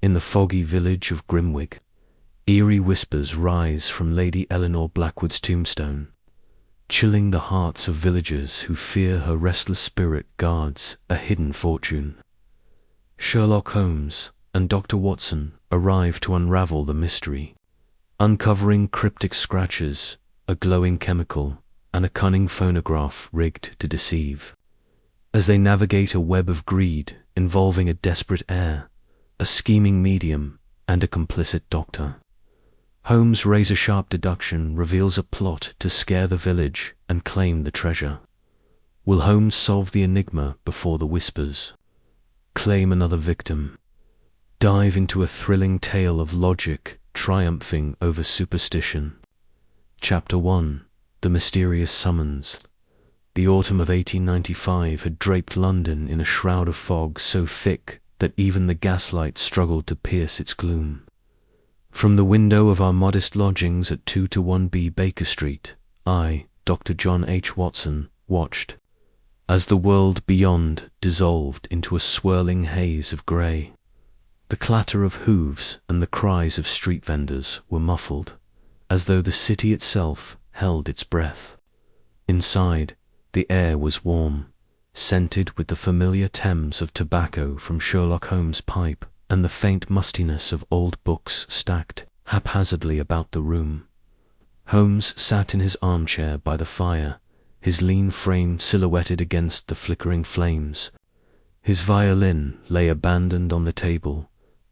In the foggy village of Grimwig, eerie whispers rise from Lady Eleanor Blackwood's tombstone, chilling the hearts of villagers who fear her restless spirit guards a hidden fortune. Sherlock Holmes and Dr. Watson arrive to unravel the mystery, uncovering cryptic scratches, a glowing chemical, and a cunning phonograph rigged to deceive. As they navigate a web of greed involving a desperate heir, a scheming medium, and a complicit doctor, Holmes' razor-sharp deduction reveals a plot to scare the village and claim the treasure. Will Holmes solve the enigma before the whispers? Claim another victim? Dive into a thrilling tale of logic triumphing over superstition. Chapter 1. The Mysterious Summons. The autumn of 1895 had draped London in a shroud of fog so thick that even the gaslight struggled to pierce its gloom. From the window of our modest lodgings at 2-1B Baker Street, I, Dr. John H. Watson, watched as the world beyond dissolved into a swirling haze of grey. The clatter of hooves and the cries of street vendors were muffled, as though the city itself held its breath. Inside, the air was warm, scented with the familiar Thames of tobacco from Sherlock Holmes' pipe and the faint mustiness of old books stacked haphazardly about the room. Holmes sat in his armchair by the fire, his lean frame silhouetted against the flickering flames. His violin lay abandoned on the table,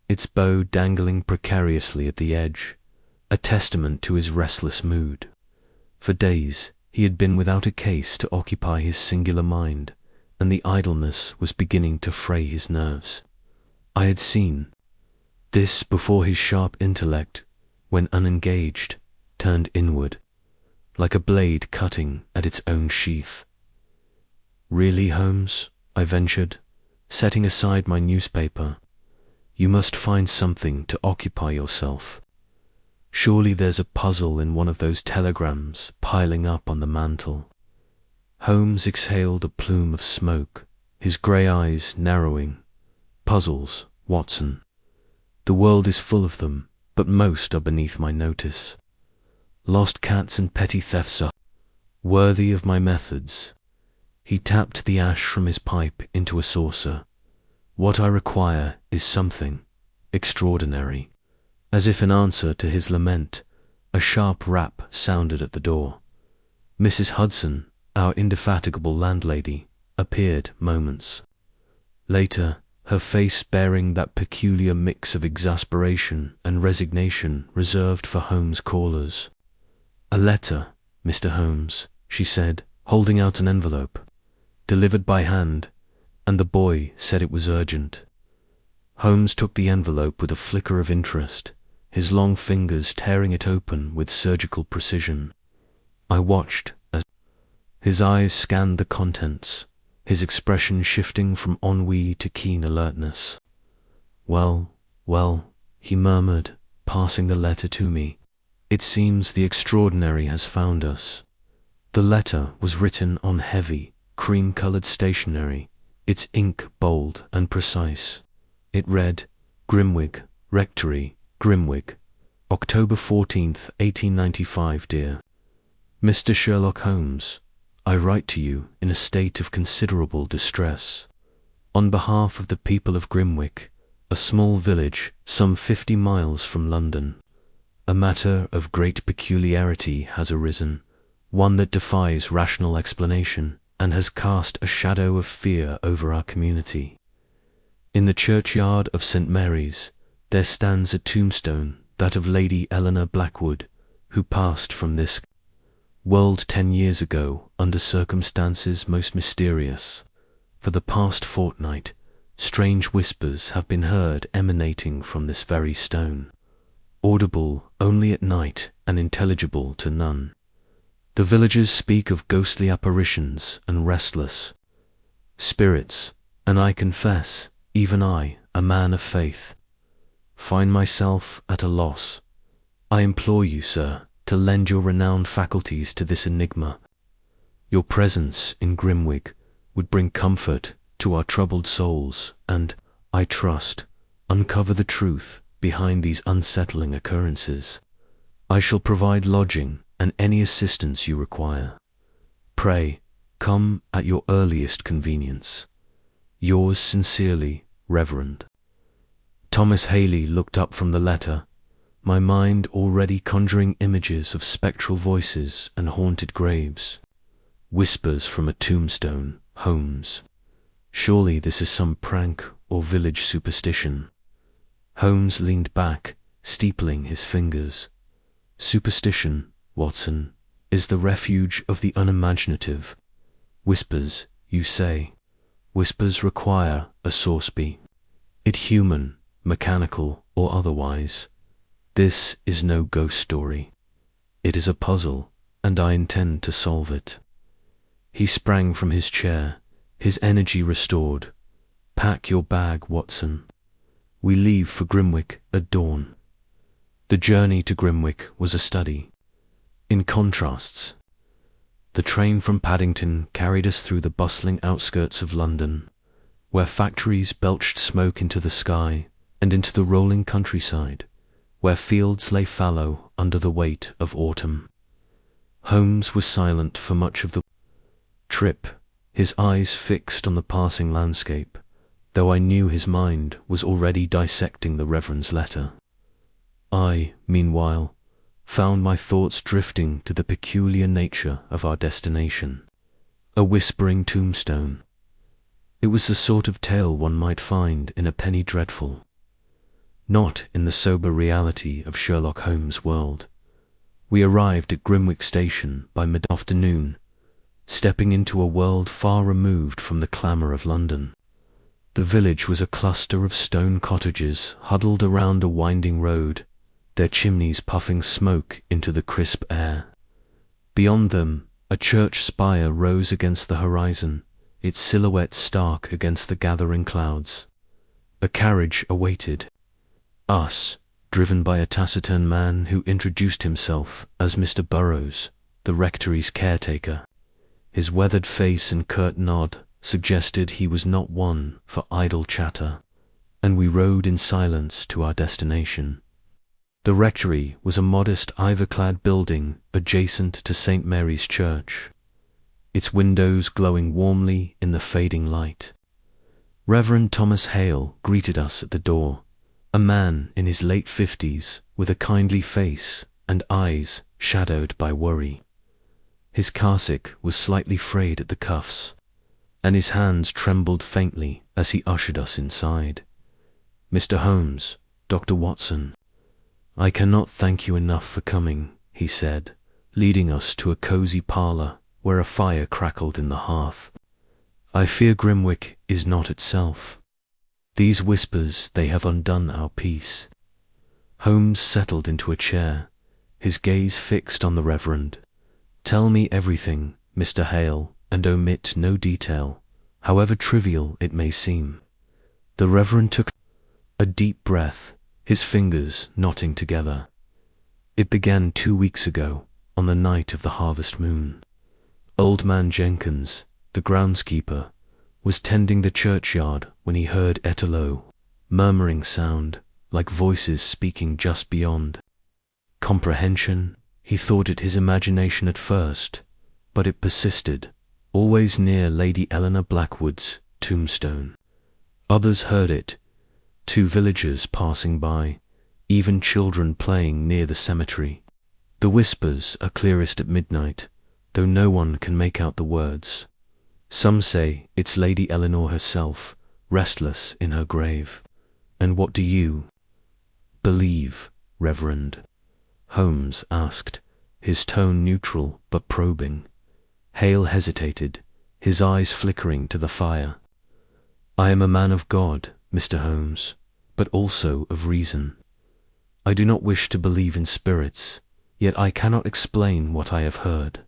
its bow dangling precariously at the edge, a testament to his restless mood. For days he had been without a case to occupy his singular mind, and the idleness was beginning to fray his nerves. I had seen this before his sharp intellect, when unengaged, turned inward, like a blade cutting at its own sheath. "Really, Holmes," I ventured, setting aside my newspaper, "you must find something to occupy yourself. Surely there's a puzzle in one of those telegrams piling up on the mantel." Holmes exhaled a plume of smoke, his grey eyes narrowing. "Puzzles, Watson. The world is full of them, but most are beneath my notice. Lost cats and petty thefts are worthy of my methods." He tapped the ash from his pipe into a saucer. "What I require is something extraordinary." As if in answer to his lament, a sharp rap sounded at the door. Mrs. Hudson, our indefatigable landlady, appeared moments later, her face bearing that peculiar mix of exasperation and resignation reserved for Holmes' callers. "A letter, Mr. Holmes," she said, holding out an envelope. "Delivered by hand, and the boy said it was urgent." Holmes took the envelope with a flicker of interest, his long fingers tearing it open with surgical precision. I watched as his eyes scanned the contents, his expression shifting from ennui to keen alertness. Well, he murmured, passing the letter to me. "It seems the extraordinary has found us." The letter was written on heavy, cream-coloured stationery, its ink bold and precise. It read, "Grimwig, Rectory, Grimwig, October 14th, 1895, dear. Mr. Sherlock Holmes, I write to you in a state of considerable distress. On behalf of the people of Grimwig, a small village some 50 miles from London, a matter of great peculiarity has arisen, one that defies rational explanation and has cast a shadow of fear over our community. In the churchyard of St. Mary's there stands a tombstone, that of Lady Eleanor Blackwood, who passed from this world 10 years ago under circumstances most mysterious. For the past fortnight, strange whispers have been heard emanating from this very stone, audible only at night and intelligible to none. The villagers speak of ghostly apparitions and restless spirits, and I confess, even I, a man of faith, find myself at a loss. I implore you, sir, to lend your renowned faculties to this enigma. Your presence in Grimwig would bring comfort to our troubled souls and, I trust, uncover the truth behind these unsettling occurrences. I shall provide lodging and any assistance you require. Pray, come at your earliest convenience. Yours sincerely, Reverend. Thomas Haley looked up from the letter, my mind already conjuring images of spectral voices and haunted graves. Whispers from a tombstone, Holmes. Surely this is some prank or village superstition. Holmes leaned back, steepling his fingers. Superstition, Watson, is the refuge of the unimaginative. Whispers, you say. Whispers require a source be it human, mechanical, or otherwise. This is no ghost story. It is a puzzle, and I intend to solve it. He sprang from his chair, his energy restored. Pack your bag, Watson. We leave for Grimwick at dawn. The journey to Grimwick was a study in contrasts. The train from Paddington carried us through the bustling outskirts of London, where factories belched smoke into the sky, and into the rolling countryside, where fields lay fallow under the weight of autumn. Holmes was silent for much of the trip, his eyes fixed on the passing landscape, though I knew his mind was already dissecting the Reverend's letter. I, meanwhile, found my thoughts drifting to the peculiar nature of our destination. A whispering tombstone. It was the sort of tale one might find in a penny dreadful. Not in the sober reality of Sherlock Holmes' world. We arrived at Grimwick Station by mid-afternoon, stepping into a world far removed from the clamour of London. The village was a cluster of stone cottages huddled around a winding road, their chimneys puffing smoke into the crisp air. Beyond them, a church spire rose against the horizon, its silhouette stark against the gathering clouds. A carriage awaited us, driven by a taciturn man who introduced himself as Mr. Burrows, the rectory's caretaker. His weathered face and curt nod suggested he was not one for idle chatter, and we rode in silence to our destination. The rectory was a modest ivy-clad building adjacent to St. Mary's Church, its windows glowing warmly in the fading light. Reverend Thomas Hale greeted us at the door, a man in his late 50s with a kindly face and eyes shadowed by worry. His cassock was slightly frayed at the cuffs, and his hands trembled faintly as he ushered us inside. Mr. Holmes, Dr. Watson, I cannot thank you enough for coming, he said, leading us to a cosy parlour where a fire crackled in the hearth. I fear Grimwick is not itself. These whispers, they have undone our peace. Holmes settled into a chair, his gaze fixed on the Reverend. Tell me everything, Mr. Hale, and omit no detail, however trivial it may seem. The Reverend took a deep breath, his fingers knotting together. It began 2 weeks ago, on the night of the harvest moon. Old man Jenkins, the groundskeeper, was tending the churchyard when he heard a low, murmuring sound, like voices speaking just beyond comprehension. He thought it his imagination at first, but it persisted, always near Lady Eleanor Blackwood's tombstone. Others heard it, 2 villagers passing by, even children playing near the cemetery. The whispers are clearest at midnight, though no one can make out the words. Some say it's Lady Eleanor herself, restless in her grave. And what do you believe, Reverend? Holmes asked, his tone neutral but probing. Hale hesitated, his eyes flickering to the fire. I am a man of God, Mr. Holmes, but also of reason. I do not wish to believe in spirits, yet I cannot explain what I have heard.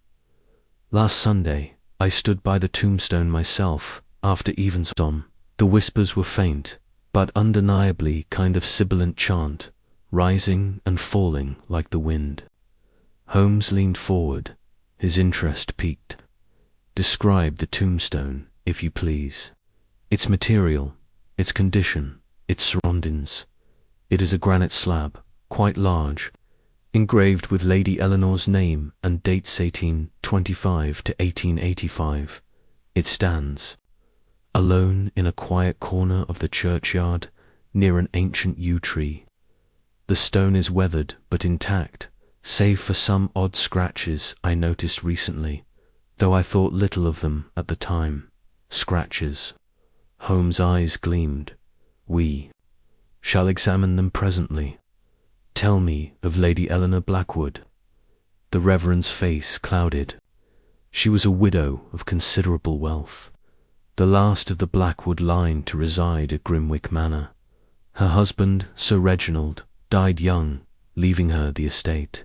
Last Sunday, I stood by the tombstone myself, after evensong. The whispers were faint, but undeniably kind of sibilant chant, rising and falling like the wind. Holmes leaned forward, his interest piqued. Describe the tombstone, if you please. Its material, its condition, its its surroundings. It is a granite slab, quite large, engraved with Lady Eleanor's name and dates 1825 to 1885. It stands alone in a quiet corner of the churchyard near an ancient yew tree. The stone is weathered but intact, save for some odd scratches I noticed recently, though I thought little of them at the time. Scratches. Holmes' eyes gleamed. We shall examine them presently. Tell me of Lady Eleanor Blackwood. The Reverend's face clouded. She was a widow of considerable wealth, the last of the Blackwood line to reside at Grimwick Manor. Her husband, Sir Reginald, died young, leaving her the estate.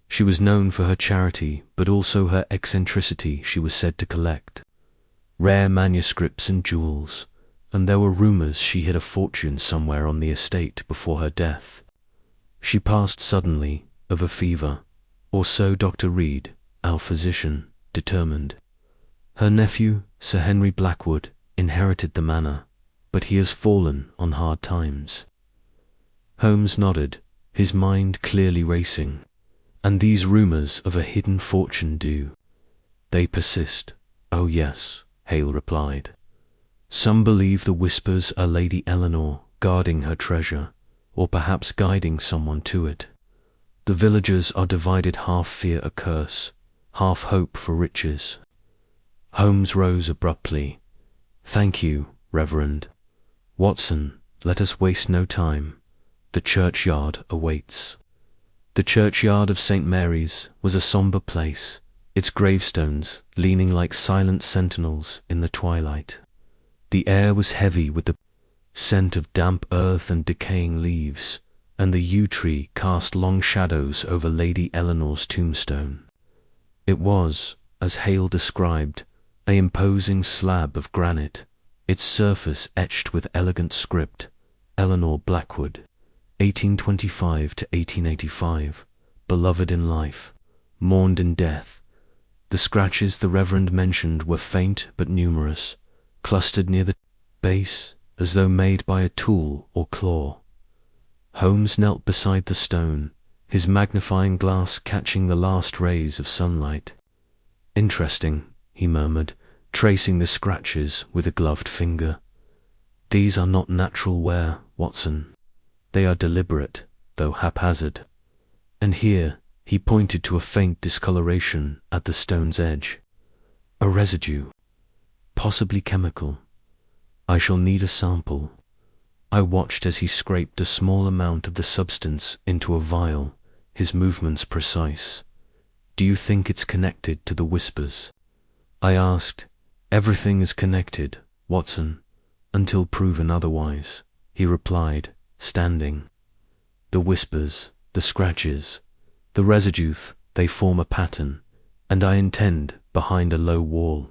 She was known for her charity, but also her eccentricity. She was said to collect rare manuscripts and jewels, and there were rumours she hid a fortune somewhere on the estate before her death. She passed suddenly of a fever, or so Dr. Reed, our physician, determined. Her nephew, Sir Henry Blackwood, inherited the manor, but he has fallen on hard times. Holmes nodded, his mind clearly racing. And these rumours of a hidden fortune do? They persist. Oh yes, Hale replied. Some believe the whispers are Lady Eleanor guarding her treasure, or perhaps guiding someone to it. The villagers are divided, half fear a curse, half hope for riches. Holmes rose abruptly. Thank you, Reverend. Watson, let us waste no time. The churchyard awaits. The churchyard of St. Mary's was a sombre place, its gravestones leaning like silent sentinels in the twilight. The air was heavy with the scent of damp earth and decaying leaves, and the yew tree cast long shadows over Lady Eleanor's tombstone. It was, as Hale described, an imposing slab of granite, its surface etched with elegant script, Eleanor Blackwood, 1825 to 1885, beloved in life, mourned in death. The scratches the Reverend mentioned were faint but numerous, clustered near the base as though made by a tool or claw. Holmes knelt beside the stone, his magnifying glass catching the last rays of sunlight. Interesting, he murmured, tracing the scratches with a gloved finger. These are not natural wear, Watson. They are deliberate, though haphazard. And here he pointed to a faint discoloration at the stone's edge. A residue, possibly chemical. I shall need a sample. I watched as he scraped a small amount of the substance into a vial, his movements precise. Do you think it's connected to the whispers? I asked. Everything is connected, Watson, until proven otherwise, he replied, standing. The whispers, the scratches, the residues, they form a pattern, and I intend behind a low wall.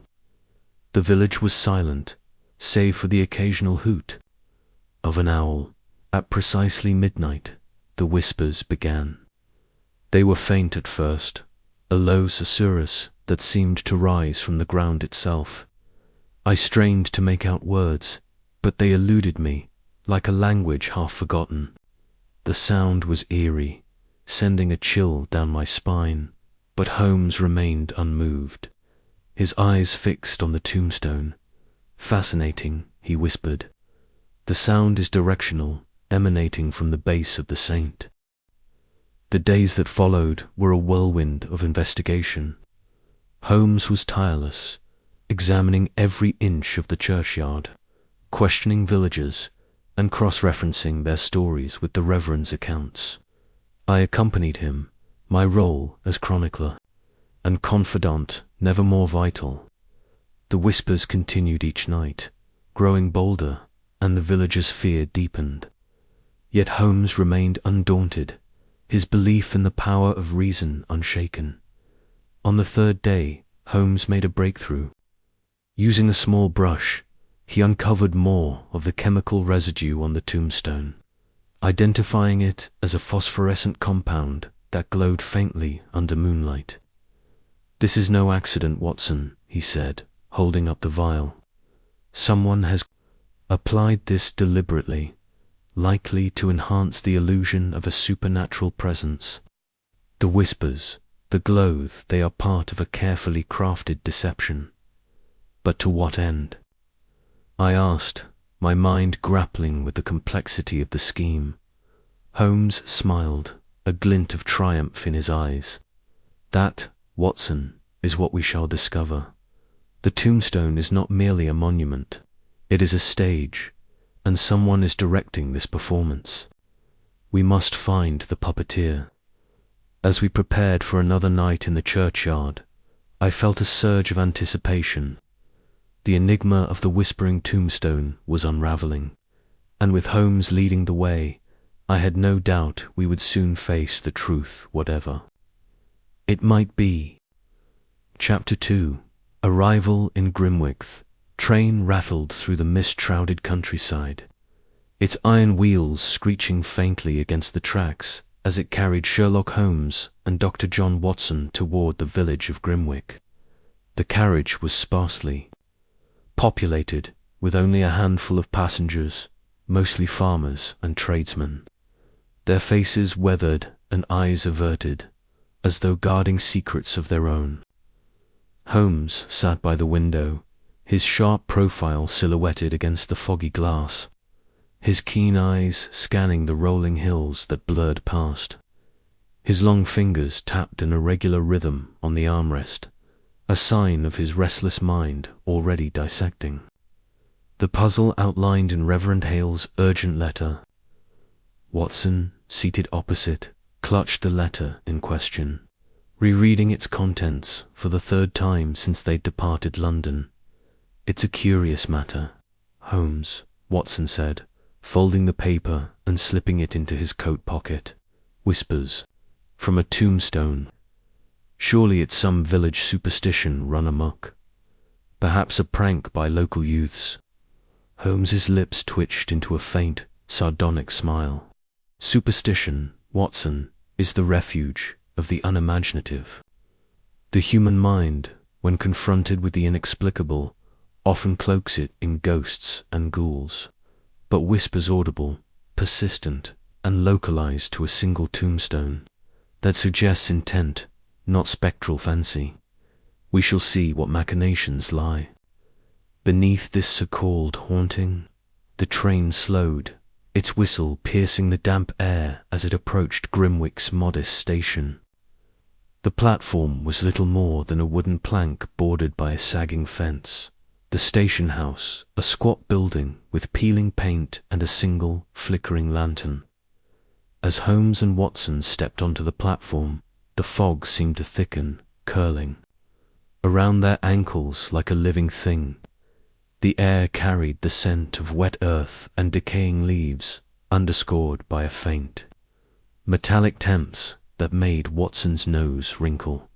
The village was silent, save for the occasional hoot of an owl. At precisely midnight, the whispers began. They were faint at first, a low susurrus that seemed to rise from the ground itself. I strained to make out words, but they eluded me, like a language half forgotten. The sound was eerie, sending a chill down my spine, but Holmes remained unmoved, his eyes fixed on the tombstone. Fascinating, he whispered. The sound is directional, emanating from the base of the saint. The days that followed were a whirlwind of investigation. Holmes was tireless, examining every inch of the churchyard, questioning villagers, and cross-referencing their stories with the Reverend's accounts. I accompanied him, my role as chronicler and confidant never more vital. The whispers continued each night, growing bolder, and the villagers' fear deepened. Yet Holmes remained undaunted, his belief in the power of reason unshaken. On the third day, Holmes made a breakthrough. Using a small brush, he uncovered more of the chemical residue on the tombstone, identifying it as a phosphorescent compound that glowed faintly under moonlight. This is no accident, Watson, he said, holding up the vial. Someone has applied this deliberately. likely to enhance the illusion of a supernatural presence. The whispers, the glow, they are part of a carefully crafted deception. But to what end? I asked, my mind grappling with the complexity of the scheme. Holmes smiled, a glint of triumph in his eyes. That, Watson, is what we shall discover. The tombstone is not merely a monument. It is a stage, and someone is directing this performance. We must find the puppeteer. As we prepared for another night in the churchyard, I felt a surge of anticipation. The enigma of the whispering tombstone was unraveling, and with Holmes leading the way, I had no doubt we would soon face the truth, whatever it might be. Chapter 2. Arrival in Grimwig. Train rattled through the mist-shrouded countryside, its iron wheels screeching faintly against the tracks as it carried Sherlock Holmes and Dr. John Watson toward the village of Grimwig. The carriage was sparsely populated, with only a handful of passengers, mostly farmers and tradesmen, their faces weathered and eyes averted, as though guarding secrets of their own. Holmes sat by the window, his sharp profile silhouetted against the foggy glass, his keen eyes scanning the rolling hills that blurred past. His long fingers tapped an irregular rhythm on the armrest, a sign of his restless mind already dissecting the puzzle outlined in Reverend Hale's urgent letter. Watson, seated opposite, clutched the letter in question, rereading its contents for the third time since they'd departed London. "It's a curious matter, Holmes," Watson said, folding the paper and slipping it into his coat pocket. "Whispers from a tombstone. Surely it's some village superstition run amok. Perhaps a prank by local youths." Holmes's lips twitched into a faint, sardonic smile. "Superstition, Watson, is the refuge of the unimaginative. The human mind, when confronted with the inexplicable, often cloaks it in ghosts and ghouls. But whispers audible, persistent, and localized to a single tombstone, that suggests intent, not spectral fancy. We shall see what machinations lie beneath this so-called haunting." The train slowed, its whistle piercing the damp air as it approached Grimwig's modest station. The platform was little more than a wooden plank bordered by a sagging fence. The station house, a squat building with peeling paint and a single, flickering lantern. As Holmes and Watson stepped onto the platform, the fog seemed to thicken, curling around their ankles like a living thing. The air carried the scent of wet earth and decaying leaves, underscored by a faint, metallic temps that made Watson's nose wrinkle.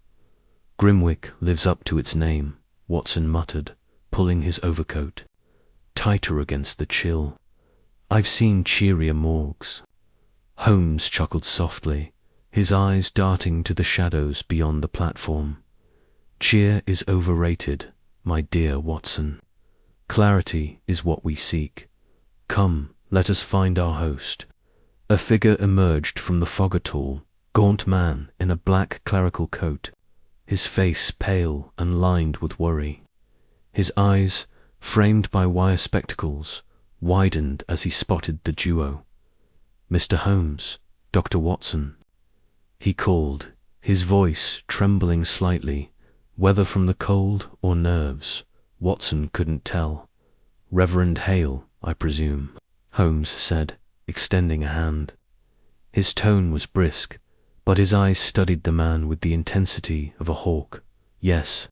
"Grimwig lives up to its name," Watson muttered, pulling his overcoat tighter against the chill. "I've seen cheerier morgues." Holmes chuckled softly, his eyes darting to the shadows beyond the platform. "Cheer is overrated, my dear Watson. Clarity is what we seek. Come, let us find our host." A figure emerged from the fog, a tall, gaunt man in a black clerical coat, his face pale and lined with worry. His eyes, framed by wire spectacles, widened as he spotted the duo. "Mr. Holmes, Dr. Watson," he called, his voice trembling slightly, whether from the cold or nerves, Watson couldn't tell. "Reverend Hale, I presume," Holmes said, extending a hand. His tone was brisk, but his eyes studied the man with the intensity of a hawk. Yes,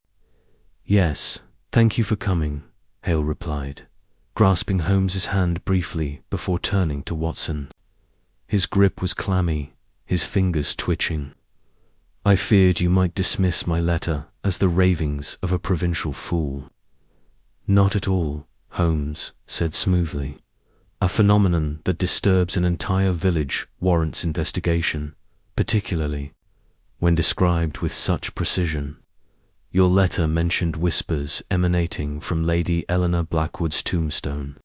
thank you for coming," Hale replied, grasping Holmes's hand briefly before turning to Watson. His grip was clammy, his fingers twitching. "I feared you might dismiss my letter as the ravings of a provincial fool." "Not at all," Holmes said smoothly. "A phenomenon that disturbs an entire village warrants investigation, particularly when described with such precision. Your letter mentioned whispers emanating from Lady Eleanor Blackwood's tombstone.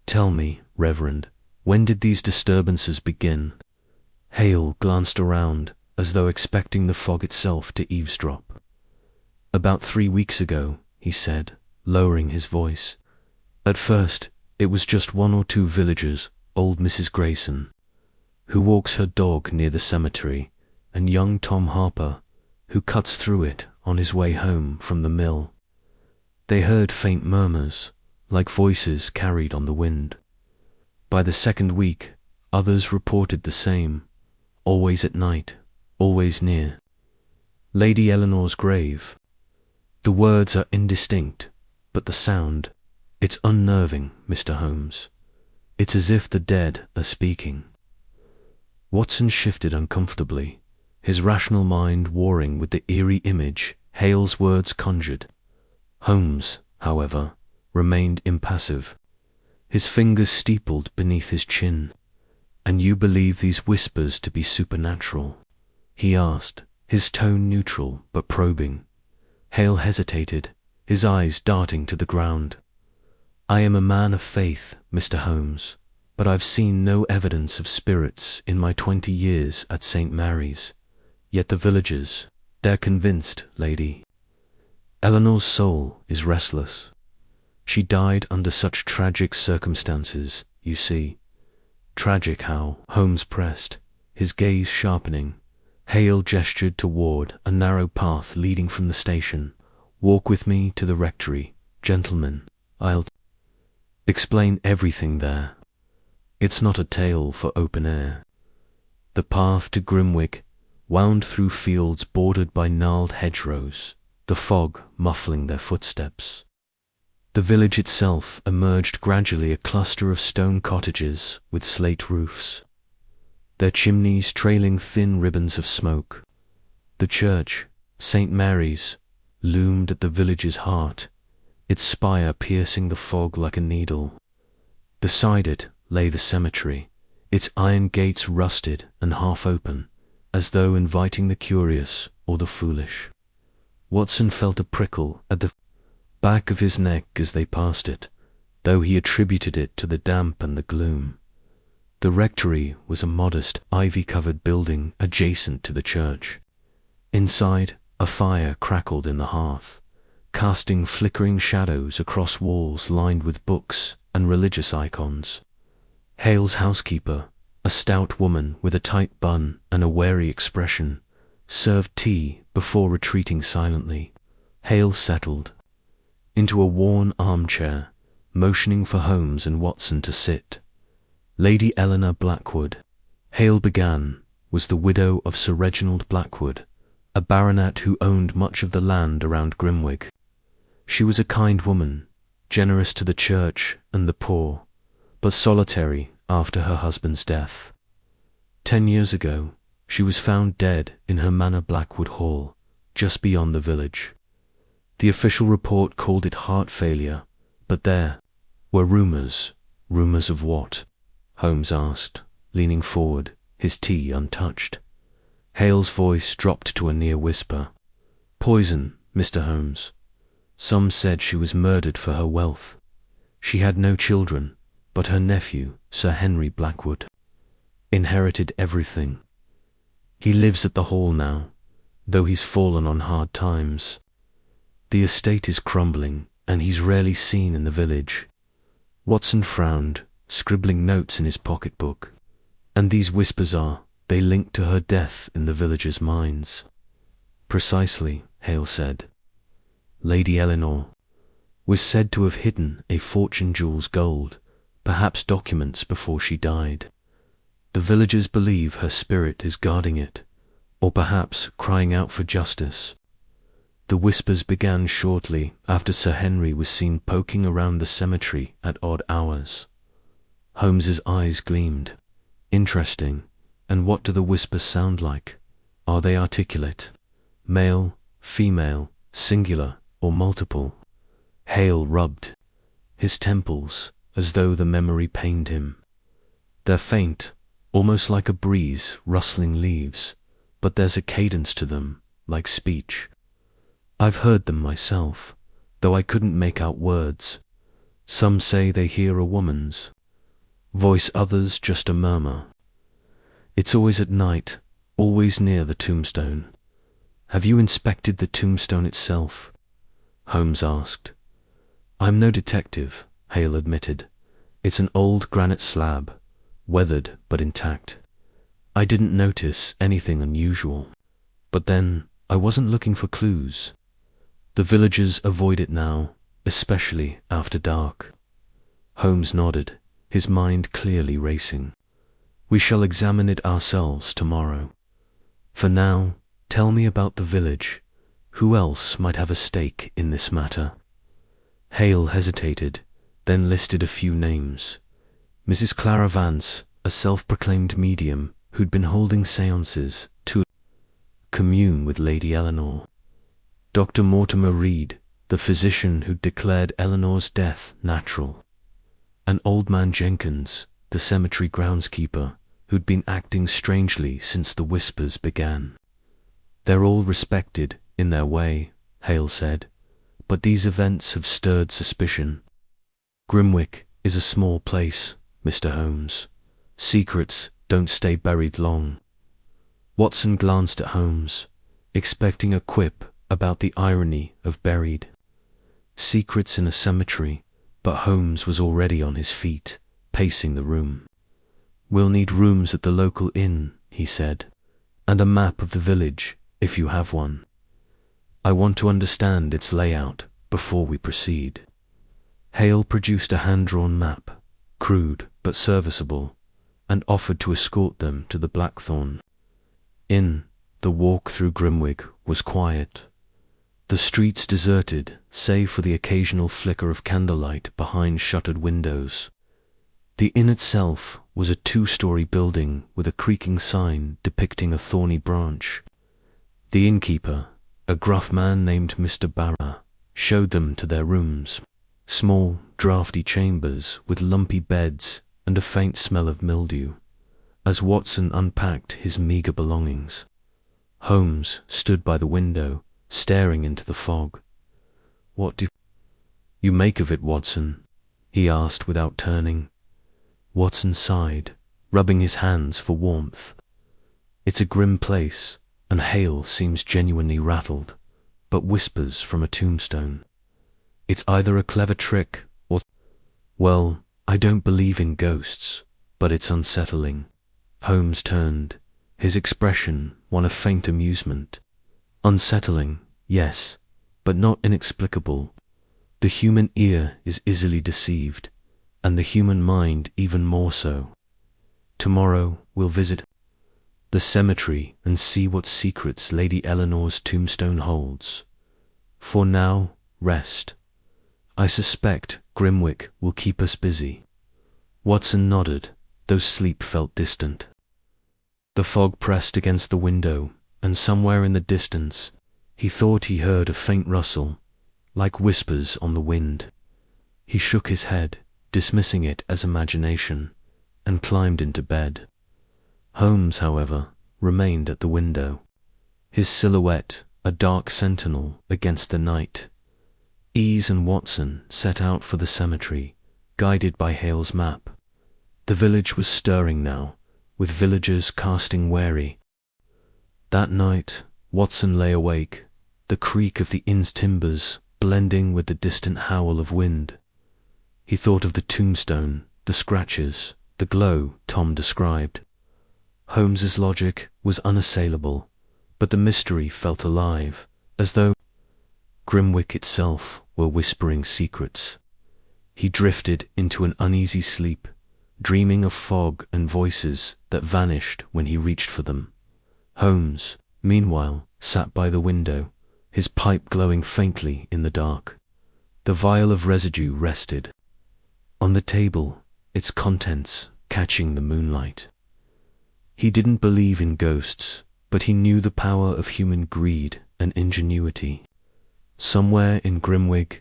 Tell me, Reverend, When did these disturbances begin? Hale glanced around, as though expecting the fog itself to eavesdrop. About 3 weeks ago, he said, lowering his voice. At first, it was just 1 or 2 villagers, old Mrs. Grayson, who walks her dog near the cemetery, and young Tom Harper, who cuts through it on his way home from the mill. They heard faint murmurs, like voices carried on the wind. By the 2nd week, others reported the same, always at night, always near. Lady Eleanor's grave. The words are indistinct, but the sound, it's unnerving, Mr. Holmes. It's as if the dead are speaking. Watson shifted uncomfortably, his rational mind warring with the eerie image Hale's words conjured. Holmes, however, remained impassive, his fingers steepled beneath his chin. And you believe these whispers to be supernatural? He asked, his tone neutral but probing. Hale hesitated, his eyes darting to the ground. I am a man of faith, Mr. Holmes, but I've seen no evidence of spirits in my 20 years at St. Mary's. Yet the villagers, they're convinced, lady. Eleanor's soul is restless. She died under such tragic circumstances, you see. Tragic how, Holmes pressed, his gaze sharpening. Hale gestured toward a narrow path leading from the station. Walk with me to the rectory, gentlemen. I'll explain everything there. It's not a tale for open air. The path to Grimwig wound through fields bordered by gnarled hedgerows, the fog muffling their footsteps. The village itself emerged gradually, a cluster of stone cottages with slate roofs, their chimneys trailing thin ribbons of smoke. The church, St. Mary's, loomed at the village's heart, its spire piercing the fog like a needle. Beside it lay the cemetery, its iron gates rusted and half open, as though inviting the curious or the foolish. Watson felt a prickle at the back of his neck as they passed it, though he attributed it to the damp and the gloom. The rectory was a modest, ivy-covered building adjacent to the church. Inside, a fire crackled in the hearth, casting flickering shadows across walls lined with books and religious icons. Hale's housekeeper, a stout woman with a tight bun and a wary expression, served tea before retreating silently. Hale settled into a worn armchair, motioning for Holmes and Watson to sit. Lady Eleanor Blackwood, Hale began, was the widow of Sir Reginald Blackwood, a baronet who owned much of the land around Grimwig. She was a kind woman, generous to the church and the poor, but solitary after her husband's death. 10 years ago, she was found dead in her manor Blackwood Hall, just beyond the village. The official report called it heart failure, but there were rumours. Rumours of what? Holmes asked, leaning forward, his tea untouched. Hale's voice dropped to a near whisper. Poison, Mr. Holmes. Some said she was murdered for her wealth. She had no children, but her nephew, Sir Henry Blackwood, inherited everything. He lives at the Hall now, though he's fallen on hard times. The estate is crumbling, and he's rarely seen in the village. Watson frowned, scribbling notes in his pocketbook. And these whispers they link to her death in the villagers' minds. Precisely, Hale said. Lady Eleanor was said to have hidden a fortune jewel's gold, perhaps documents, before she died. The villagers believe her spirit is guarding it, or perhaps crying out for justice. The whispers began shortly after Sir Henry was seen poking around the cemetery at odd hours. Holmes's eyes gleamed. Interesting. And what do the whispers sound like? Are they articulate? Male, female, singular, or multiple? Hale rubbed his temples as though the memory pained him. They're faint, almost like a breeze rustling leaves, but there's a cadence to them, like speech. I've heard them myself, though I couldn't make out words. Some say they hear a woman's voice others just a murmur. It's always at night, always near the tombstone. Have you inspected the tombstone itself? Holmes asked. I'm no detective, Hale admitted. It's an old granite slab, weathered but intact. I didn't notice anything unusual. But then, I wasn't looking for clues. The villagers avoid it now, especially after dark. Holmes nodded, his mind clearly racing. We shall examine it ourselves tomorrow. For now, tell me about the village. Who else might have a stake in this matter? Hale hesitated, then listed a few names. Mrs. Clara Vance, a self-proclaimed medium who'd been holding séances to commune with Lady Eleanor. Dr. Mortimer Reed, the physician who'd declared Eleanor's death natural. And Old Man Jenkins, the cemetery groundskeeper, who'd been acting strangely since the whispers began. They're all respected, in their way, Hale said, but these events have stirred suspicion. Grimwick is a small place, Mr. Holmes. Secrets don't stay buried long. Watson glanced at Holmes, expecting a quip about the irony of buried. Secrets in a cemetery, but Holmes was already on his feet, pacing the room. We'll need rooms at the local inn, he said, and a map of the village, if you have one. I want to understand its layout before we proceed. Hale produced a hand-drawn map, crude but serviceable, and offered to escort them to the Blackthorn Inn. The walk through Grimwig was quiet. The streets deserted, save for the occasional flicker of candlelight behind shuttered windows. The inn itself was a 2-story building with a creaking sign depicting a thorny branch. The innkeeper, a gruff man named Mr. Barra, showed them to their rooms, small, draughty chambers with lumpy beds and a faint smell of mildew. As Watson unpacked his meagre belongings, Holmes stood by the window, staring into the fog. What do you make of it, Watson? He asked without turning. Watson sighed, rubbing his hands for warmth. It's a grim place, and Hale seems genuinely rattled, but whispers from a tombstone. It's either a clever trick or... Well, I don't believe in ghosts, but it's unsettling. Holmes turned, his expression one of faint amusement. Unsettling, yes, but not inexplicable. The human ear is easily deceived, and the human mind even more so. Tomorrow we'll visit the cemetery and see what secrets Lady Eleanor's tombstone holds. For now, rest. I suspect Grimwick will keep us busy. Watson nodded, though sleep felt distant. The fog pressed against the window, and somewhere in the distance, he thought he heard a faint rustle, like whispers on the wind. He shook his head, dismissing it as imagination, and climbed into bed. Holmes, however, remained at the window, his silhouette a dark sentinel against the night. Ease and Watson set out for the cemetery, guided by Hale's map. The village was stirring now, with villagers casting wary. That night, Watson lay awake, the creak of the inn's timbers blending with the distant howl of wind. He thought of the tombstone, the scratches, the glow Tom described. Holmes's logic was unassailable, but the mystery felt alive, as though Grimwick itself were whispering secrets. He drifted into an uneasy sleep, dreaming of fog and voices that vanished when he reached for them. Holmes, meanwhile, sat by the window, his pipe glowing faintly in the dark. The vial of residue rested on the table, its contents catching the moonlight. He didn't believe in ghosts, but he knew the power of human greed and ingenuity. Somewhere in Grimwig,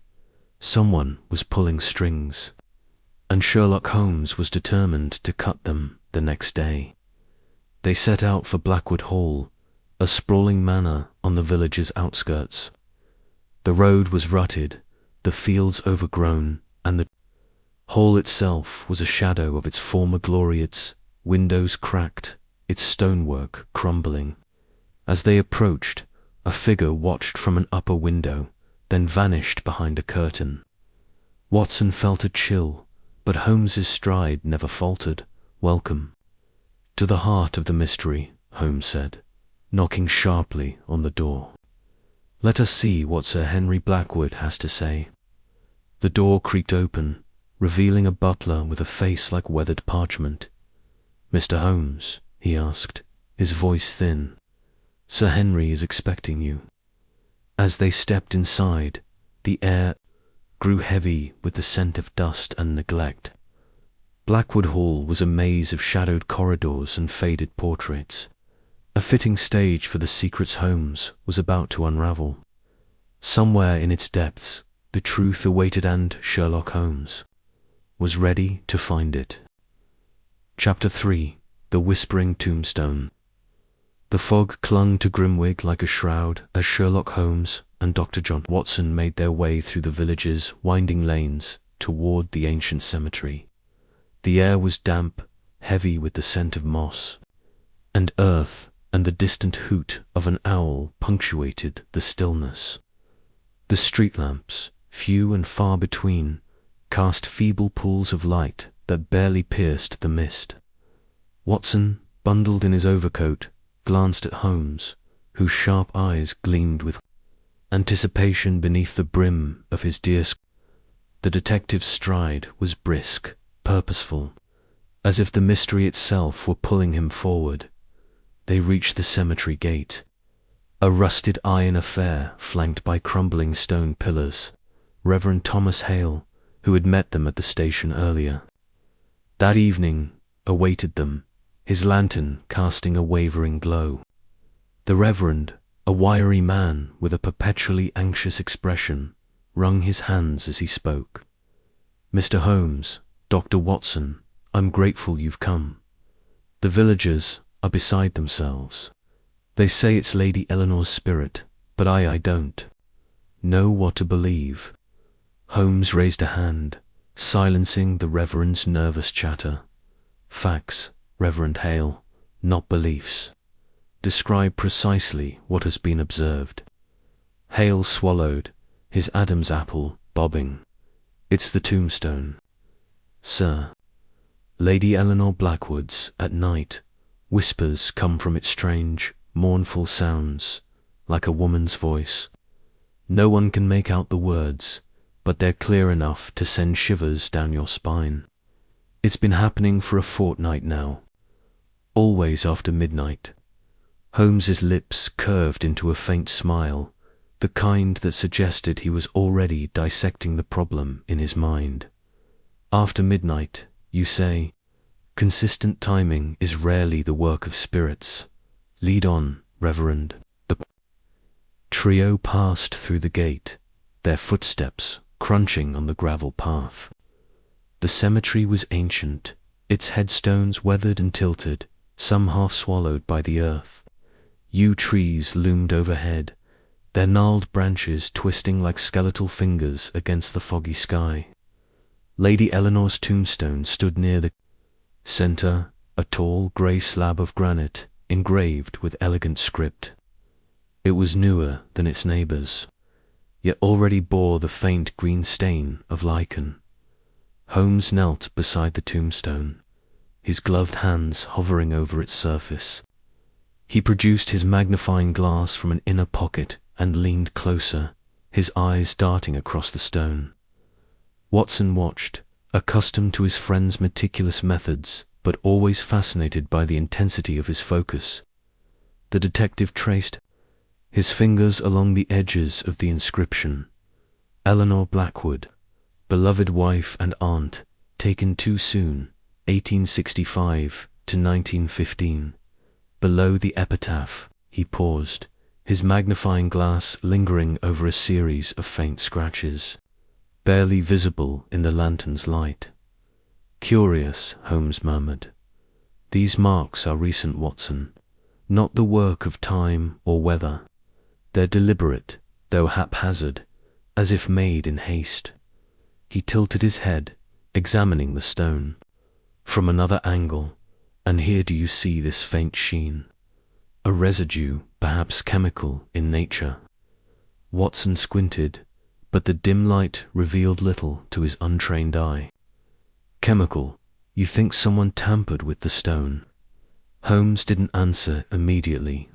someone was pulling strings, and Sherlock Holmes was determined to cut them the next day. They set out for Blackwood Hall, a sprawling manor on the village's outskirts. The road was rutted, the fields overgrown, and the Hall itself was a shadow of its former glory, its windows cracked, its stonework crumbling. As they approached, a figure watched from an upper window, then vanished behind a curtain. Watson felt a chill, but Holmes's stride never faltered. "Welcome to the heart of the mystery," Holmes said, knocking sharply on the door. "Let us see what Sir Henry Blackwood has to say." The door creaked open, revealing a butler with a face like weathered parchment. "Mr. Holmes?" he asked, his voice thin. "Sir Henry is expecting you." As they stepped inside, the air grew heavy with the scent of dust and neglect. Blackwood Hall was a maze of shadowed corridors and faded portraits, a fitting stage for the secrets Holmes was about to unravel. Somewhere in its depths, the truth awaited, and Sherlock Holmes was ready to find it. Chapter 3: The Whispering Tombstone. The fog clung to Grimwig like a shroud as Sherlock Holmes and Dr. John Watson made their way through the village's winding lanes toward the ancient cemetery. The air was damp, heavy with the scent of moss and earth, and the distant hoot of an owl punctuated the stillness. The street lamps, few and far between, cast feeble pools of light that barely pierced the mist. Watson, bundled in his overcoat, glanced at Holmes, whose sharp eyes gleamed with anticipation beneath the brim of his deerskin. The detective's stride was brisk, purposeful, as if the mystery itself were pulling him forward. They reached the cemetery gate, a rusted iron affair flanked by crumbling stone pillars. Reverend Thomas Hale, who had met them at the station earlier that evening, awaited them, his lantern casting a wavering glow. The Reverend, a wiry man with a perpetually anxious expression, wrung his hands as he spoke. "Mr. Holmes, Dr. Watson, I'm grateful you've come. The villagers are beside themselves. They say it's Lady Eleanor's spirit, but I don't know what to believe." Holmes raised a hand, silencing the Reverend's nervous chatter. "Facts, Reverend Hale, not beliefs. Describe precisely what has been observed." Hale swallowed, his Adam's apple bobbing. "It's the tombstone, sir. Lady Eleanor Blackwood's at night. Whispers come from it, strange, mournful sounds, like a woman's voice. No one can make out the words, but they're clear enough to send shivers down your spine. It's been happening for a fortnight now. Always after midnight." Holmes's lips curved into a faint smile, the kind that suggested he was already dissecting the problem in his mind. "After midnight, you say? Consistent timing is rarely the work of spirits. Lead on, Reverend." The trio passed through the gate, their footsteps crunching on the gravel path. The cemetery was ancient, its headstones weathered and tilted, some half swallowed by the earth. Yew trees loomed overhead, their gnarled branches twisting like skeletal fingers against the foggy sky. Lady Eleanor's tombstone stood near the center, a tall grey slab of granite engraved with elegant script. It was newer than its neighbours, yet already bore the faint green stain of lichen. Holmes knelt beside the tombstone, his gloved hands hovering over its surface. He produced his magnifying glass from an inner pocket and leaned closer, his eyes darting across the stone. Watson watched, accustomed to his friend's meticulous methods, but always fascinated by the intensity of his focus. The detective traced his fingers along the edges of the inscription. "Eleanor Blackwood, beloved wife and aunt, taken too soon, 1865 to 1915. Below the epitaph, he paused, his magnifying glass lingering over a series of faint scratches, barely visible in the lantern's light. "Curious," Holmes murmured. "These marks are recent, Watson, not the work of time or weather. They're deliberate, though haphazard, as if made in haste." He tilted his head, examining the stone from another angle. And here do you see this faint sheen? A residue, perhaps chemical, in nature. Watson squinted, but the dim light revealed little to his untrained eye. Chemical? You think someone tampered with the stone? Holmes didn't answer immediately.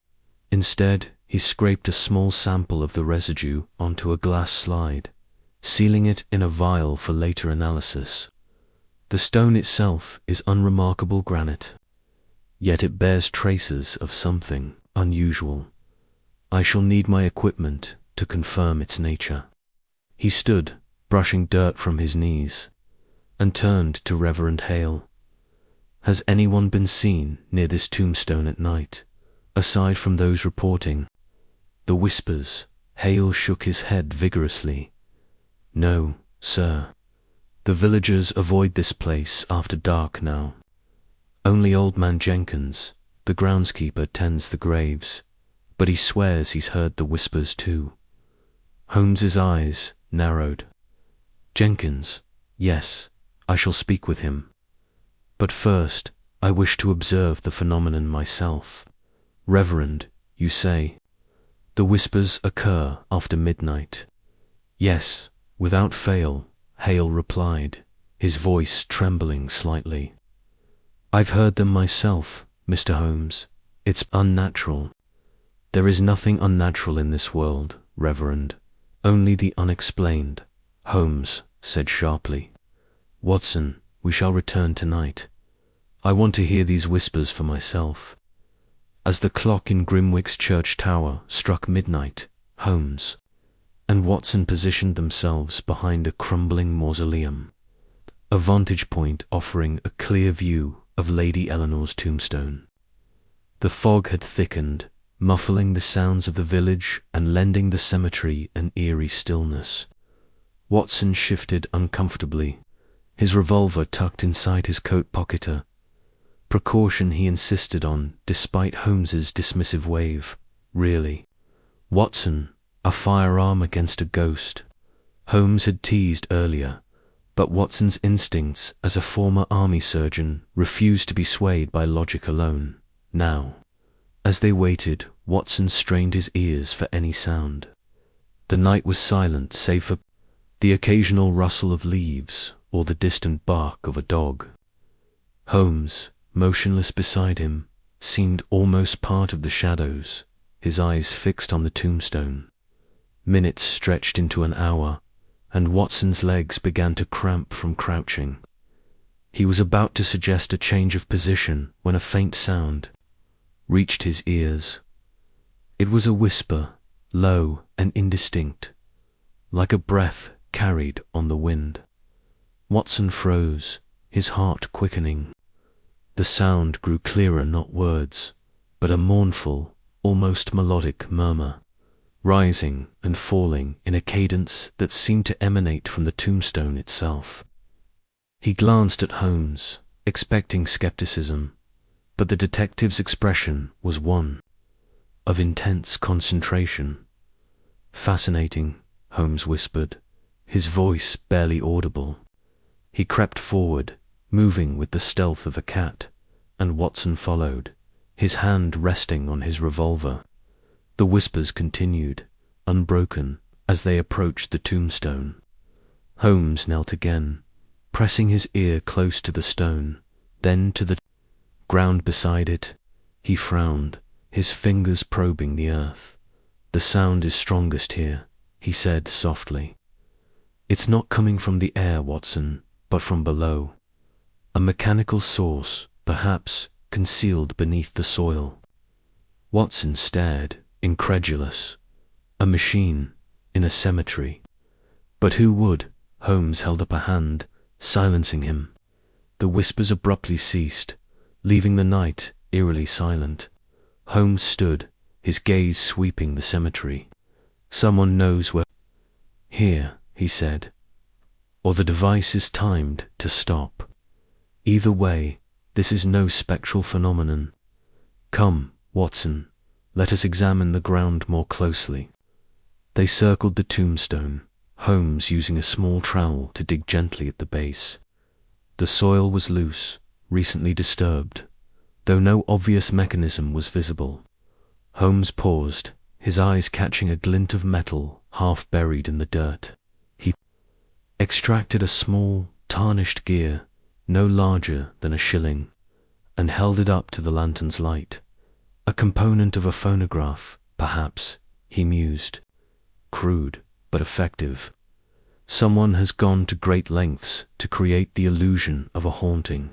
Instead, he scraped a small sample of the residue onto a glass slide, sealing it in a vial for later analysis. The stone itself is unremarkable granite, yet it bears traces of something unusual. I shall need my equipment to confirm its nature. He stood, brushing dirt from his knees, and turned to Reverend Hale. Has anyone been seen near this tombstone at night, aside from those reporting the whispers? Hale shook his head vigorously. No, sir. The villagers avoid this place after dark now. Only old man Jenkins, the groundskeeper, tends the graves, but he swears he's heard the whispers too. Holmes's eyes narrowed. Jenkins, yes, I shall speak with him. But first, I wish to observe the phenomenon myself. Reverend, you say, the whispers occur after midnight? Yes, without fail, Hale replied, his voice trembling slightly. I've heard them myself, Mr. Holmes. It's unnatural. There is nothing unnatural in this world, Reverend, only the unexplained, Holmes said sharply. Watson, we shall return tonight. I want to hear these whispers for myself. As the clock in Grimwig's church tower struck midnight, Holmes and Watson positioned themselves behind a crumbling mausoleum, a vantage point offering a clear view of Lady Eleanor's tombstone. The fog had thickened, muffling the sounds of the village and lending the cemetery an eerie stillness. Watson shifted uncomfortably, his revolver tucked inside his coat pocket, precaution he insisted on despite Holmes's dismissive wave. Really? Watson, a firearm against a ghost? Holmes had teased earlier, but Watson's instincts as a former army surgeon refused to be swayed by logic alone. Now, as they waited, Watson strained his ears for any sound. The night was silent save for the occasional rustle of leaves or the distant bark of a dog. Holmes, motionless beside him, seemed almost part of the shadows, his eyes fixed on the tombstone. Minutes stretched into an hour, and Watson's legs began to cramp from crouching. He was about to suggest a change of position when a faint sound reached his ears. It was a whisper, low and indistinct, like a breath carried on the wind. Watson froze, his heart quickening. The sound grew clearer, not words, but a mournful, almost melodic murmur, rising and falling in a cadence that seemed to emanate from the tombstone itself. He glanced at Holmes, expecting skepticism, but the detective's expression was one of intense concentration. Fascinating, Holmes whispered, his voice barely audible. He crept forward, moving with the stealth of a cat, and Watson followed, his hand resting on his revolver. The whispers continued, unbroken, as they approached the tombstone. Holmes knelt again, pressing his ear close to the stone, then to the ground beside it. He frowned, his fingers probing the earth. The sound is strongest here, he said softly. It's not coming from the air, Watson, but from below. A mechanical source, perhaps concealed beneath the soil. Watson stared, incredulous. A machine in a cemetery. But who would? Holmes held up a hand, silencing him. The whispers abruptly ceased, leaving the night eerily silent. Holmes stood, his gaze sweeping the cemetery. Someone knows where. Here, he said. Or the device is timed to stop. Either way, this is no spectral phenomenon. Come, Watson, let us examine the ground more closely. They circled the tombstone, Holmes using a small trowel to dig gently at the base. The soil was loose, recently disturbed, though no obvious mechanism was visible. Holmes paused, his eyes catching a glint of metal half buried in the dirt. He extracted a small, tarnished gear, no larger than a shilling, and held it up to the lantern's light. A component of a phonograph, perhaps, he mused. Crude, but effective. Someone has gone to great lengths to create the illusion of a haunting.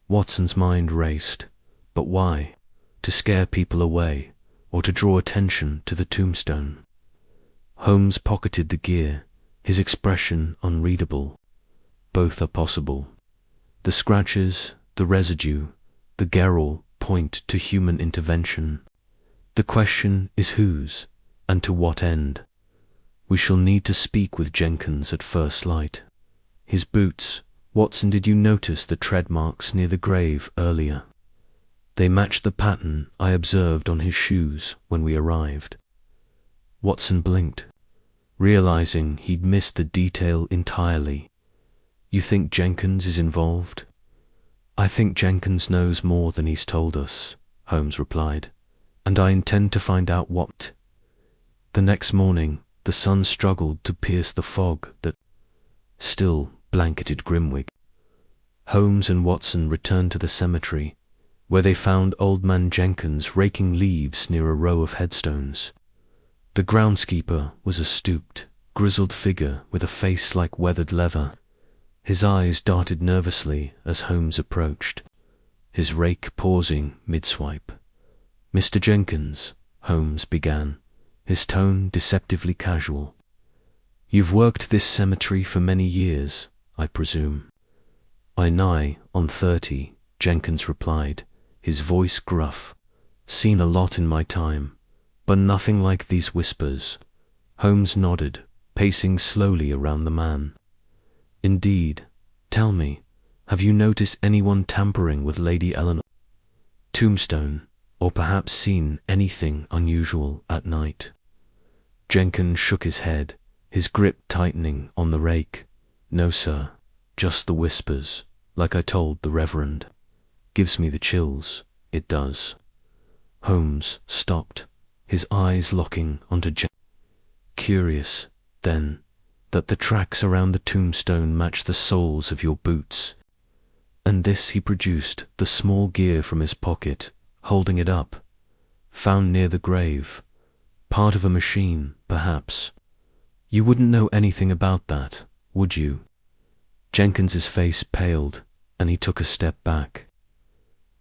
Watson's mind raced. But why? To scare people away, or to draw attention to the tombstone? Holmes pocketed the gear, his expression unreadable. Both are possible. The scratches, the residue, the gerrel point to human intervention. The question is whose, and to what end? We shall need to speak with Jenkins at first light. His boots. Watson, did you notice the tread marks near the grave earlier? They matched the pattern I observed on his shoes when we arrived. Watson blinked, realizing he'd missed the detail entirely. You think Jenkins is involved? I think Jenkins knows more than he's told us, Holmes replied, and I intend to find out what. The next morning, the sun struggled to pierce the fog that still blanketed Grimwig. Holmes and Watson returned to the cemetery, where they found old man Jenkins raking leaves near a row of headstones. The groundskeeper was a stooped, grizzled figure with a face like weathered leather. His eyes darted nervously as Holmes approached, his rake pausing mid-swipe. Mr. Jenkins, Holmes began, his tone deceptively casual. You've worked this cemetery for many years, I presume. I nigh on 30, Jenkins replied, his voice gruff. Seen a lot in my time, but nothing like these whispers. Holmes nodded, pacing slowly around the man. Indeed. Tell me, have you noticed anyone tampering with Lady Eleanor Tombstone, or perhaps seen anything unusual at night? Jenkins shook his head, his grip tightening on the rake. No, sir, just the whispers, like I told the Reverend. Gives me the chills, it does. Holmes stopped, his eyes locking onto Jenkins. Curious, then, that the tracks around the tombstone match the soles of your boots. And this, he produced the small gear from his pocket, holding it up. Found near the grave. Part of a machine, perhaps. You wouldn't know anything about that, would you? Jenkins's face paled, and he took a step back.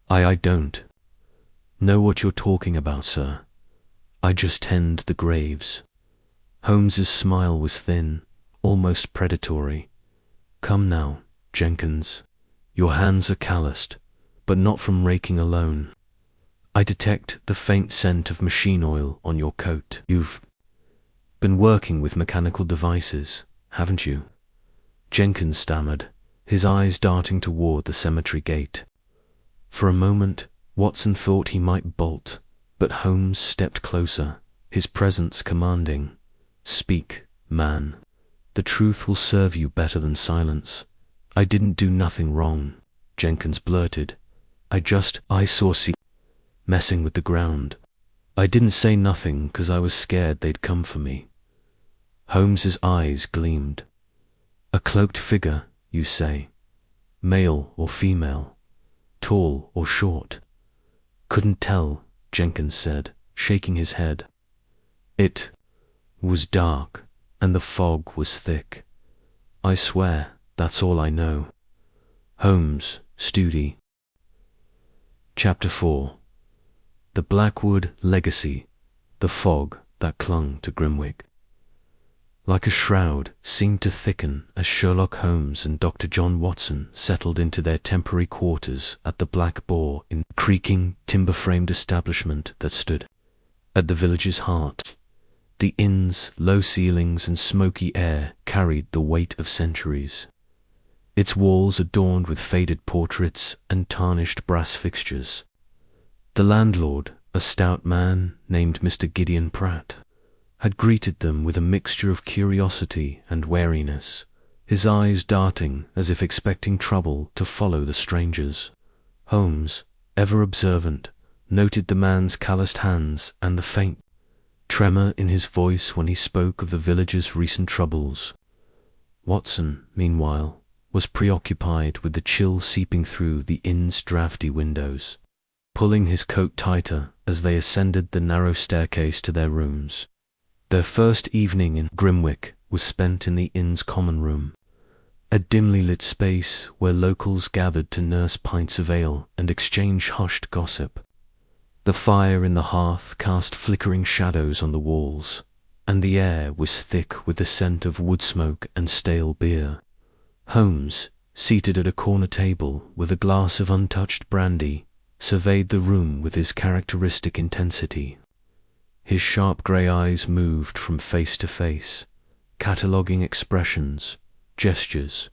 I don't know what you're talking about, sir. I just tend the graves. Holmes's smile was thin, almost predatory. Come now, Jenkins. Your hands are calloused, but not from raking alone. I detect the faint scent of machine oil on your coat. You've been working with mechanical devices, haven't you? Jenkins stammered, his eyes darting toward the cemetery gate. For a moment, Watson thought he might bolt, but Holmes stepped closer, his presence commanding. Speak, man. The truth will serve you better than silence. I didn't do nothing wrong, Jenkins blurted. I saw messing with the ground. I didn't say nothing 'cause I was scared they'd come for me. Holmes's eyes gleamed. A cloaked figure, you say? Male or female? Tall or short? Couldn't tell, Jenkins said, shaking his head. It was dark, and the fog was thick. I swear, that's all I know. Holmes, Studi. Chapter 4. The Blackwood Legacy, the fog that clung to Grimwig. Like a shroud, seemed to thicken as Sherlock Holmes and Dr. John Watson settled into their temporary quarters at the Black Boar in the creaking, timber-framed establishment that stood at the village's heart. The inn's low ceilings and smoky air carried the weight of centuries. Its walls adorned with faded portraits and tarnished brass fixtures. The landlord, a stout man named Mr. Gideon Pratt, had greeted them with a mixture of curiosity and wariness, his eyes darting as if expecting trouble to follow the strangers. Holmes, ever observant, noted the man's calloused hands and the faint tremor in his voice when he spoke of the villagers' recent troubles. Watson, meanwhile, was preoccupied with the chill seeping through the inn's draughty windows, pulling his coat tighter as they ascended the narrow staircase to their rooms. Their first evening in Grimwick was spent in the inn's common room, a dimly lit space where locals gathered to nurse pints of ale and exchange hushed gossip. The fire in the hearth cast flickering shadows on the walls, and the air was thick with the scent of wood smoke and stale beer. Holmes, seated at a corner table with a glass of untouched brandy, surveyed the room with his characteristic intensity. His sharp grey eyes moved from face to face, cataloguing expressions, gestures,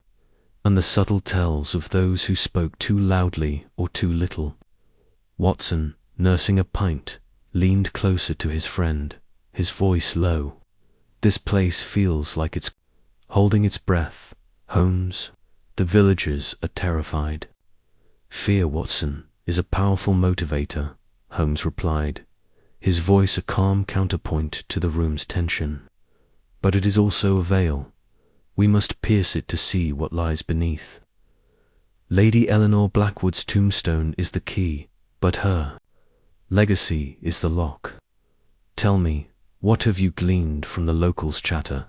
and the subtle tells of those who spoke too loudly or too little. Watson, nursing a pint, leaned closer to his friend, his voice low. "This place feels like it's holding its breath, Holmes. The villagers are terrified." "Fear, Watson, is a powerful motivator," Holmes replied, his voice a calm counterpoint to the room's tension. "But it is also a veil. We must pierce it to see what lies beneath. Lady Eleanor Blackwood's tombstone is the key, but her legacy is the lock. Tell me, what have you gleaned from the locals' chatter?"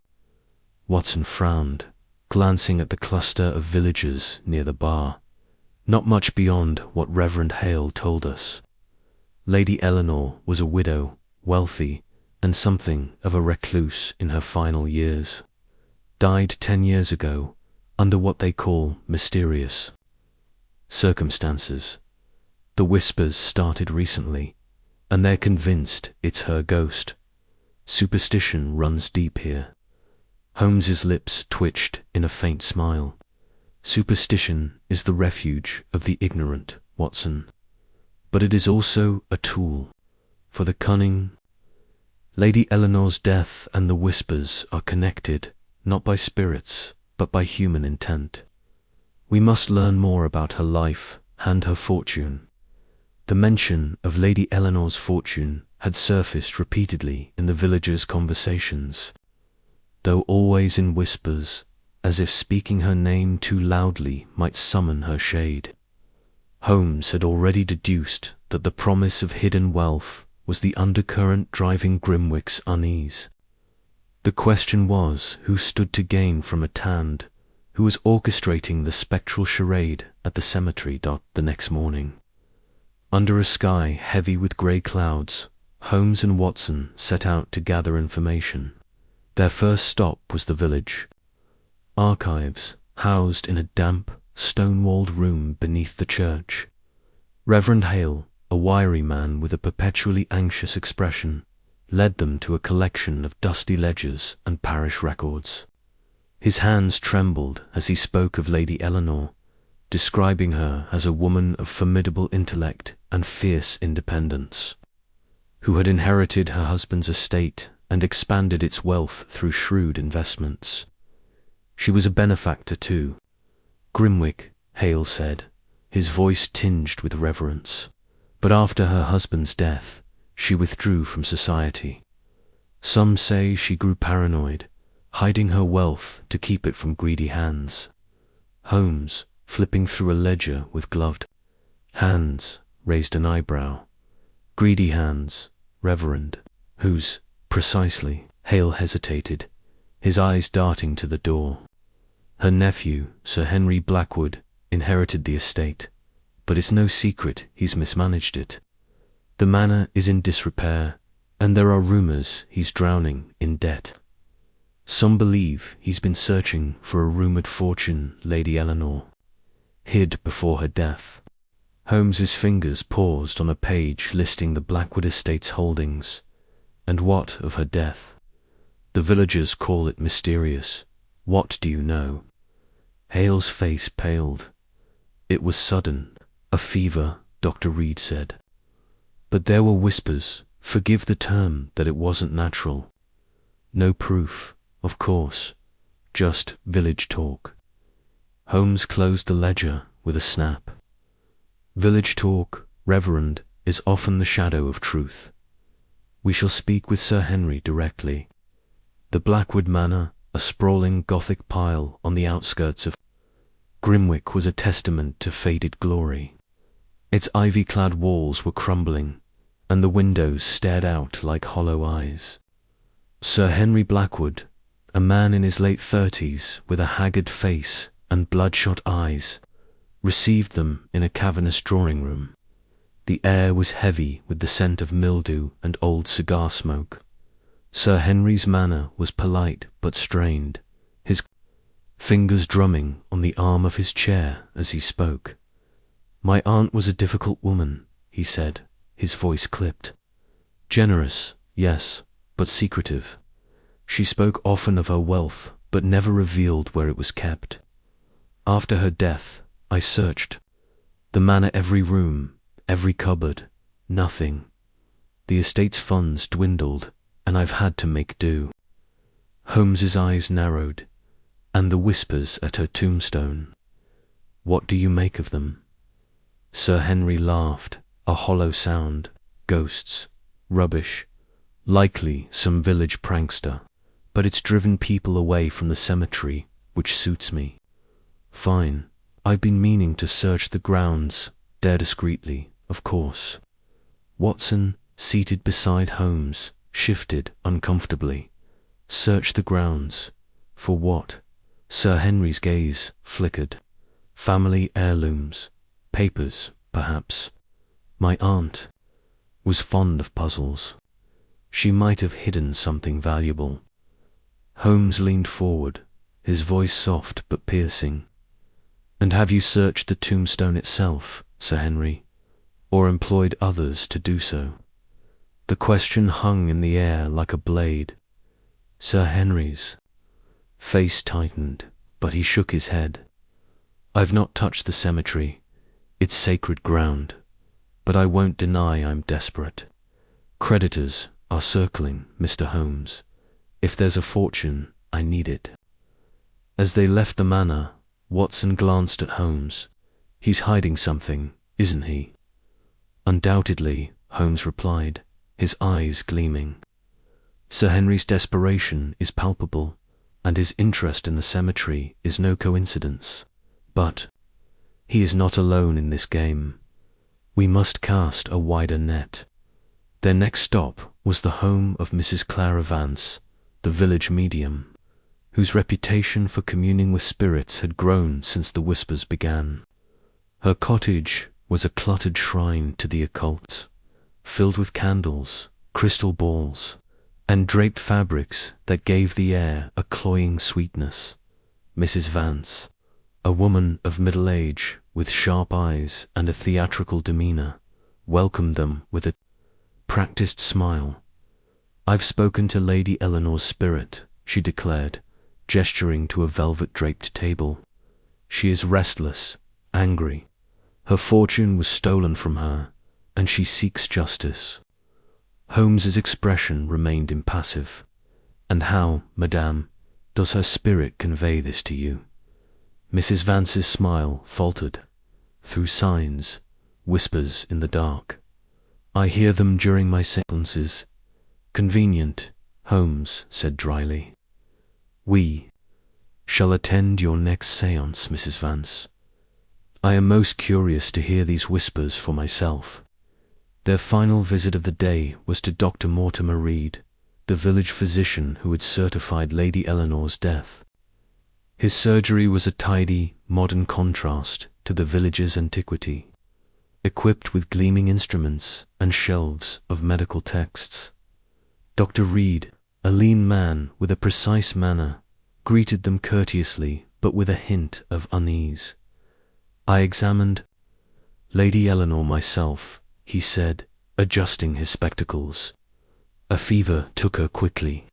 Watson frowned, glancing at the cluster of villagers near the bar. "Not much beyond what Reverend Hale told us. Lady Eleanor was a widow, wealthy, and something of a recluse in her final years. Died 10 years ago, under what they call mysterious circumstances. The whispers started recently, and they're convinced it's her ghost. Superstition runs deep here." Holmes's lips twitched in a faint smile. "Superstition is the refuge of the ignorant, Watson. But it is also a tool for the cunning. Lady Eleanor's death and the whispers are connected, not by spirits, but by human intent. We must learn more about her life and her fortune." The mention of Lady Eleanor's fortune had surfaced repeatedly in the villagers' conversations, though always in whispers, as if speaking her name too loudly might summon her shade. Holmes had already deduced that the promise of hidden wealth was the undercurrent driving Grimwick's unease. The question was who stood to gain from a Tand who was orchestrating the spectral charade at the cemetery. The next morning, under a sky heavy with grey clouds, Holmes and Watson set out to gather information. Their first stop was the village archives, housed in a damp, stone-walled room beneath the church. Reverend Hale, a wiry man with a perpetually anxious expression, led them to a collection of dusty ledgers and parish records. His hands trembled as he spoke of Lady Eleanor, describing her as a woman of formidable intellect and fierce independence, who had inherited her husband's estate and expanded its wealth through shrewd investments. She was a benefactor too. Grimwick, Hale said, his voice tinged with reverence. But after her husband's death, she withdrew from society. Some say she grew paranoid, hiding her wealth to keep it from greedy hands. Holmes, flipping through a ledger with gloved hands, raised an eyebrow. "Greedy hands, Reverend. Whose, precisely?" Hale hesitated, his eyes darting to the door. "Her nephew, Sir Henry Blackwood, inherited the estate, but it's no secret he's mismanaged it. The manor is in disrepair, and there are rumours he's drowning in debt. Some believe he's been searching for a rumoured fortune Lady Eleanor hid before her death." Holmes's fingers paused on a page listing the Blackwood estate's holdings. "And what of her death? The villagers call it mysterious. What do you know?" Hale's face paled. "It was sudden, a fever," Dr. Reed said. "But there were whispers, forgive the term, that it wasn't natural. No proof, of course, just village talk. Holmes closed the ledger with a snap. Village talk, Reverend, is often the shadow of truth. We shall speak with Sir Henry directly. The Blackwood Manor, a sprawling Gothic pile on the outskirts of Grimwick, was a testament to faded glory. Its ivy-clad walls were crumbling, and the windows stared out like hollow eyes. Sir Henry Blackwood, a man in his late 30s with a haggard face and bloodshot eyes, received them in a cavernous drawing-room. The air was heavy with the scent of mildew and old cigar smoke. Sir Henry's manner was polite but strained, his fingers drumming on the arm of his chair as he spoke. "My aunt was a difficult woman," he said, his voice clipped. "Generous, yes, but secretive. She spoke often of her wealth, but never revealed where it was kept. After her death, I searched the manor, every room, every cupboard, nothing. The estate's funds dwindled, and I've had to make do." Holmes's eyes narrowed, and the whispers at her tombstone. "What do you make of them?" Sir Henry laughed, a hollow sound. "Ghosts, rubbish, likely some village prankster, but it's driven people away from the cemetery, which suits me. Fine. I've been meaning to search the grounds, dare discreetly, of course." Watson, seated beside Holmes, shifted uncomfortably. "Search the grounds? For what?" Sir Henry's gaze flickered. "Family heirlooms, papers, perhaps. My aunt was fond of puzzles. She might have hidden something valuable." Holmes leaned forward, his voice soft but piercing. "And have you searched the tombstone itself, Sir Henry, or employed others to do so?" The question hung in the air like a blade. Sir Henry's face tightened, but he shook his head. "I've not touched the cemetery. It's sacred ground. But I won't deny I'm desperate. Creditors are circling, Mr. Holmes. If there's a fortune, I need it." As they left the manor, Watson glanced at Holmes. "He's hiding something, isn't he?" "Undoubtedly," Holmes replied, his eyes gleaming. "Sir Henry's desperation is palpable, and his interest in the cemetery is no coincidence. But he is not alone in this game. We must cast a wider net." Their next stop was the home of Mrs. Clara Vance, the village medium, whose reputation for communing with spirits had grown since the whispers began. Her cottage was a cluttered shrine to the occult, filled with candles, crystal balls, and draped fabrics that gave the air a cloying sweetness. Mrs. Vance, a woman of middle age with sharp eyes and a theatrical demeanor, welcomed them with a practiced smile. "I've spoken to Lady Eleanor's spirit," she declared, gesturing to a velvet-draped table. "She is restless, angry. Her fortune was stolen from her, and she seeks justice." Holmes's expression remained impassive. "And how, madame, does her spirit convey this to you?" Mrs. Vance's smile faltered. "Through signs, whispers in the dark. I hear them during my seances." "Convenient," Holmes said dryly. "We shall attend your next séance, Mrs. Vance. I am most curious to hear these whispers for myself." Their final visit of the day was to Dr. Mortimer Reed, the village physician who had certified Lady Eleanor's death. His surgery was a tidy, modern contrast to the village's antiquity, equipped with gleaming instruments and shelves of medical texts. Dr. Reed, a lean man with a precise manner, greeted them courteously but with a hint of unease. "I examined Lady Eleanor myself," he said, adjusting his spectacles. "A fever took her quickly.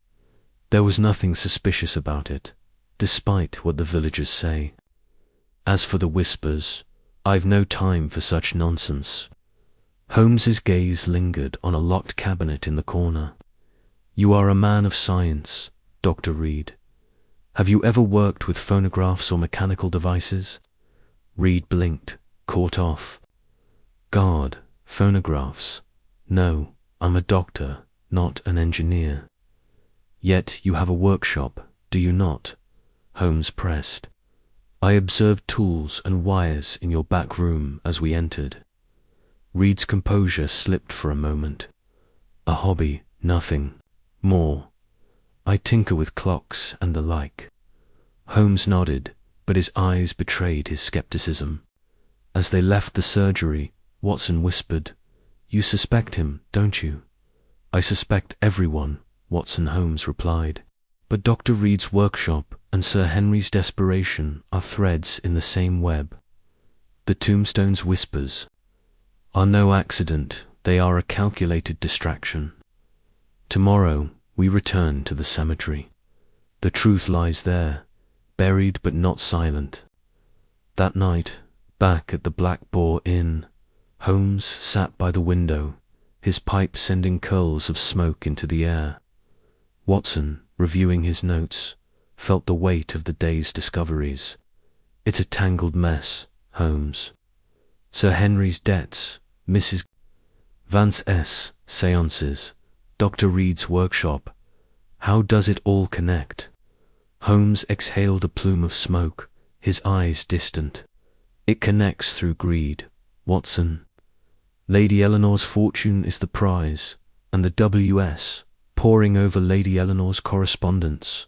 There was nothing suspicious about it, despite what the villagers say. As for the whispers, I've no time for such nonsense." Holmes's gaze lingered on a locked cabinet in the corner. "You are a man of science, Dr. Reed. Have you ever worked with phonographs or mechanical devices? Reed blinked, caught off guard. Phonographs? No, I'm a doctor, not an engineer. Yet you have a workshop, do you not? Holmes pressed. I observed tools and wires in your back room as we entered. Reed's composure slipped for a moment. A hobby, nothing more. I tinker with clocks and the like. Holmes nodded, but his eyes betrayed his skepticism. As they left the surgery, Watson whispered, You suspect him, don't you? I suspect everyone, Watson Holmes replied. But Dr. Reed's workshop and Sir Henry's desperation are threads in the same web. The Tombstone's whispers are no accident, they are a calculated distraction. Tomorrow we return to the cemetery. The truth lies there, buried but not silent. That night, back at the Black Boar Inn, Holmes sat by the window, his pipe sending curls of smoke into the air. Watson, reviewing his notes, felt the weight of the day's discoveries. It's a tangled mess, Holmes. Sir Henry's debts, Mrs. Vance's seances, Dr. Reed's workshop. How does it all connect? Holmes exhaled a plume of smoke, his eyes distant. It connects through greed, Watson. Lady Eleanor's fortune is the prize, and the W.S. poring over Lady Eleanor's correspondence,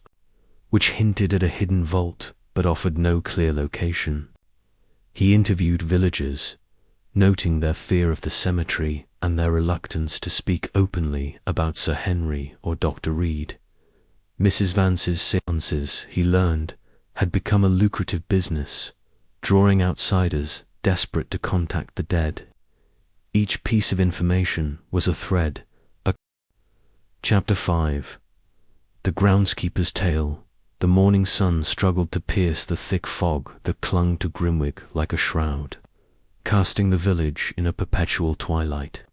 which hinted at a hidden vault but offered no clear location. He interviewed villagers, noting their fear of the cemetery and their reluctance to speak openly about Sir Henry or Dr. Reed. Mrs. Vance's seances, he learned, had become a lucrative business, drawing outsiders desperate to contact the dead. Each piece of information was a thread. Chapter 5. The groundskeeper's tale. The morning sun struggled to pierce the thick fog that clung to Grimwig like a shroud, casting the village in a perpetual twilight.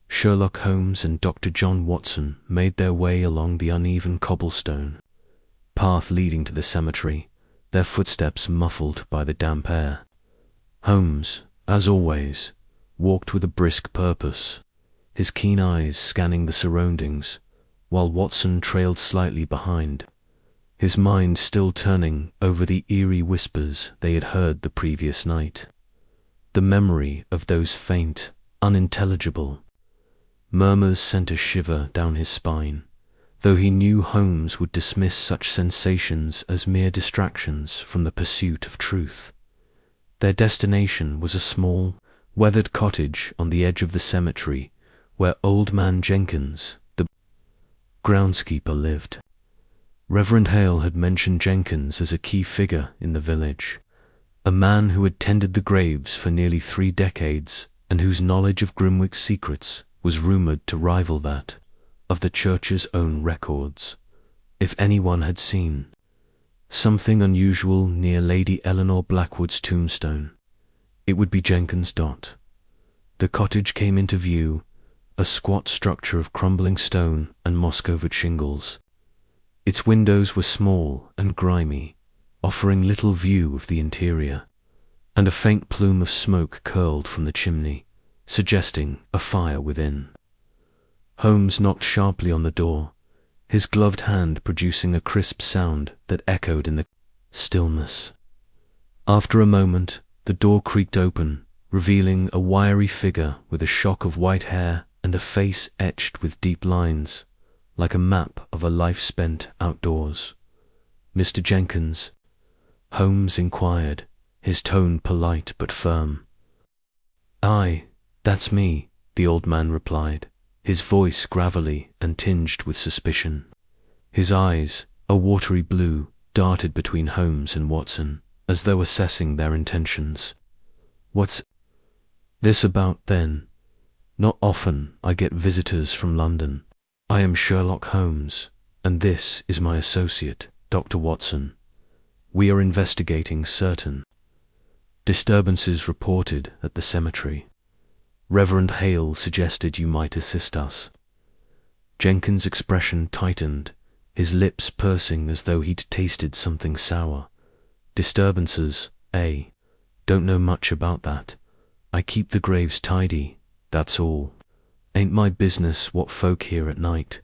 Sherlock Holmes and Dr. John Watson made their way along the uneven cobblestone path leading to the cemetery, their footsteps muffled by the damp air. Holmes, as always, walked with a brisk purpose, his keen eyes scanning the surroundings, while Watson trailed slightly behind, his mind still turning over the eerie whispers they had heard the previous night. The memory of those faint, unintelligible murmurs sent a shiver down his spine, though he knew Holmes would dismiss such sensations as mere distractions from the pursuit of truth. Their destination was a small, weathered cottage on the edge of the cemetery where old man Jenkins, the groundskeeper, lived. Reverend Hale had mentioned Jenkins as a key figure in the village, a man who had tended the graves for nearly 3 decades and whose knowledge of Grimwig's secrets was rumoured to rival that of the church's own records. If anyone had seen something unusual near Lady Eleanor Blackwood's tombstone, it would be Jenkins. The cottage came into view, a squat structure of crumbling stone and moss-covered shingles. Its windows were small and grimy, offering little view of the interior, and a faint plume of smoke curled from the chimney, suggesting a fire within. Holmes knocked sharply on the door, his gloved hand producing a crisp sound that echoed in the stillness. After a moment, the door creaked open, revealing a wiry figure with a shock of white hair and a face etched with deep lines, like a map of a life spent outdoors. "Mr. Jenkins?" Holmes inquired, his tone polite but firm. "Aye, that's me," the old man replied, his voice gravelly and tinged with suspicion. His eyes, a watery blue, darted between Holmes and Watson, as though assessing their intentions. "What's this about, then? Not often I get visitors from London. I am Sherlock Holmes, and this is my associate, Dr. Watson. We are investigating certain disturbances reported at the cemetery. Reverend Hale suggested you might assist us." Jenkins' expression tightened, his lips pursing as though he'd tasted something sour. Disturbances, eh? Don't know much about that. I keep the graves tidy, that's all. Ain't my business what folk hear at night.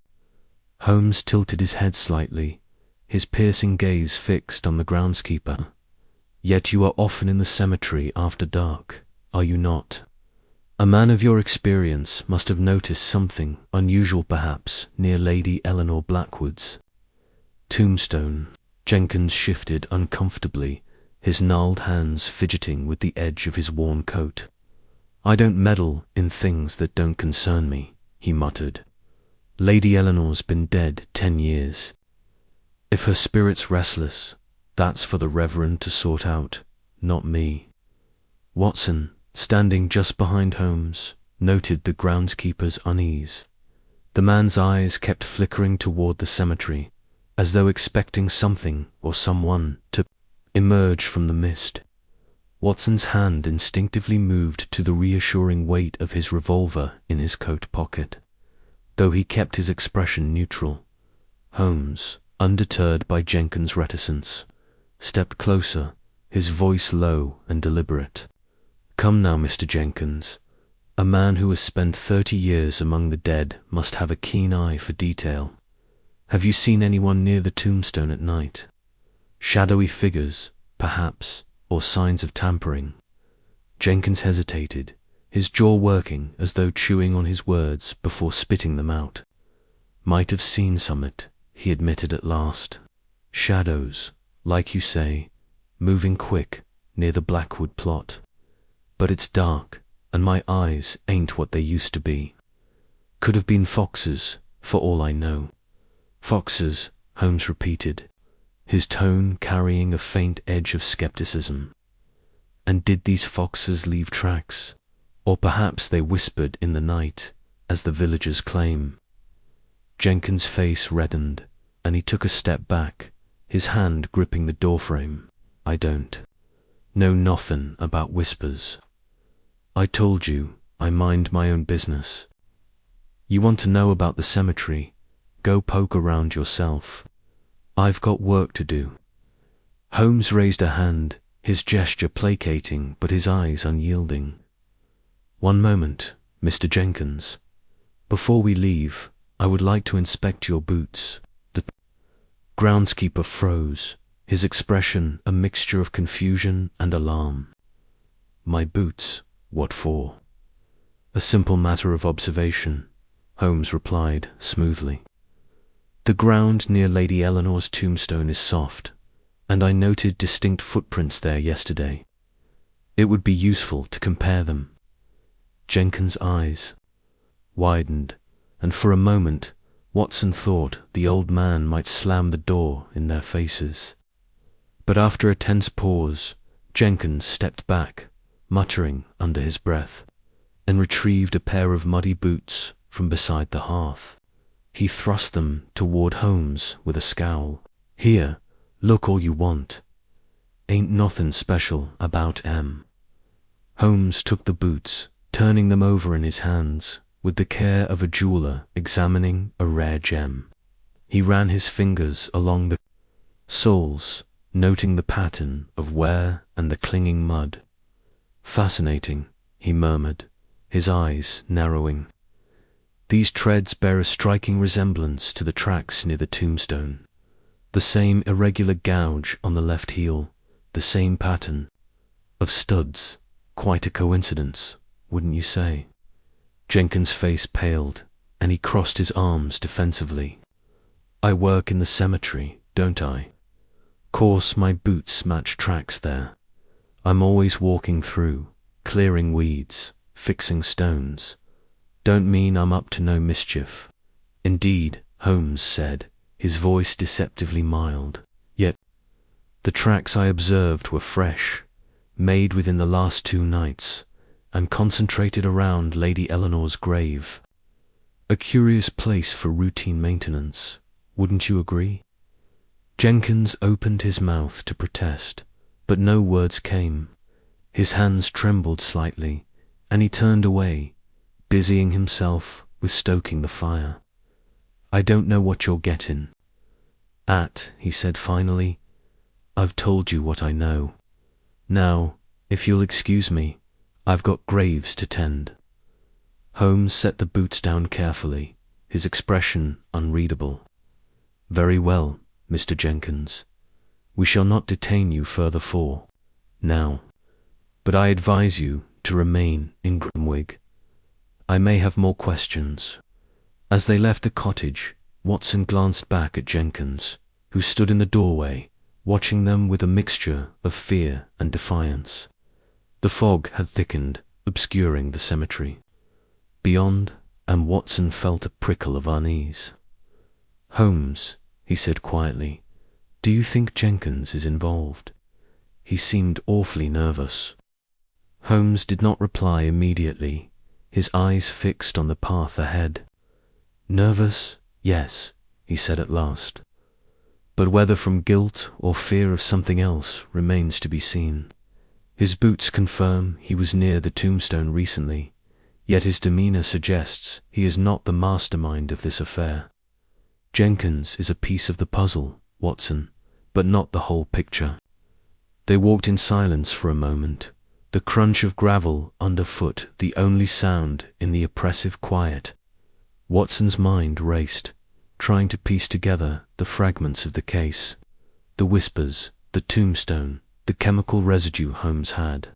Holmes tilted his head slightly, his piercing gaze fixed on the groundskeeper. Yet you are often in the cemetery after dark, are you not? A man of your experience must have noticed something unusual perhaps near Lady Eleanor Blackwood's. Tombstone. Jenkins shifted uncomfortably, his gnarled hands fidgeting with the edge of his worn coat. I don't meddle in things that don't concern me, he muttered. Lady Eleanor's been dead 10 years. If her spirit's restless, that's for the Reverend to sort out, not me. Watson, standing just behind Holmes, noted the groundskeeper's unease. The man's eyes kept flickering toward the cemetery, as though expecting something or someone to emerge from the mist. Watson's hand instinctively moved to the reassuring weight of his revolver in his coat pocket, though he kept his expression neutral. Holmes, undeterred by Jenkins' reticence, stepped closer, his voice low and deliberate. Come now, Mr. Jenkins. A man who has spent 30 years among the dead must have a keen eye for detail. Have you seen anyone near the tombstone at night? Shadowy figures, perhaps, or signs of tampering? Jenkins hesitated, his jaw working as though chewing on his words before spitting them out. Might have seen summit, he admitted at last. Shadows, like you say, moving quick near the Blackwood plot. But it's dark, and my eyes ain't what they used to be. Could have been foxes, for all I know. Foxes, Holmes repeated, his tone carrying a faint edge of skepticism. And did these foxes leave tracks? Or perhaps they whispered in the night, as the villagers claim. Jenkins' face reddened, and he took a step back, his hand gripping the doorframe. I don't know nothing about whispers. I told you I mind my own business. You want to know about the cemetery? Go poke around yourself. I've got work to do. Holmes raised a hand, his gesture placating but his eyes unyielding. One moment, Mr. Jenkins. Before we leave, I would like to inspect your boots. The groundskeeper froze, his expression a mixture of confusion and alarm. My boots? What for? A simple matter of observation, Holmes replied smoothly. The ground near Lady Eleanor's tombstone is soft, and I noted distinct footprints there yesterday. It would be useful to compare them. Jenkins' eyes widened, and for a moment Watson thought the old man might slam the door in their faces. But after a tense pause, Jenkins stepped back, muttering under his breath, and retrieved a pair of muddy boots from beside the hearth. He thrust them toward Holmes with a scowl. Here, look all you want. Ain't nothing special about 'em. Holmes took the boots, turning them over in his hands, with the care of a jeweler examining a rare gem. He ran his fingers along the soles, noting the pattern of wear and the clinging mud. Fascinating, he murmured, his eyes narrowing. These treads bear a striking resemblance to the tracks near the tombstone. The same irregular gouge on the left heel, the same pattern of studs. Quite a coincidence, wouldn't you say? Jenkins' face paled, and he crossed his arms defensively. I work in the cemetery, don't I? Course my boots match tracks there. I'm always walking through, clearing weeds, fixing stones. Don't mean I'm up to no mischief. Indeed, Holmes said, his voice deceptively mild. Yet, the tracks I observed were fresh, made within the last 2 nights, and concentrated around Lady Eleanor's grave. A curious place for routine maintenance, wouldn't you agree? Jenkins opened his mouth to protest, but no words came. His hands trembled slightly, and he turned away, busying himself with stoking the fire. I don't know what you're getting. He said finally. "I've told you what I know. Now, if you'll excuse me, I've got graves to tend." Holmes set the boots down carefully, his expression unreadable. "Very well, Mr. Jenkins. We shall not detain you further now. But I advise you to remain in Grimwig. I may have more questions." As they left the cottage, Watson glanced back at Jenkins, who stood in the doorway, watching them with a mixture of fear and defiance. The fog had thickened, obscuring the cemetery beyond, and Watson felt a prickle of unease. "Holmes," he said quietly, "do you think Jenkins is involved? He seemed awfully nervous." Holmes did not reply immediately, his eyes fixed on the path ahead. "Nervous, yes," he said at last. "But whether from guilt or fear of something else remains to be seen. His boots confirm he was near the Tombstone recently, yet his demeanor suggests he is not the mastermind of this affair. Jenkins is a piece of the puzzle, Watson, but not the whole picture." They walked in silence for a moment, the crunch of gravel underfoot the only sound in the oppressive quiet. Watson's mind raced, trying to piece together the fragments of the case, the whispers, the tombstone, the chemical residue Holmes had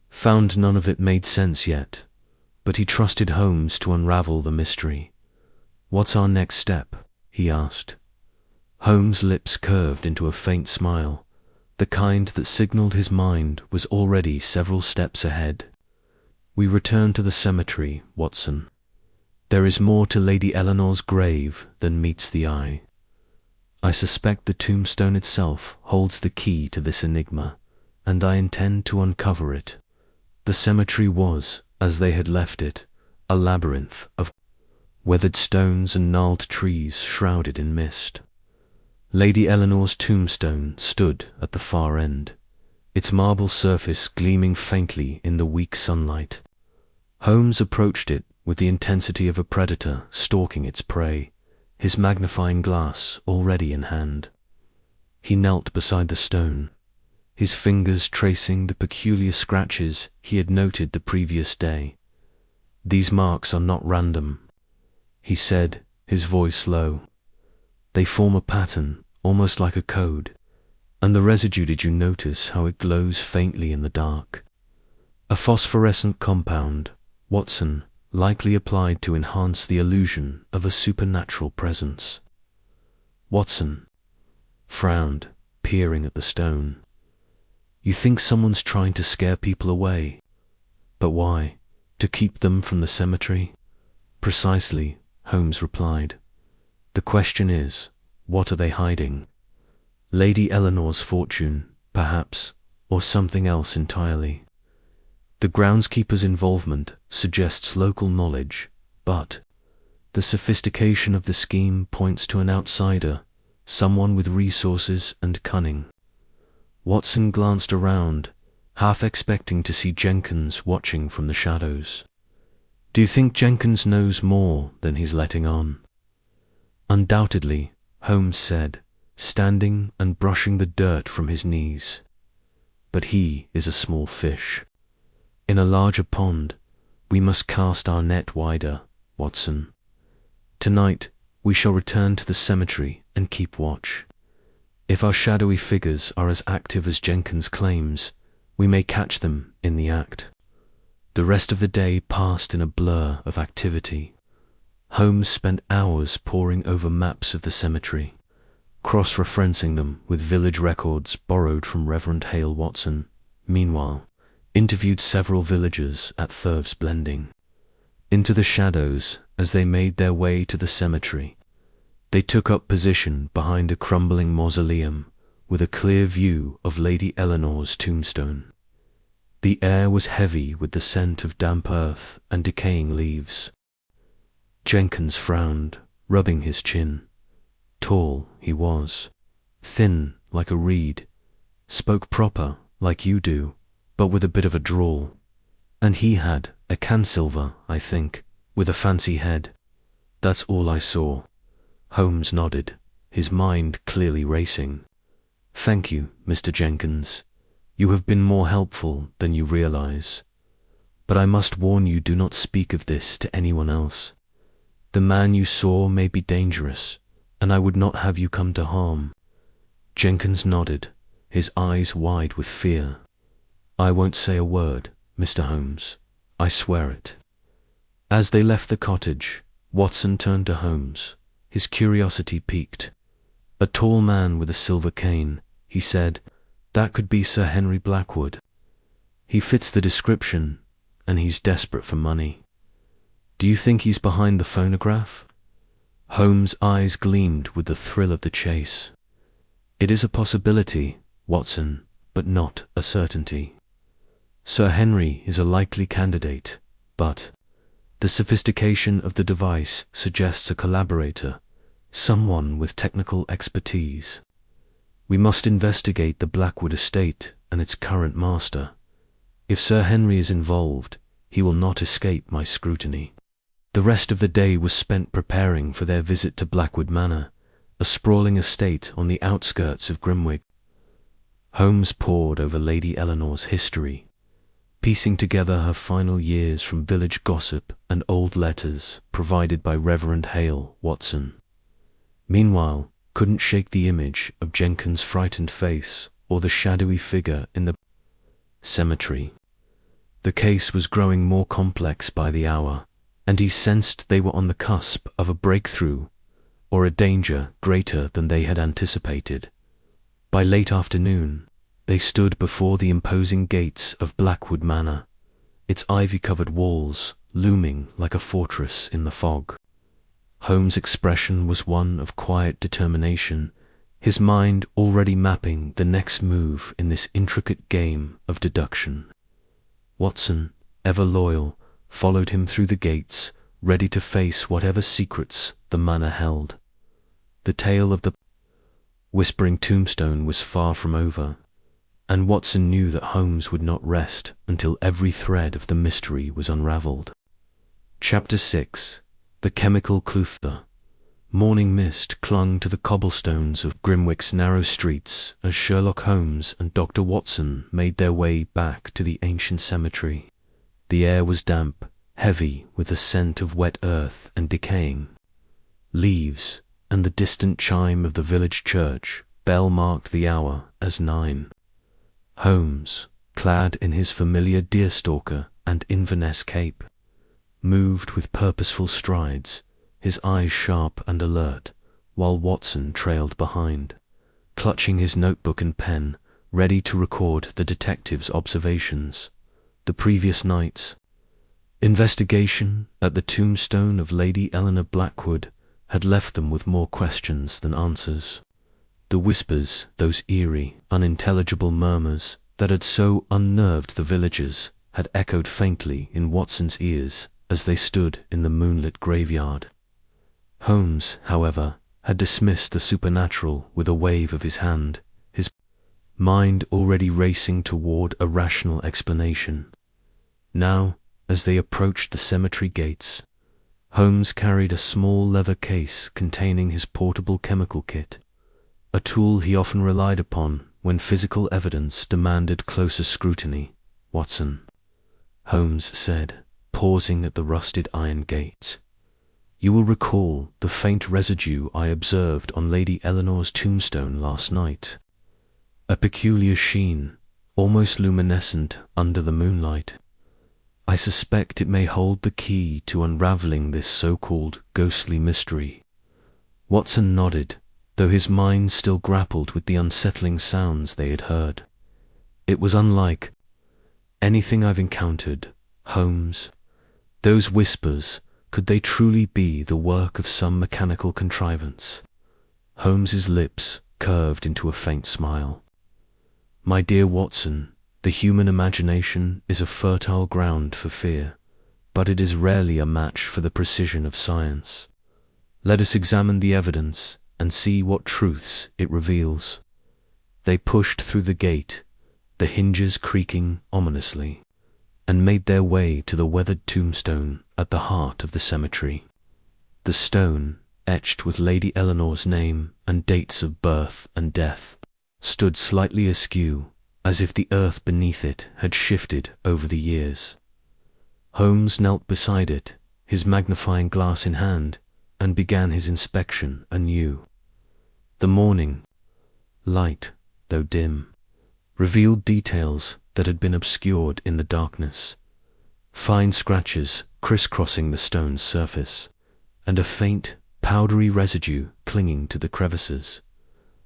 found. None of it made sense yet, but he trusted Holmes to unravel the mystery. "What's our next step?" he asked. Holmes' lips curved into a faint smile, the kind that signaled his mind was already several steps ahead. "We return to the cemetery, Watson. There is more to Lady Eleanor's grave than meets the eye. I suspect the tombstone itself holds the key to this enigma, and I intend to uncover it." The cemetery was, as they had left it, a labyrinth of weathered stones and gnarled trees shrouded in mist. Lady Eleanor's tombstone stood at the far end, its marble surface gleaming faintly in the weak sunlight. Holmes approached it with the intensity of a predator stalking its prey, his magnifying glass already in hand. He knelt beside the stone, his fingers tracing the peculiar scratches he had noted the previous day. "These marks are not random," he said, his voice low. "They form a pattern, almost like a code. And the residue, did you notice how it glows faintly in the dark? A phosphorescent compound, Watson, likely applied to enhance the illusion of a supernatural presence." Watson frowned, peering at the stone. "You think someone's trying to scare people away? But why? To keep them from the cemetery?" "Precisely," Holmes replied. "The question is, what are they hiding? Lady Eleanor's fortune, perhaps, or something else entirely. The groundskeeper's involvement suggests local knowledge, but the sophistication of the scheme points to an outsider, someone with resources and cunning." Watson glanced around, half expecting to see Jenkins watching from the shadows. "Do you think Jenkins knows more than he's letting on?" "Undoubtedly," Holmes said, standing and brushing the dirt from his knees. "But he is a small fish. In a larger pond, we must cast our net wider, Watson. Tonight, we shall return to the cemetery and keep watch. If our shadowy figures are as active as Jenkins claims, we may catch them in the act." The rest of the day passed in a blur of activity. Holmes spent hours poring over maps of the cemetery, cross-referencing them with village records borrowed from Reverend Hale Watson. Meanwhile, interviewed several villagers at Thurves Blending. Into the shadows, as they made their way to the cemetery, they took up position behind a crumbling mausoleum with a clear view of Lady Eleanor's tombstone. The air was heavy with the scent of damp earth and decaying leaves. Jenkins frowned, rubbing his chin. Tall he was, thin like a reed, spoke proper like you do, but with a bit of a drawl. And he had a cansilver, I think, with a fancy head. That's all I saw. Holmes nodded. his mind clearly racing. "Thank you, Mr. Jenkins. You have been more helpful than you realize. But I must warn you, do not speak of this to anyone else. The man you saw may be dangerous, and I would not have you come to harm." Jenkins nodded, his eyes wide with fear. "I won't say a word, Mr. Holmes. I swear it." As they left the cottage, Watson turned to Holmes, his curiosity piqued. "A tall man with a silver cane," he said. "That could be Sir Henry Blackwood. He fits the description, and he's desperate for money. Do you think he's behind the phonograph?" Holmes' eyes gleamed with the thrill of the chase. "It is a possibility, Watson, but not a certainty. Sir Henry is a likely candidate, but the sophistication of the device suggests a collaborator, someone with technical expertise. We must investigate the Blackwood estate and its current master. If Sir Henry is involved, he will not escape my scrutiny." The rest of the day was spent preparing for their visit to Blackwood Manor, a sprawling estate on the outskirts of Grimwig. Holmes pored over Lady Eleanor's history, piecing together her final years from village gossip and old letters provided by Reverend Hale Watson. Meanwhile, couldn't shake the image of Jenkins' frightened face or the shadowy figure in the cemetery. The case was growing more complex by the hour, and he sensed they were on the cusp of a breakthrough or a danger greater than they had anticipated. By late afternoon, they stood before the imposing gates of Blackwood Manor, its ivy-covered walls looming like a fortress in the fog. Holmes' expression was one of quiet determination, his mind already mapping the next move in this intricate game of deduction. Watson, ever loyal, followed him through the gates, ready to face whatever secrets the manor held. The tale of the whispering tombstone was far from over, and Watson knew that Holmes would not rest until every thread of the mystery was unravelled. Chapter 6. The Chemical Clutha. Morning mist clung to the cobblestones of Grimwig's narrow streets as Sherlock Holmes and Dr. Watson made their way back to the ancient cemetery. The air was damp, heavy with the scent of wet earth and decaying leaves, and the distant chime of the village church bell marked the hour as 9. Holmes, clad in his familiar deerstalker and Inverness cape, moved with purposeful strides, his eyes sharp and alert, while Watson trailed behind, clutching his notebook and pen, ready to record the detective's observations. The previous night's investigation at the tombstone of Lady Eleanor Blackwood had left them with more questions than answers. The whispers, those eerie, unintelligible murmurs that had so unnerved the villagers, had echoed faintly in Watson's ears as they stood in the moonlit graveyard. Holmes, however, had dismissed the supernatural with a wave of his hand, his mind already racing toward a rational explanation. Now, as they approached the cemetery gates, Holmes carried a small leather case containing his portable chemical kit, a tool he often relied upon when physical evidence demanded closer scrutiny. "Watson," Holmes said, pausing at the rusted iron gate, "you will recall the faint residue I observed on Lady Eleanor's tombstone last night. A peculiar sheen, almost luminescent under the moonlight. I suspect it may hold the key to unravelling this so-called ghostly mystery." Watson nodded, though his mind still grappled with the unsettling sounds they had heard. "It was unlike anything I've encountered, Holmes. Those whispers, could they truly be the work of some mechanical contrivance?" Holmes's lips curved into a faint smile. "My dear Watson, the human imagination is a fertile ground for fear, but it is rarely a match for the precision of science. Let us examine the evidence and see what truths it reveals." They pushed through the gate, the hinges creaking ominously, and made their way to the weathered tombstone at the heart of the cemetery. The stone, etched with Lady Eleanor's name and dates of birth and death, stood slightly askew, as if the earth beneath it had shifted over the years. Holmes knelt beside it, his magnifying glass in hand, and began his inspection anew. The morning light, though dim, revealed details that had been obscured in the darkness. Fine scratches crisscrossing the stone's surface, and a faint, powdery residue clinging to the crevices.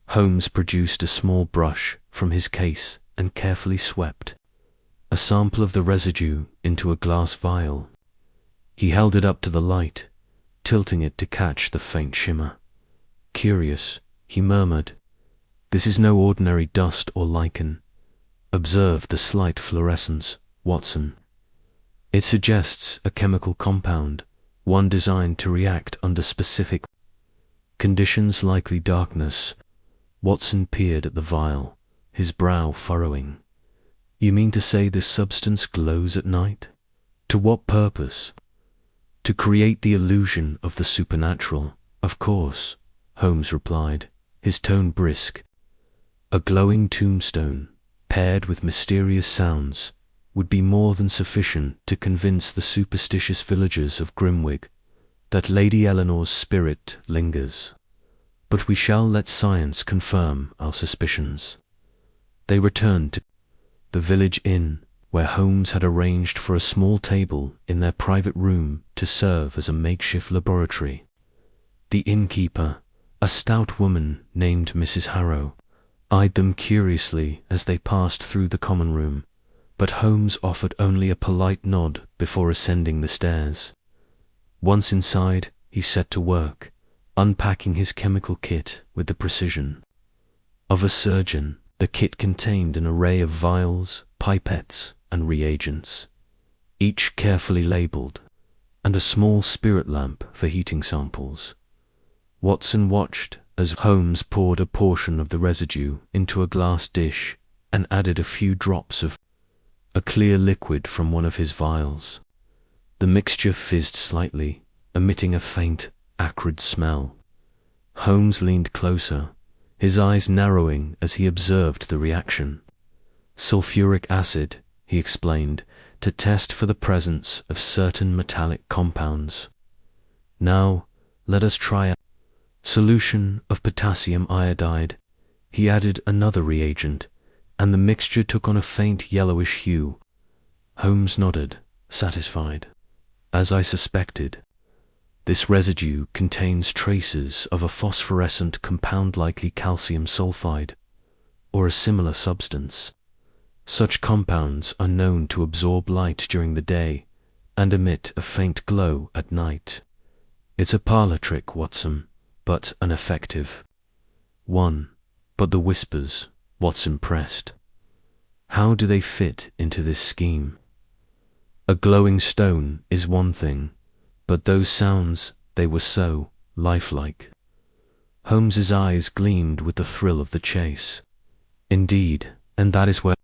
Holmes produced a small brush from his case and carefully swept a sample of the residue into a glass vial. He held it up to the light, tilting it to catch the faint shimmer. "Curious," he murmured. "This is no ordinary dust or lichen. Observe the slight fluorescence, Watson. It suggests a chemical compound, one designed to react under specific conditions, likely darkness." Watson peered at the vial, his brow furrowing. "You mean to say this substance glows at night? To what purpose?" "To create the illusion of the supernatural, of course," Holmes replied, his tone brisk. "A glowing tombstone, paired with mysterious sounds, would be more than sufficient to convince the superstitious villagers of Grimwig that Lady Eleanor's spirit lingers. But we shall let science confirm our suspicions." They returned to the village inn, where Holmes had arranged for a small table in their private room to serve as a makeshift laboratory. The innkeeper, a stout woman named Mrs. Harrow, eyed them curiously as they passed through the common room, but Holmes offered only a polite nod before ascending the stairs. Once inside, he set to work, unpacking his chemical kit with the precision of a surgeon. The kit contained an array of vials, pipettes, and reagents, each carefully labeled, and a small spirit lamp for heating samples. Watson watched as Holmes poured a portion of the residue into a glass dish and added a few drops of a clear liquid from one of his vials. The mixture fizzed slightly, emitting a faint, acrid smell. Holmes leaned closer, his eyes narrowing as he observed the reaction. "Sulfuric acid," he explained, "to test for the presence of certain metallic compounds. Now, let us try a solution of potassium iodide." He added another reagent, and the mixture took on a faint yellowish hue. Holmes nodded, satisfied. "As I suspected. This residue contains traces of a phosphorescent compound, likely calcium sulfide, or a similar substance. Such compounds are known to absorb light during the day and emit a faint glow at night. It's a parlor trick, Watson, but an effective one." "But the whispers," Watson pressed. "How do they fit into this scheme? A glowing stone is one thing, but those sounds, they were so lifelike." Holmes's eyes gleamed with the thrill of the chase. "Indeed, and that is where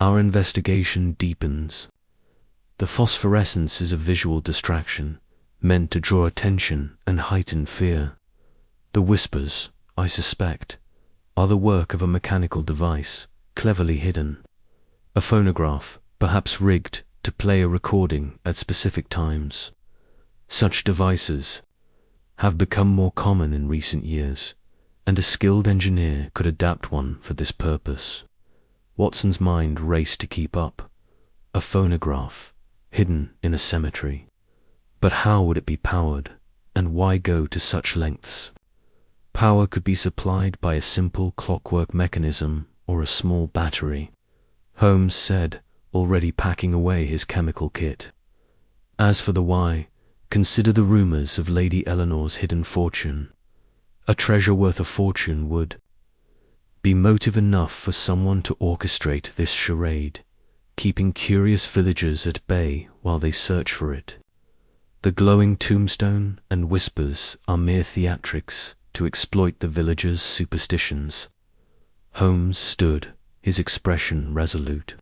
our investigation deepens. The phosphorescence is a visual distraction, meant to draw attention and heighten fear. The whispers, I suspect, are the work of a mechanical device, cleverly hidden. A phonograph, perhaps rigged to play a recording at specific times. Such devices have become more common in recent years, and a skilled engineer could adapt one for this purpose." Watson's mind raced to keep up. A phonograph, hidden in a cemetery. But how would it be powered, and why go to such lengths? Power could be supplied by a simple clockwork mechanism or a small battery, Holmes said, already packing away his chemical kit. "As for the why, consider the rumors of Lady Eleanor's hidden fortune. A treasure worth a fortune would be motive enough for someone to orchestrate this charade, keeping curious villagers at bay while they search for it. The glowing tombstone and whispers are mere theatrics to exploit the villagers' superstitions." Holmes stood, his expression resolute.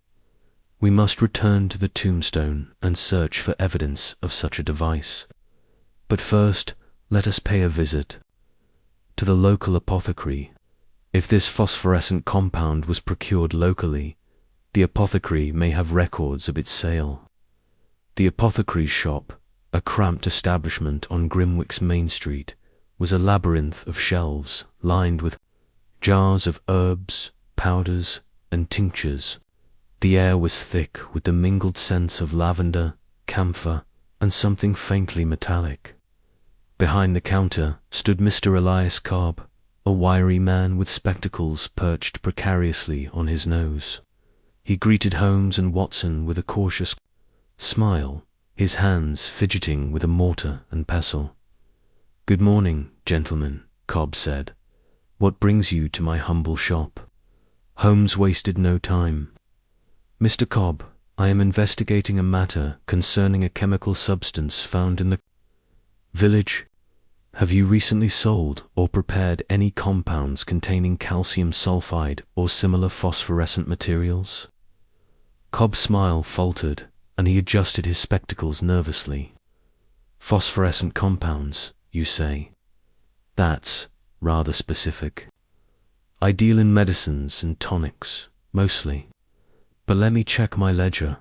"We must return to the tombstone and search for evidence of such a device. But first, Let us pay a visit to the local apothecary. If this phosphorescent compound was procured locally, the apothecary may have records of its sale. The apothecary's shop, a cramped establishment on Grimwick's Main Street, was a labyrinth of shelves lined with jars of herbs, powders, and tinctures. The air was thick with the mingled scents of lavender, camphor, and something faintly metallic. Behind the counter stood Mr. Elias Cobb, a wiry man with spectacles perched precariously on his nose. He greeted Holmes and Watson with a cautious smile, his hands fidgeting with a mortar and pestle. "Good morning, gentlemen," Cobb said. "What brings you to my humble shop?" Holmes wasted no time. "Mr. Cobb, I am investigating a matter concerning a chemical substance found in the village. Have you recently sold or prepared any compounds containing calcium sulfide or similar phosphorescent materials?" Cobb's smile faltered, and he adjusted his spectacles nervously. "Phosphorescent compounds, you say? That's rather specific. I deal in medicines and tonics, mostly. But let me check my ledger."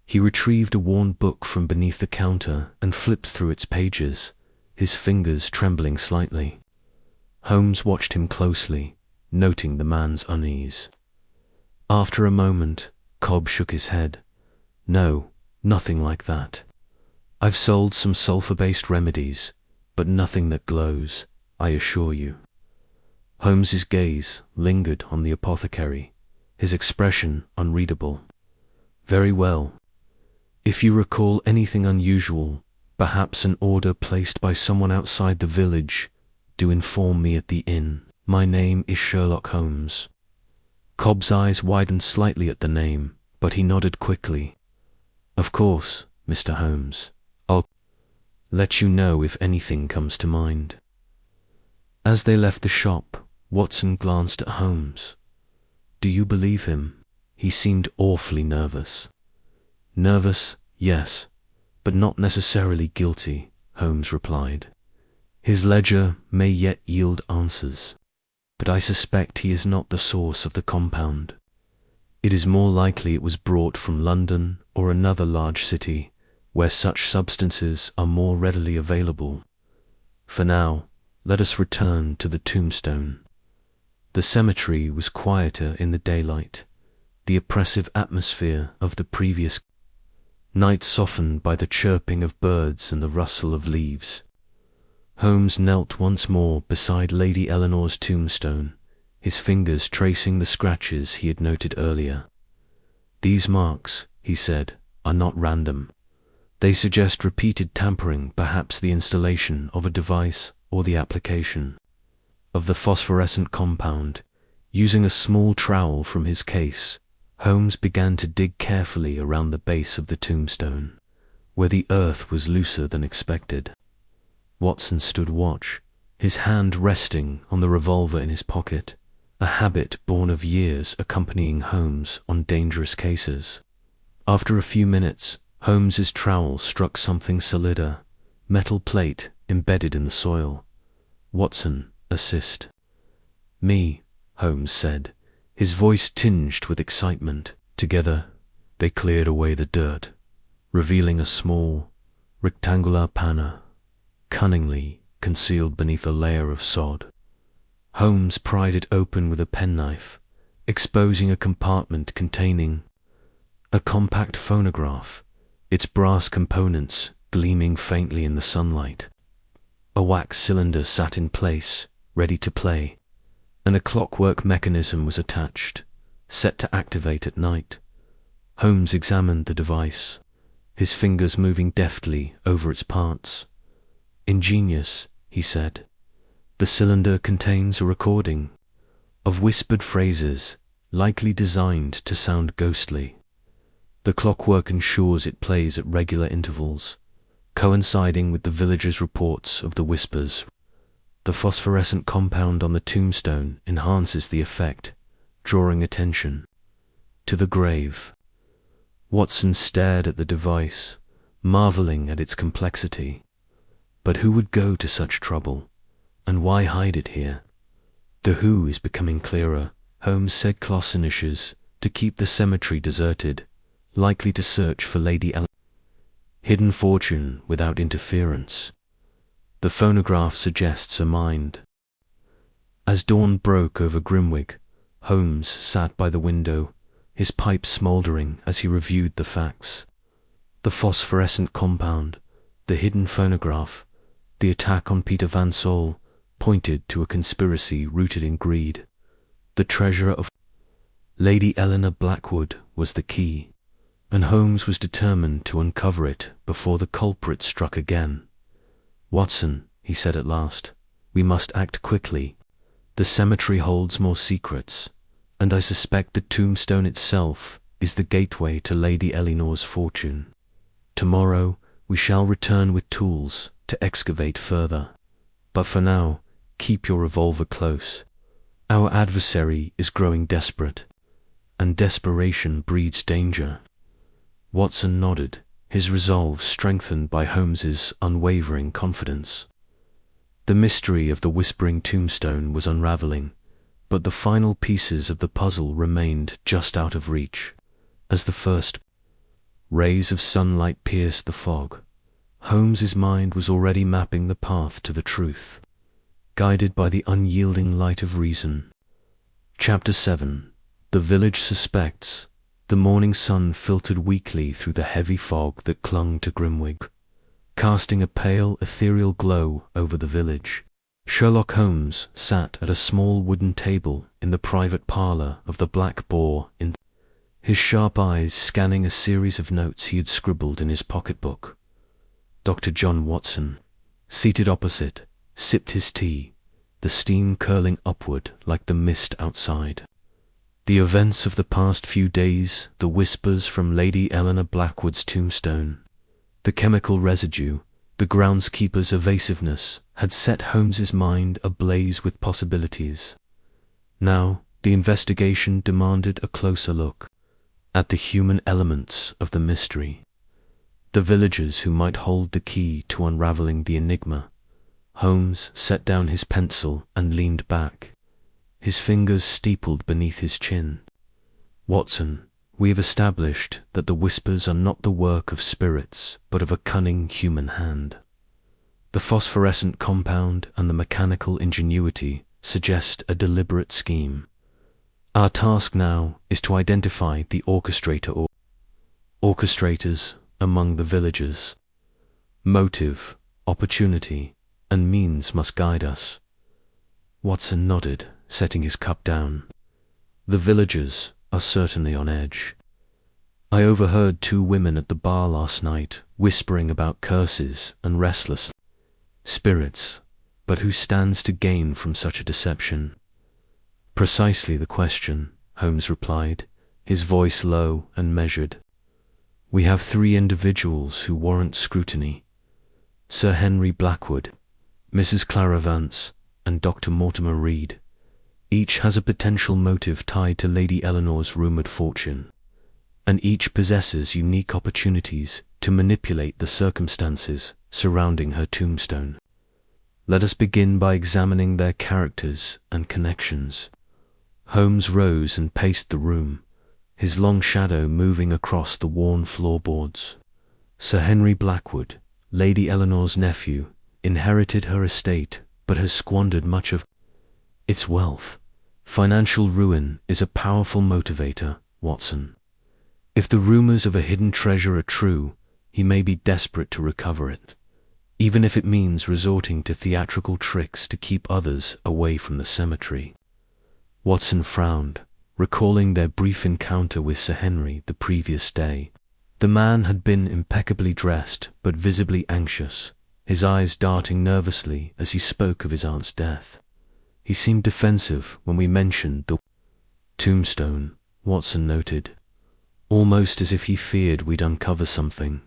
He retrieved a worn book from beneath the counter and flipped through its pages, his fingers trembling slightly. Holmes watched him closely, noting the man's unease. After a moment, Cobb shook his head. "No, nothing like that. I've sold some sulfur-based remedies, but nothing that glows, I assure you." Holmes's gaze lingered on the apothecary, his expression unreadable. "Very well. If you recall anything unusual, perhaps an order placed by someone outside the village, do inform me at the inn. My name is Sherlock Holmes." Cobb's eyes widened slightly at the name, but he nodded quickly. "Of course, Mr. Holmes. I'll let you know if anything comes to mind." As they left the shop, Watson glanced at Holmes. "Do you believe him? He seemed awfully nervous." "Nervous, yes, but not necessarily guilty," Holmes replied. "His ledger may yet yield answers, but I suspect he is not the source of the compound. It is more likely it was brought from London or another large city, where such substances are more readily available. For now, let us return to the Tombstone." The cemetery was quieter in the daylight, the oppressive atmosphere of the previous night softened by the chirping of birds and the rustle of leaves. Holmes knelt once more beside Lady Eleanor's tombstone, his fingers tracing the scratches he had noted earlier. "These marks," he said, "are not random. They suggest repeated tampering, perhaps the installation of a device or the application of the phosphorescent compound." Using a small trowel from his case, Holmes began to dig carefully around the base of the tombstone, where the earth was looser than expected. Watson stood watch, his hand resting on the revolver in his pocket, a habit born of years accompanying Holmes on dangerous cases. After a few minutes, Holmes's trowel struck something solider, metal plate embedded in the soil. "Watson, assist." "Me," Holmes said, his voice tinged with excitement. Together, they cleared away the dirt, revealing a small, rectangular panna, cunningly concealed beneath a layer of sod. Holmes pried it open with a penknife, exposing a compartment containing a compact phonograph, its brass components gleaming faintly in the sunlight. A wax cylinder sat in place, ready to play, and a clockwork mechanism was attached, set to activate at night. Holmes examined the device, his fingers moving deftly over its parts. "Ingenious," he said. "The cylinder contains a recording of whispered phrases, likely designed to sound ghostly. The clockwork ensures it plays at regular intervals, coinciding with the villagers' reports of the whispers. The phosphorescent compound on the tombstone enhances the effect, drawing attention to the grave." Watson stared at the device, marveling at its complexity. But who would go to such trouble? And why hide it here? The who is becoming clearer. Holmes said closenishes to keep the cemetery deserted, likely to search for Lady Eleanor's hidden fortune without interference. The phonograph suggests a mind. As dawn broke over Grimwig, Holmes sat by the window, his pipe smouldering as he reviewed the facts. The phosphorescent compound, the hidden phonograph, the attack on Peter Van Sol pointed to a conspiracy rooted in greed. The treasure of Lady Eleanor Blackwood was the key, and Holmes was determined to uncover it before the culprit struck again. "Watson," he said at last, "we must act quickly. The cemetery holds more secrets, and I suspect the tombstone itself is the gateway to Lady Eleanor's fortune. Tomorrow we shall return with tools to excavate further. But for now, keep your revolver close. Our adversary is growing desperate, and desperation breeds danger." Watson nodded, his resolve strengthened by Holmes's unwavering confidence. The mystery of the whispering tombstone was unraveling, but the final pieces of the puzzle remained just out of reach. As the first rays of sunlight pierced the fog, Holmes's mind was already mapping the path to the truth, guided by the unyielding light of reason. Chapter 7. The village suspects. The morning sun filtered weakly through the heavy fog that clung to Grimwig, casting a pale, ethereal glow over the village. Sherlock Holmes sat at a small wooden table in the private parlour of the Black Boar Inn, his sharp eyes scanning a series of notes he had scribbled in his pocketbook. Dr. John Watson, seated opposite, sipped his tea, the steam curling upward like the mist outside. The events of the past few days, the whispers from Lady Eleanor Blackwood's tombstone, the chemical residue, the groundskeeper's evasiveness, had set Holmes's mind ablaze with possibilities. Now, the investigation demanded a closer look at the human elements of the mystery, the villagers who might hold the key to unraveling the enigma. Holmes set down his pencil and leaned back, his fingers steepled beneath his chin. "Watson, we have established that the whispers are not the work of spirits, but of a cunning human hand. The phosphorescent compound and the mechanical ingenuity suggest a deliberate scheme. Our task now is to identify the orchestrator or orchestrators among the villagers. Motive, opportunity, and means must guide us." Watson nodded, setting his cup down. "The villagers are certainly on edge. I overheard 2 women at the bar last night whispering about curses and restless spirits, but who stands to gain from such a deception?" "Precisely the question," Holmes replied, his voice low and measured. "We have 3 individuals who warrant scrutiny: Sir Henry Blackwood, Mrs. Clara Vance, and Dr. Mortimer Reed. Each has a potential motive tied to Lady Eleanor's rumoured fortune, and each possesses unique opportunities to manipulate the circumstances surrounding her tombstone. Let us begin by examining their characters and connections." Holmes rose and paced the room, his long shadow moving across the worn floorboards. Sir Henry Blackwood, Lady Eleanor's nephew, inherited her estate but has squandered much of its wealth. Financial ruin is a powerful motivator, Watson. If the rumours of a hidden treasure are true, he may be desperate to recover it, even if it means resorting to theatrical tricks to keep others away from the cemetery. Watson frowned, recalling their brief encounter with Sir Henry the previous day. The man had been impeccably dressed but visibly anxious, his eyes darting nervously as he spoke of his aunt's death. "He seemed defensive when we mentioned the tombstone," Watson noted, "almost as if he feared we'd uncover something."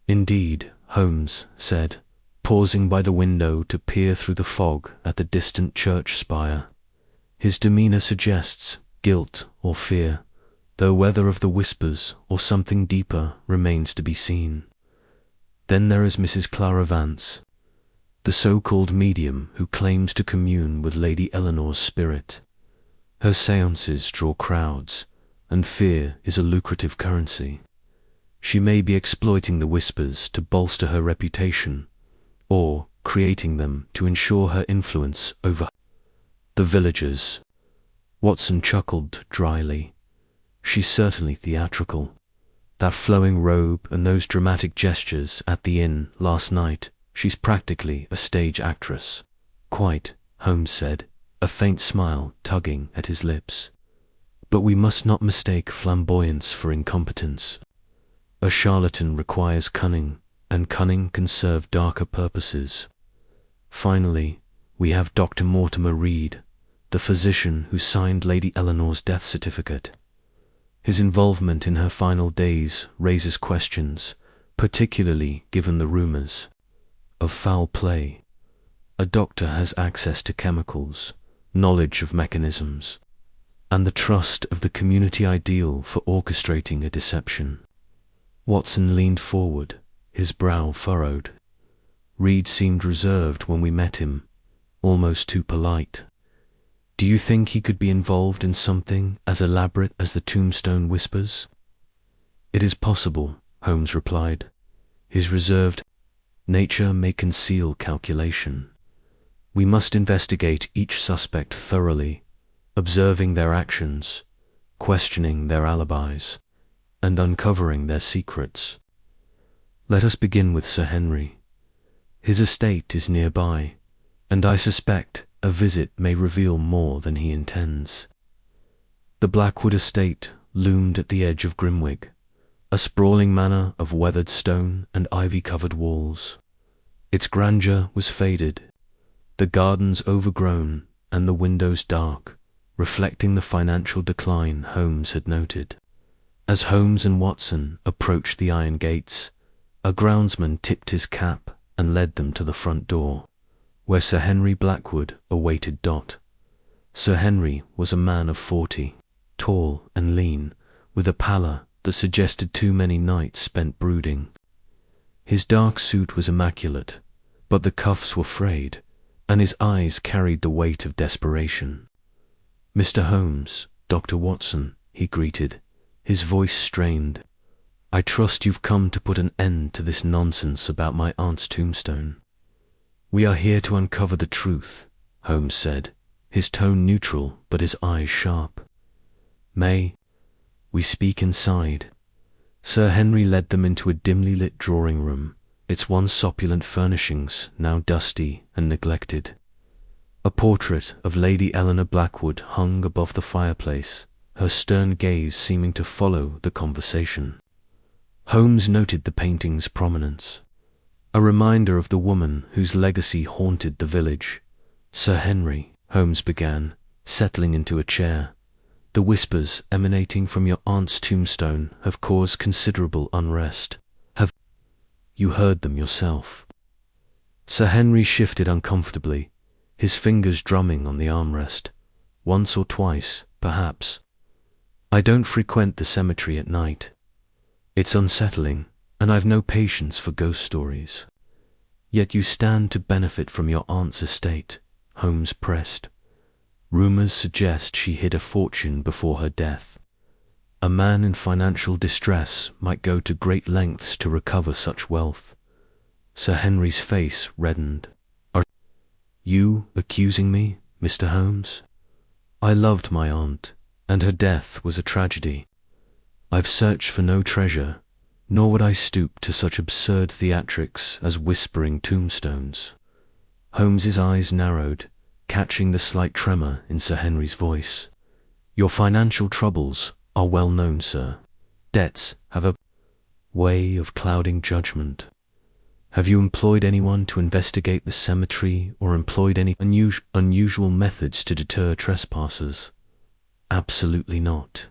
"Indeed," Holmes said, pausing by the window to peer through the fog at the distant church spire. His demeanour suggests guilt or fear, though whether of the whispers or something deeper remains to be seen. "Then there is Mrs. Clara Vance," the so-called medium who claims to commune with Lady Eleanor's spirit. Her séances draw crowds, and fear is a lucrative currency. She may be exploiting the whispers to bolster her reputation, or creating them to ensure her influence over the villagers. Watson chuckled dryly. She's certainly theatrical. That flowing robe and those dramatic gestures at the inn last night, she's practically a stage actress. Quite, Holmes said, a faint smile tugging at his lips. But we must not mistake flamboyance for incompetence. A charlatan requires cunning, and cunning can serve darker purposes. Finally, we have Dr. Mortimer Reed, the physician who signed Lady Eleanor's death certificate. His involvement in her final days raises questions, particularly given the rumors of foul play. A doctor has access to chemicals, knowledge of mechanisms, and the trust of the community ideal for orchestrating a deception. Watson leaned forward, his brow furrowed. Reed seemed reserved when we met him, almost too polite. Do you think he could be involved in something as elaborate as the Tombstone whispers? It is possible, Holmes replied. His reserved nature may conceal calculation. We must investigate each suspect thoroughly, observing their actions, questioning their alibis, and uncovering their secrets. Let us begin with Sir Henry. His estate is nearby, and I suspect a visit may reveal more than he intends. The Blackwood estate loomed at the edge of Grimwig, a sprawling manor of weathered stone and ivy-covered walls. Its grandeur was faded, the gardens overgrown and the windows dark, reflecting the financial decline Holmes had noted. As Holmes and Watson approached the iron gates, a groundsman tipped his cap and led them to the front door, where Sir Henry Blackwood awaited Dot. Sir Henry was a man of 40, tall and lean, with a pallor that suggested too many nights spent brooding. His dark suit was immaculate, but the cuffs were frayed, and his eyes carried the weight of desperation. "Mr. Holmes, Dr. Watson," he greeted, his voice strained. "I trust you've come to put an end to this nonsense about my aunt's tombstone." "We are here to uncover the truth," Holmes said, his tone neutral but his eyes sharp. "May we speak inside?" Sir Henry led them into a dimly lit drawing room, its once opulent furnishings now dusty and neglected. A portrait of Lady Eleanor Blackwood hung above the fireplace, her stern gaze seeming to follow the conversation. Holmes noted the painting's prominence, a reminder of the woman whose legacy haunted the village. "Sir Henry," Holmes began, settling into a chair, "the whispers emanating from your aunt's tombstone have caused considerable unrest. Have you heard them yourself?" Sir Henry shifted uncomfortably, his fingers drumming on the armrest. "Once or twice, perhaps. I don't frequent the cemetery at night. It's unsettling, and I've no patience for ghost stories." "Yet you stand to benefit from your aunt's estate," Holmes pressed. "Rumors suggest she hid a fortune before her death. A man in financial distress might go to great lengths to recover such wealth." Sir Henry's face reddened. "Are you accusing me, Mr. Holmes? I loved my aunt, and her death was a tragedy. I've searched for no treasure, nor would I stoop to such absurd theatrics as whispering tombstones." Holmes's eyes narrowed, catching the slight tremor in Sir Henry's voice. "Your financial troubles are well known, sir. Debts have a way of clouding judgment. Have you employed anyone to investigate the cemetery or employed any unusual methods to deter trespassers?" "Absolutely not,"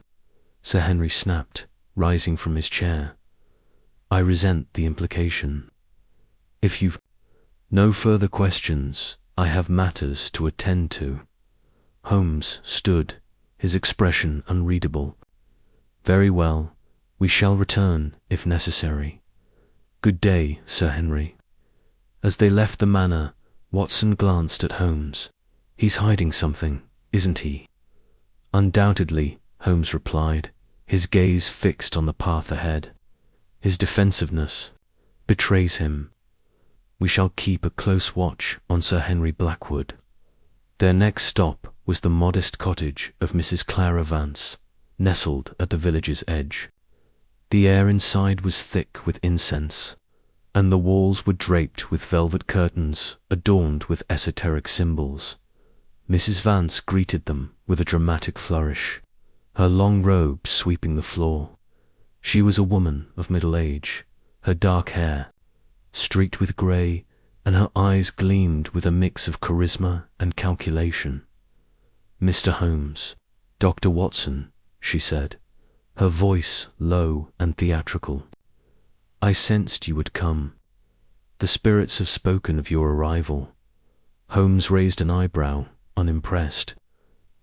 Sir Henry snapped, rising from his chair. "I resent the implication. If you've no further questions, I have matters to attend to." Holmes stood, his expression unreadable. "Very well, we shall return if necessary. Good day, Sir Henry." As they left the manor, Watson glanced at Holmes. He's hiding something, isn't he? Undoubtedly, Holmes replied, his gaze fixed on the path ahead. His defensiveness betrays him. We shall keep a close watch on Sir Henry Blackwood. Their next stop was the modest cottage of Mrs. Clara Vance, nestled at the village's edge. The air inside was thick with incense, and the walls were draped with velvet curtains adorned with esoteric symbols. Mrs. Vance greeted them with a dramatic flourish, her long robe sweeping the floor. She was a woman of middle age, her dark hair streaked with grey, and her eyes gleamed with a mix of charisma and calculation. "Mr. Holmes, Dr. Watson," she said, her voice low and theatrical. "I sensed you would come. The spirits have spoken of your arrival." Holmes raised an eyebrow, unimpressed.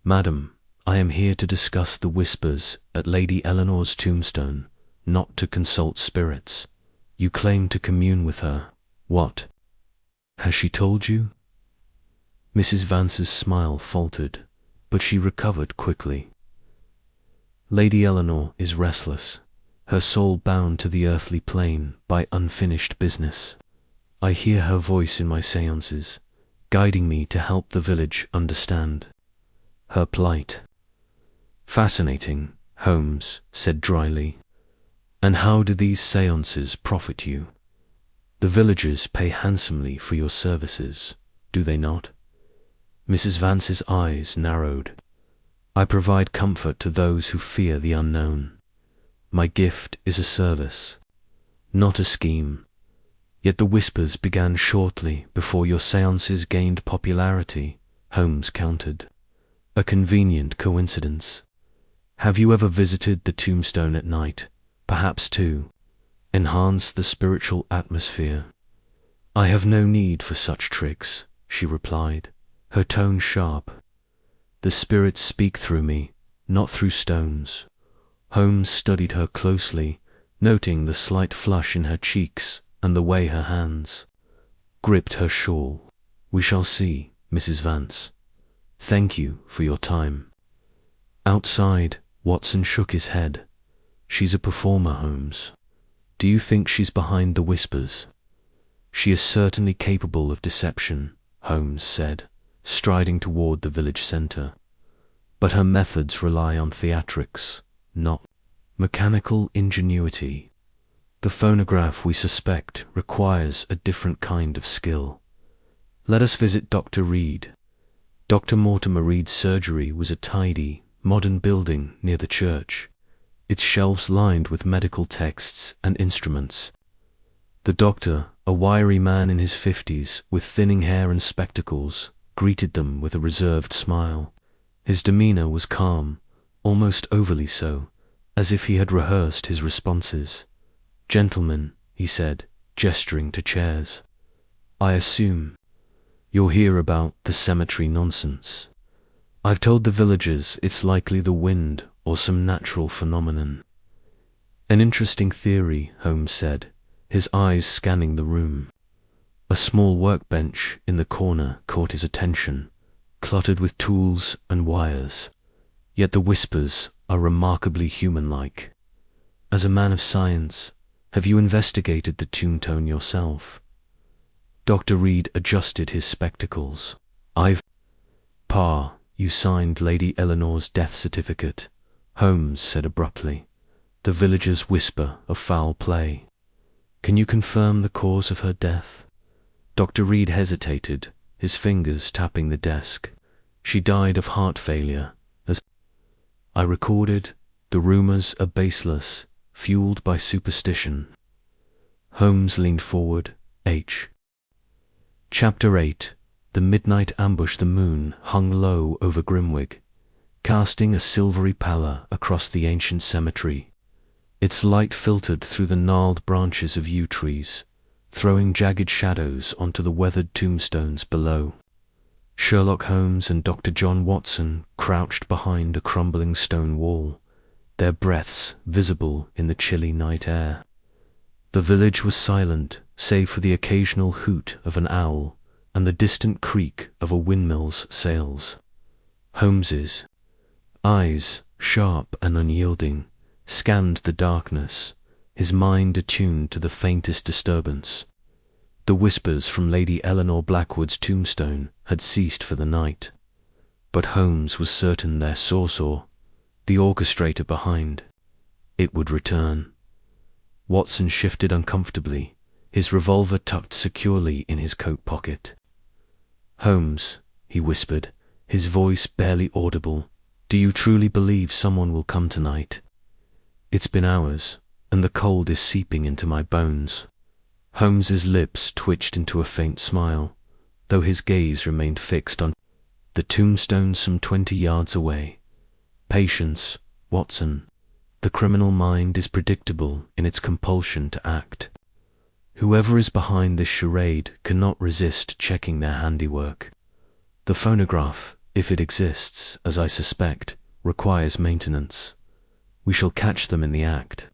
"Madam, I am here to discuss the whispers at Lady Eleanor's tombstone, not to consult spirits. You claim to commune with her. What has she told you?" Mrs. Vance's smile faltered, but she recovered quickly. "Lady Eleanor is restless, her soul bound to the earthly plane by unfinished business. I hear her voice in my seances, guiding me to help the village understand her plight." "Fascinating," Holmes said dryly. "And how do these seances profit you? The villagers pay handsomely for your services, do they not?" Mrs. Vance's eyes narrowed. "I provide comfort to those who fear the unknown. My gift is a service, not a scheme. Yet the whispers began shortly before your seances gained popularity," Holmes countered. "A convenient coincidence. Have you ever visited the tombstone at night, perhaps to enhance the spiritual atmosphere?" "I have no need for such tricks," she replied, her tone sharp. "The spirits speak through me, not through stones." Holmes studied her closely, noting the slight flush in her cheeks and the way her hands gripped her shawl. "We shall see, Mrs. Vance. Thank you for your time." Outside, Watson shook his head. "She's a performer, Holmes. Do you think she's behind the whispers?" "She is certainly capable of deception," Holmes said, striding toward the village centre. "But her methods rely on theatrics, not mechanical ingenuity. The phonograph, we suspect, requires a different kind of skill. Let us visit Dr. Reed." Dr. Mortimer Reed's surgery was a tidy, modern building near the church, its shelves lined with medical texts and instruments. The doctor, a wiry man in his 50s with thinning hair and spectacles, greeted them with a reserved smile. His demeanor was calm, almost overly so, as if he had rehearsed his responses. "Gentlemen," he said, gesturing to chairs, "I assume you'll hear about the cemetery nonsense. I've told the villagers it's likely the wind or some natural phenomenon." "An interesting theory," Holmes said, his eyes scanning the room. A small workbench in the corner caught his attention, cluttered with tools and wires. Yet the whispers are remarkably human-like. As a man of science, have you investigated the tombstone yourself? Dr. Reed adjusted his spectacles. You signed Lady Eleanor's death certificate," Holmes said abruptly. "The villagers whisper of foul play. Can you confirm the cause of her death?" Dr. Reed hesitated, his fingers tapping the desk. "She died of heart failure. As I recorded, the rumors are baseless, fueled by superstition." Holmes leaned forward. Chapter 8. The midnight ambush. The moon hung low over Grimwig, casting a silvery pallor across the ancient cemetery. Its light filtered through the gnarled branches of yew trees, throwing jagged shadows onto the weathered tombstones below. Sherlock Holmes and Dr. John Watson crouched behind a crumbling stone wall, their breaths visible in the chilly night air. The village was silent, save for the occasional hoot of an owl and the distant creak of a windmill's sails. Holmes's eyes, sharp and unyielding, scanned the darkness, his mind attuned to the faintest disturbance. The whispers from Lady Eleanor Blackwood's tombstone had ceased for the night, but Holmes was certain their sorcerer, the orchestrator behind, it would return. Watson shifted uncomfortably, his revolver tucked securely in his coat pocket. "Holmes," he whispered, his voice barely audible, "do you truly believe someone will come tonight? It's been hours, and the cold is seeping into my bones." Holmes's lips twitched into a faint smile, though his gaze remained fixed on the tombstone some 20 yards away. "Patience, Watson. The criminal mind is predictable in its compulsion to act. Whoever is behind this charade cannot resist checking their handiwork. The phonograph, if it exists, as I suspect, requires maintenance. We shall catch them in the act."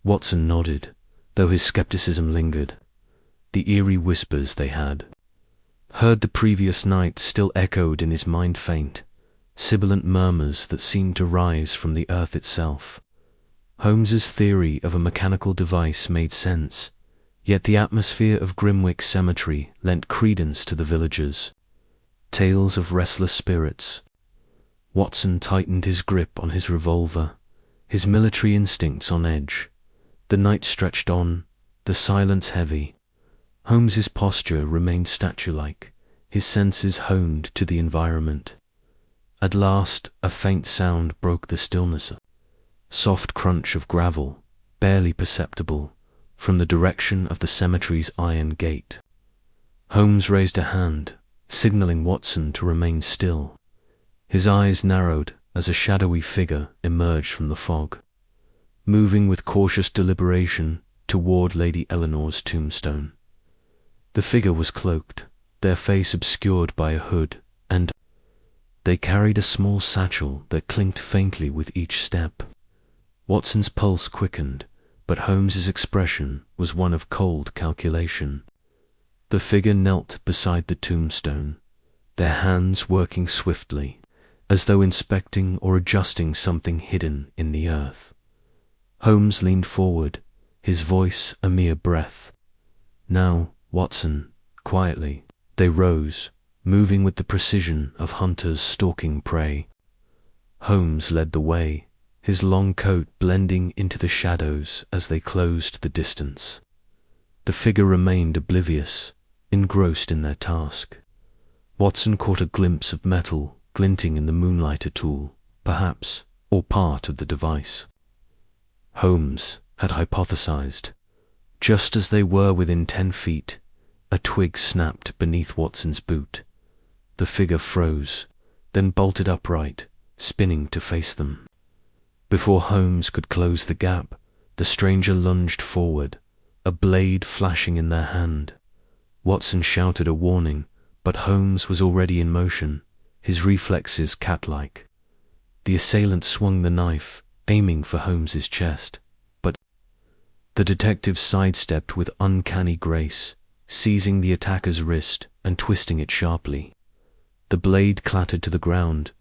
Watson nodded, though his skepticism lingered. The eerie whispers they had heard the previous night still echoed in his mind, faint, sibilant murmurs that seemed to rise from the earth itself. Holmes's theory of a mechanical device made sense, yet the atmosphere of Grimwick Cemetery lent credence to the villagers' tales of restless spirits. Watson tightened his grip on his revolver, his military instincts on edge. The night stretched on, the silence heavy. Holmes's posture remained statue-like, his senses honed to the environment. At last, a faint sound broke the stillness. Soft crunch of gravel, barely perceptible, from the direction of the cemetery's iron gate. Holmes raised a hand, signaling Watson to remain still. His eyes narrowed as a shadowy figure emerged from the fog, moving with cautious deliberation toward Lady Eleanor's tombstone. The figure was cloaked, their face obscured by a hood, and they carried a small satchel that clinked faintly with each step. Watson's pulse quickened, but Holmes's expression was one of cold calculation. The figure knelt beside the tombstone, their hands working swiftly, as though inspecting or adjusting something hidden in the earth. Holmes leaned forward, his voice a mere breath. "Now, Watson," quietly. They rose, moving with the precision of hunters stalking prey. Holmes led the way, his long coat blending into the shadows as they closed the distance. The figure remained oblivious, engrossed in their task. Watson caught a glimpse of metal glinting in the moonlight, a tool, perhaps, or part of the device. Holmes had hypothesized. Just as they were within 10 feet, a twig snapped beneath Watson's boot. The figure froze, then bolted upright, spinning to face them. Before Holmes could close the gap, the stranger lunged forward, a blade flashing in their hand. Watson shouted a warning, but Holmes was already in motion, his reflexes cat-like. The assailant swung the knife, aiming for Holmes's chest, but the detective sidestepped with uncanny grace, seizing the attacker's wrist and twisting it sharply. The blade clattered to the ground,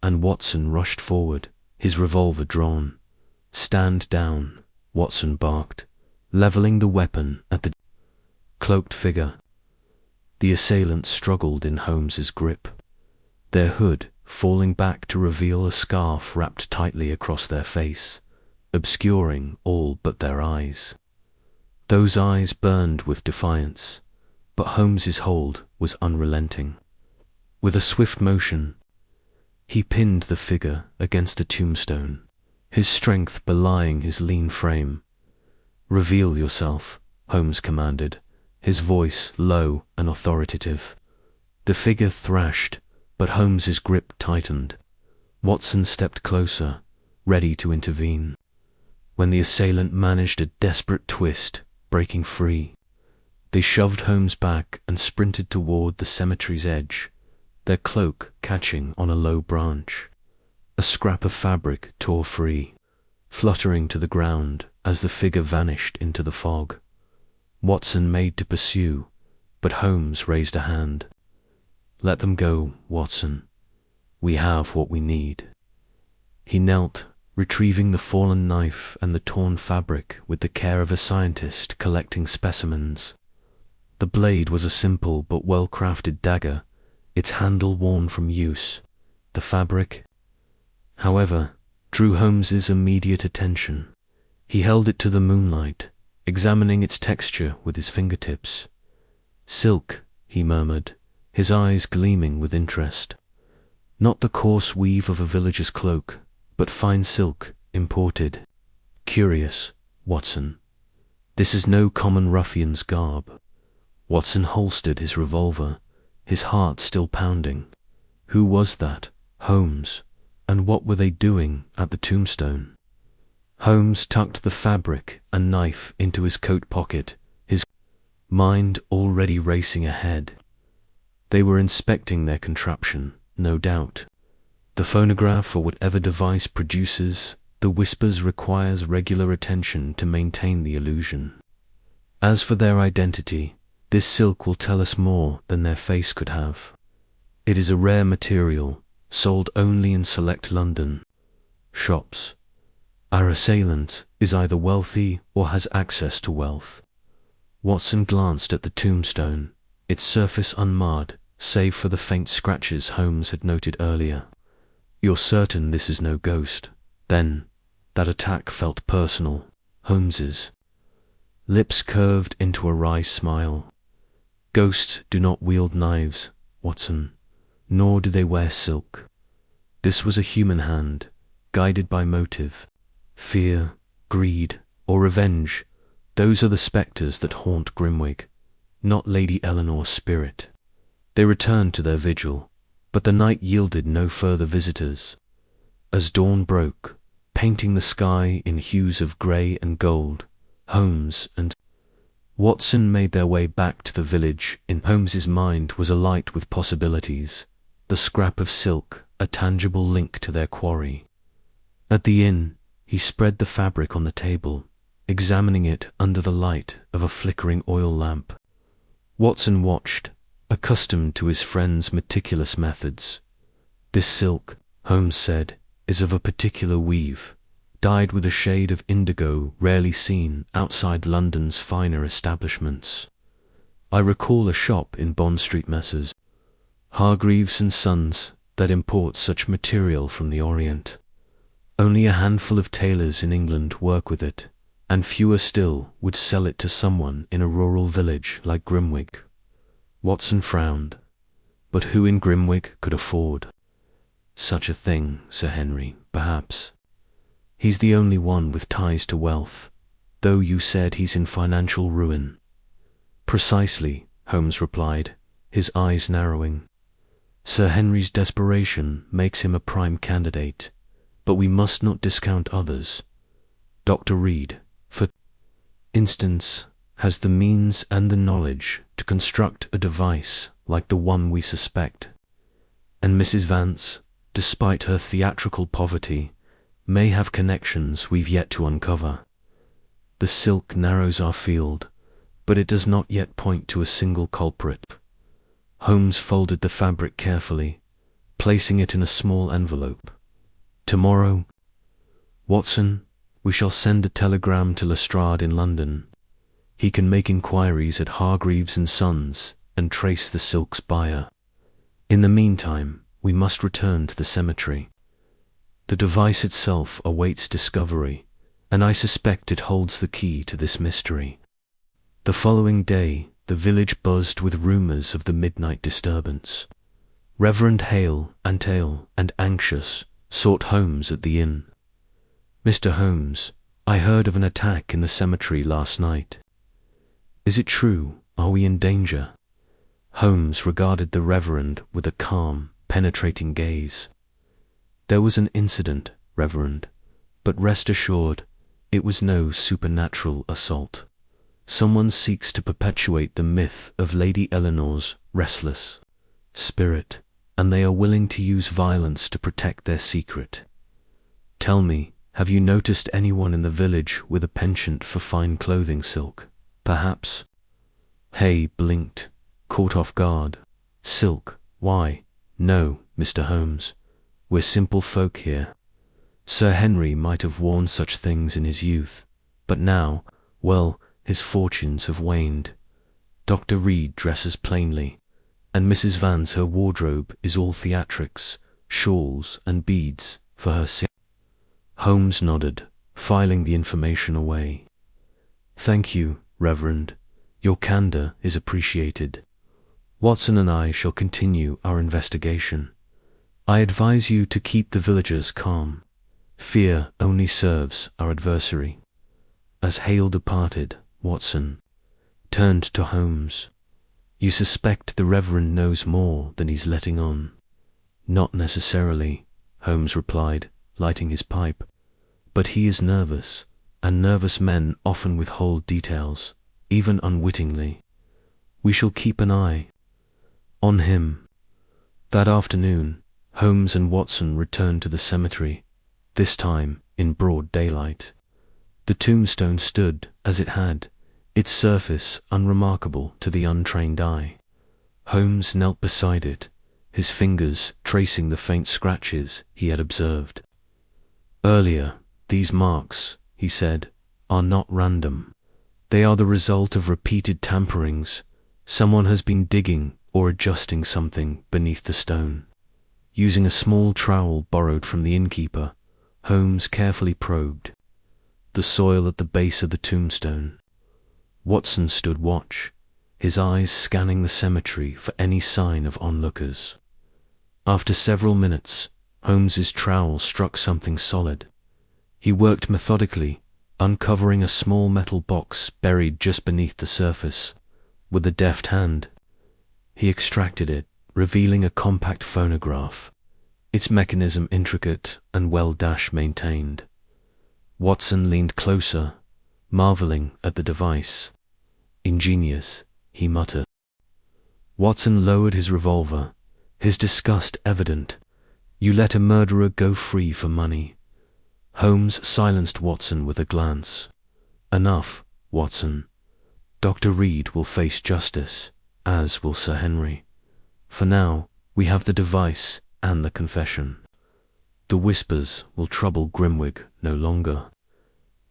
and Watson rushed forward, his revolver drawn. "Stand down," Watson barked, leveling the weapon at the cloaked figure. The assailants struggled in Holmes's grip, their hood falling back to reveal a scarf wrapped tightly across their face, obscuring all but their eyes. Those eyes burned with defiance, but Holmes's hold was unrelenting. With a swift motion, he pinned the figure against the tombstone, his strength belying his lean frame. "Reveal yourself," Holmes commanded, his voice low and authoritative. The figure thrashed, but Holmes's grip tightened. Watson stepped closer, ready to intervene, when the assailant managed a desperate twist, breaking free. They shoved Holmes back and sprinted toward the cemetery's edge, their cloak catching on a low branch. A scrap of fabric tore free, fluttering to the ground as the figure vanished into the fog. Watson made to pursue, but Holmes raised a hand. "Let them go, Watson. We have what we need." He knelt, retrieving the fallen knife and the torn fabric with the care of a scientist collecting specimens. The blade was a simple but well-crafted dagger, its handle worn from use. The fabric, however, drew Holmes's immediate attention. He held it to the moonlight, examining its texture with his fingertips. "Silk," he murmured, his eyes gleaming with interest. "Not the coarse weave of a villager's cloak, but fine silk, imported. Curious, Watson. This is no common ruffian's garb." Watson holstered his revolver, his heart still pounding. Who was that? Holmes. And what were they doing at the Tombstone? Holmes tucked the fabric and knife into his coat pocket, his mind already racing ahead. They were inspecting their contraption, no doubt. The phonograph or whatever device produces the whispers requires regular attention to maintain the illusion. As for their identity, this silk will tell us more than their face could have. It is a rare material, sold only in select London shops. Our assailant is either wealthy or has access to wealth. Watson glanced at the tombstone, its surface unmarred, save for the faint scratches Holmes had noted earlier. "You're certain this is no ghost? Then, that attack felt personal." Holmes's lips curved into a wry smile. "Ghosts do not wield knives, Watson, nor do they wear silk. This was a human hand, guided by motive. Fear, greed, or revenge, those are the spectres that haunt Grimwig, not Lady Eleanor's spirit." They returned to their vigil, but the night yielded no further visitors. As dawn broke, painting the sky in hues of grey and gold, Holmes and Watson made their way back to the village. In Holmes's mind was alight with possibilities, the scrap of silk a tangible link to their quarry. At the inn, he spread the fabric on the table, examining it under the light of a flickering oil lamp. Watson watched, accustomed to his friend's meticulous methods. "This silk," Holmes said, "is of a particular weave, dyed with a shade of indigo rarely seen outside London's finer establishments. I recall a shop in Bond Street, Messrs. Hargreaves and Sons, that imports such material from the Orient. Only a handful of tailors in England work with it, and fewer still would sell it to someone in a rural village like Grimwig." Watson frowned. But who in Grimwig could afford such a thing, Sir Henry? Perhaps. He's the only one with ties to wealth, though you said he's in financial ruin. "Precisely," Holmes replied, his eyes narrowing. "Sir Henry's desperation makes him a prime candidate, but we must not discount others. Dr. Reed, for instance, has the means and the knowledge to construct a device like the one we suspect. And Mrs. Vance, despite her theatrical poverty, may have connections we've yet to uncover. The silk narrows our field, but it does not yet point to a single culprit." Holmes folded the fabric carefully, placing it in a small envelope. "Tomorrow, Watson, we shall send a telegram to Lestrade in London. He can make inquiries at Hargreaves and Sons and trace the silk's buyer. In the meantime, we must return to the cemetery. The device itself awaits discovery, and I suspect it holds the key to this mystery." The following day, the village buzzed with rumours of the midnight disturbance. Reverend Hale, Antale, and Anxious sought Holmes at the inn. "Mr. Holmes, I heard of an attack in the cemetery last night. Is it true? Are we in danger?" Holmes regarded the Reverend with a calm, penetrating gaze. "There was an incident, Reverend, but rest assured, it was no supernatural assault. Someone seeks to perpetuate the myth of Lady Eleanor's restless spirit, and they are willing to use violence to protect their secret. Tell me, have you noticed anyone in the village with a penchant for fine clothing silk, perhaps?" Hay blinked, caught off guard. Silk? Why, no, Mr. Holmes. We're simple folk here. Sir Henry might have worn such things in his youth, but now, well, his fortunes have waned. Dr. Reed dresses plainly, and Mrs. Vance, her wardrobe is all theatrics, shawls and beads for her sin. Holmes nodded, filing the information away. Thank you, Reverend. Your candor is appreciated. Watson and I shall continue our investigation. I advise you to keep the villagers calm. Fear only serves our adversary. As Hale departed, Watson turned to Holmes. You suspect the Reverend knows more than he's letting on? Not necessarily, Holmes replied, lighting his pipe. But he is nervous, and nervous men often withhold details, even unwittingly. We shall keep an eye on him. That afternoon, Holmes and Watson returned to the cemetery, this time in broad daylight. The tombstone stood as it had, its surface unremarkable to the untrained eye. Holmes knelt beside it, his fingers tracing the faint scratches he had observed. Earlier, these marks, he said, are not random. They are the result of repeated tamperings. Someone has been digging or adjusting something beneath the stone. Using a small trowel borrowed from the innkeeper, Holmes carefully probed the soil at the base of the tombstone. Watson stood watch, his eyes scanning the cemetery for any sign of onlookers. After several minutes, Holmes's trowel struck something solid. He worked methodically, uncovering a small metal box buried just beneath the surface. With a deft hand, he extracted it, revealing a compact phonograph, its mechanism intricate and well-maintained. Watson leaned closer, marveling at the device. Ingenious, he muttered. Watson lowered his revolver, his disgust evident. You let a murderer go free for money. Holmes silenced Watson with a glance. Enough, Watson. Dr. Reed will face justice, as will Sir Henry. For now, we have the device and the confession. The whispers will trouble Grimwig no longer.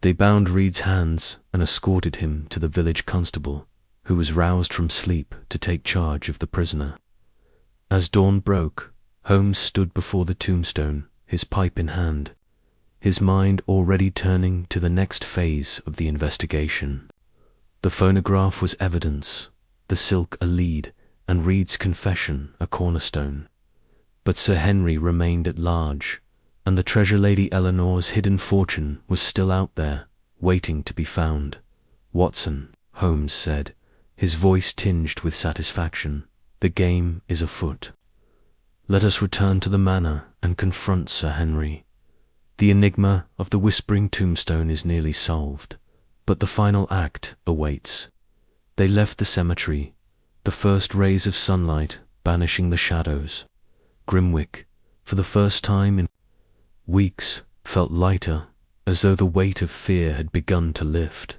They bound Reed's hands and escorted him to the village constable, who was roused from sleep to take charge of the prisoner. As dawn broke, Holmes stood before the tombstone, his pipe in hand, his mind already turning to the next phase of the investigation. The phonograph was evidence, the silk a lead, and Reed's confession a cornerstone. But Sir Henry remained at large, and the treasure Lady Eleanor's hidden fortune was still out there, waiting to be found. Watson, Holmes said, his voice tinged with satisfaction, the game is afoot. Let us return to the manor and confront Sir Henry. The enigma of the whispering tombstone is nearly solved, but the final act awaits. They left the cemetery, the first rays of sunlight banishing the shadows. Grimwig, for the first time in weeks, felt lighter, as though the weight of fear had begun to lift.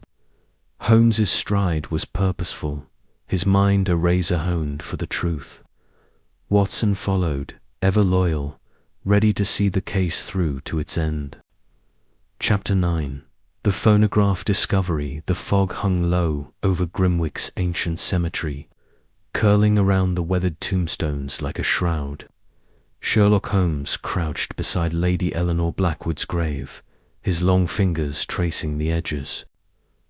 Holmes's stride was purposeful, his mind a razor honed for the truth. Watson followed, ever loyal, ready to see the case through to its end. Chapter 9. The phonograph discovery. The fog hung low over Grimwig's ancient cemetery, curling around the weathered tombstones like a shroud. Sherlock Holmes crouched beside Lady Eleanor Blackwood's grave, his long fingers tracing the edges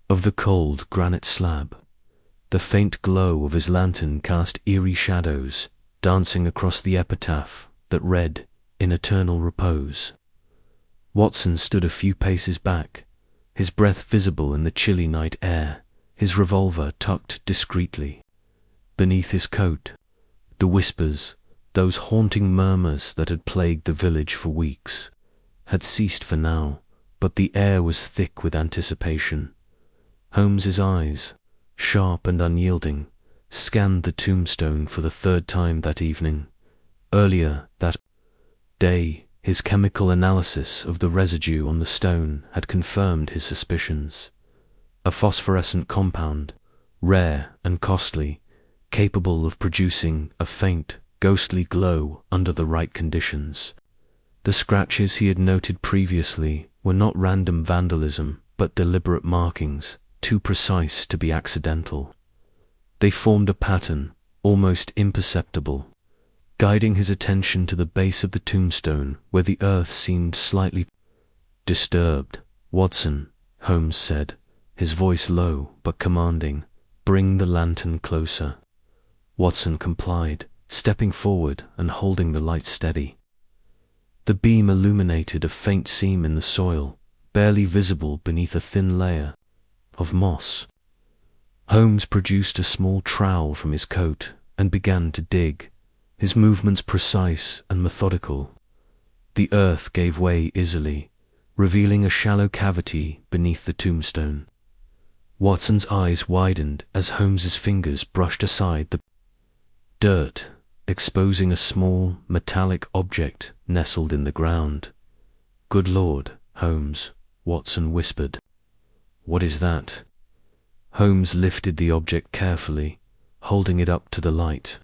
of the cold granite slab. The faint glow of his lantern cast eerie shadows, dancing across the epitaph that read, "In eternal repose." Watson stood a few paces back, his breath visible in the chilly night air, his revolver tucked discreetly beneath his coat. The whispers, those haunting murmurs that had plagued the village for weeks, had ceased for now, but the air was thick with anticipation. Holmes's eyes, sharp and unyielding, scanned the tombstone for the third time that evening. Earlier that day, his chemical analysis of the residue on the stone had confirmed his suspicions. A phosphorescent compound, rare and costly, capable of producing a faint, ghostly glow under the right conditions. The scratches he had noted previously were not random vandalism, but deliberate markings, too precise to be accidental. They formed a pattern, almost imperceptible, guiding his attention to the base of the tombstone where the earth seemed slightly disturbed. "Watson," Holmes said, his voice low but commanding, "bring the lantern closer." Watson complied, stepping forward and holding the light steady. The beam illuminated a faint seam in the soil, barely visible beneath a thin layer of moss. Holmes produced a small trowel from his coat and began to dig, his movements precise and methodical. The earth gave way easily, revealing a shallow cavity beneath the tombstone. Watson's eyes widened as Holmes's fingers brushed aside the dirt, exposing a small, metallic object nestled in the ground. "Good Lord, Holmes," Watson whispered. "What is that?" Holmes lifted the object carefully, holding it up to the light.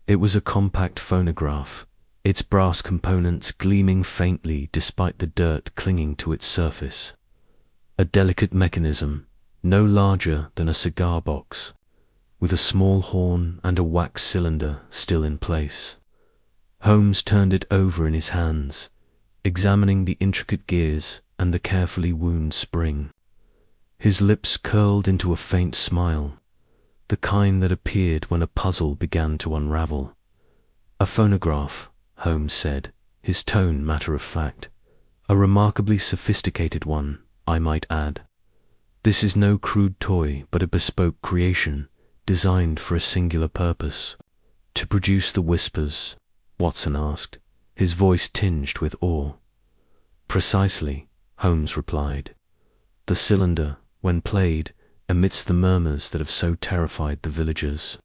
It was a compact phonograph, its brass components gleaming faintly despite the dirt clinging to its surface. A delicate mechanism, no larger than a cigar box, with a small horn and a wax cylinder still in place. Holmes turned it over in his hands, examining the intricate gears and the carefully wound spring. His lips curled into a faint smile, the kind that appeared when a puzzle began to unravel. "A phonograph," Holmes said, his tone matter-of-fact. "A remarkably sophisticated one, I might add. This is no crude toy, but a bespoke creation, designed for a singular purpose." "To produce the whispers?" Watson asked, his voice tinged with awe. "Precisely," Holmes replied. "The cylinder, when played, emits the murmurs that have so terrified the villagers.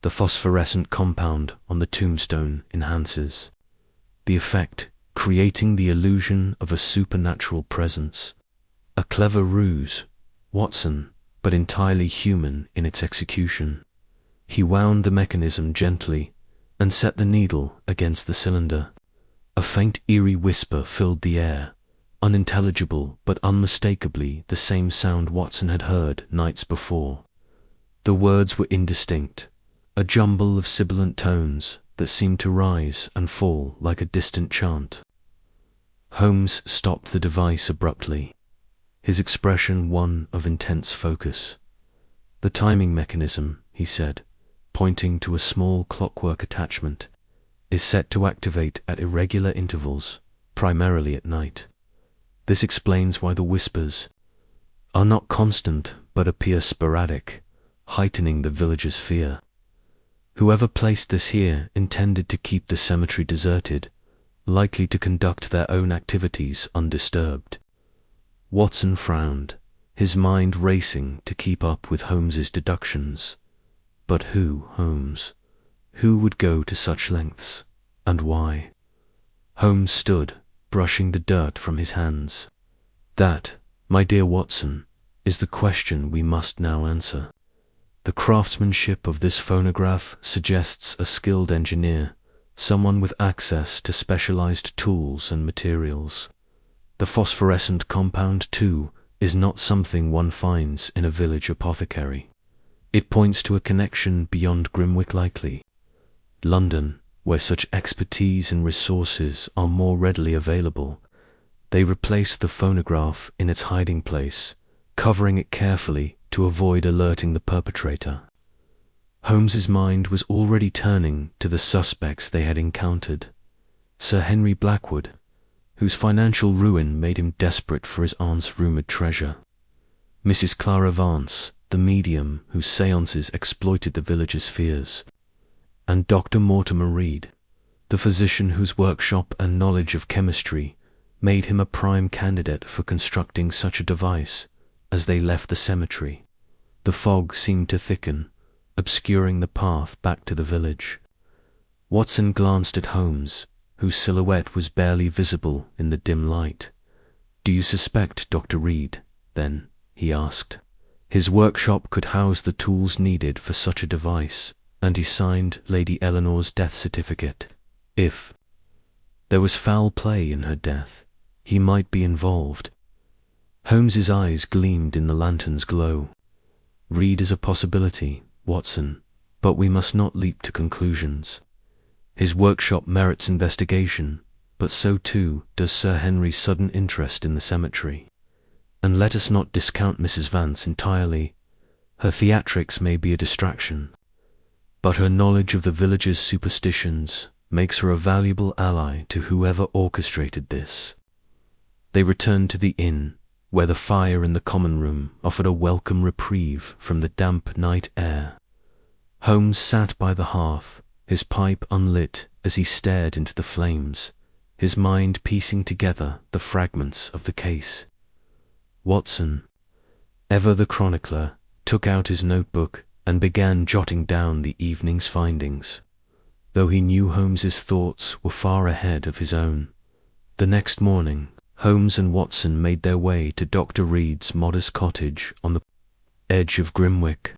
The phosphorescent compound on the tombstone enhances the effect, creating the illusion of a supernatural presence. A clever ruse, Watson, but entirely human in its execution." He wound the mechanism gently and set the needle against the cylinder. A faint eerie whisper filled the air, unintelligible but unmistakably the same sound Watson had heard nights before. The words were indistinct, a jumble of sibilant tones that seemed to rise and fall like a distant chant. Holmes stopped the device abruptly, his expression one of intense focus. "The timing mechanism," he said, pointing to a small clockwork attachment, "is set to activate at irregular intervals, primarily at night. This explains why the whispers are not constant but appear sporadic, heightening the villagers' fear. Whoever placed this here intended to keep the cemetery deserted, likely to conduct their own activities undisturbed." Watson frowned, his mind racing to keep up with Holmes's deductions. But who, Holmes? Who would go to such lengths, and why? Holmes stood, brushing the dirt from his hands. "That, my dear Watson, is the question we must now answer. The craftsmanship of this phonograph suggests a skilled engineer, someone with access to specialized tools and materials. The phosphorescent compound, too, is not something one finds in a village apothecary. It points to a connection beyond Grimwick likely. London, where such expertise and resources are more readily available, they replaced the phonograph in its hiding place, covering it carefully to avoid alerting the perpetrator." Holmes's mind was already turning to the suspects they had encountered. Sir Henry Blackwood, whose financial ruin made him desperate for his aunt's rumoured treasure. Mrs. Clara Vance, the medium whose seances exploited the villagers' fears. And Dr. Mortimer Reed, the physician whose workshop and knowledge of chemistry made him a prime candidate for constructing such a device. As they left the cemetery, the fog seemed to thicken, obscuring the path back to the village. Watson glanced at Holmes, whose silhouette was barely visible in the dim light. "Do you suspect Dr. Reed, then?" he asked, His workshop could house the tools needed for such a device, and he signed Lady Eleanor's death certificate. If there was foul play in her death, he might be involved. Holmes's eyes gleamed in the lantern's glow. Read is a possibility, Watson, but we must not leap to conclusions. His workshop merits investigation, but so too does Sir Henry's sudden interest in the cemetery. And let us not discount Mrs. Vance entirely. Her theatrics may be a distraction, but her knowledge of the villagers' superstitions makes her a valuable ally to whoever orchestrated this. They returned to the inn, where the fire in the common room offered a welcome reprieve from the damp night air. Holmes sat by the hearth, his pipe unlit as he stared into the flames, his mind piecing together the fragments of the case. Watson, ever the chronicler, took out his notebook and began jotting down the evening's findings. Though he knew Holmes's thoughts were far ahead of his own. The next morning, Holmes and Watson made their way to Dr. Reed's modest cottage on the edge of Grimwick.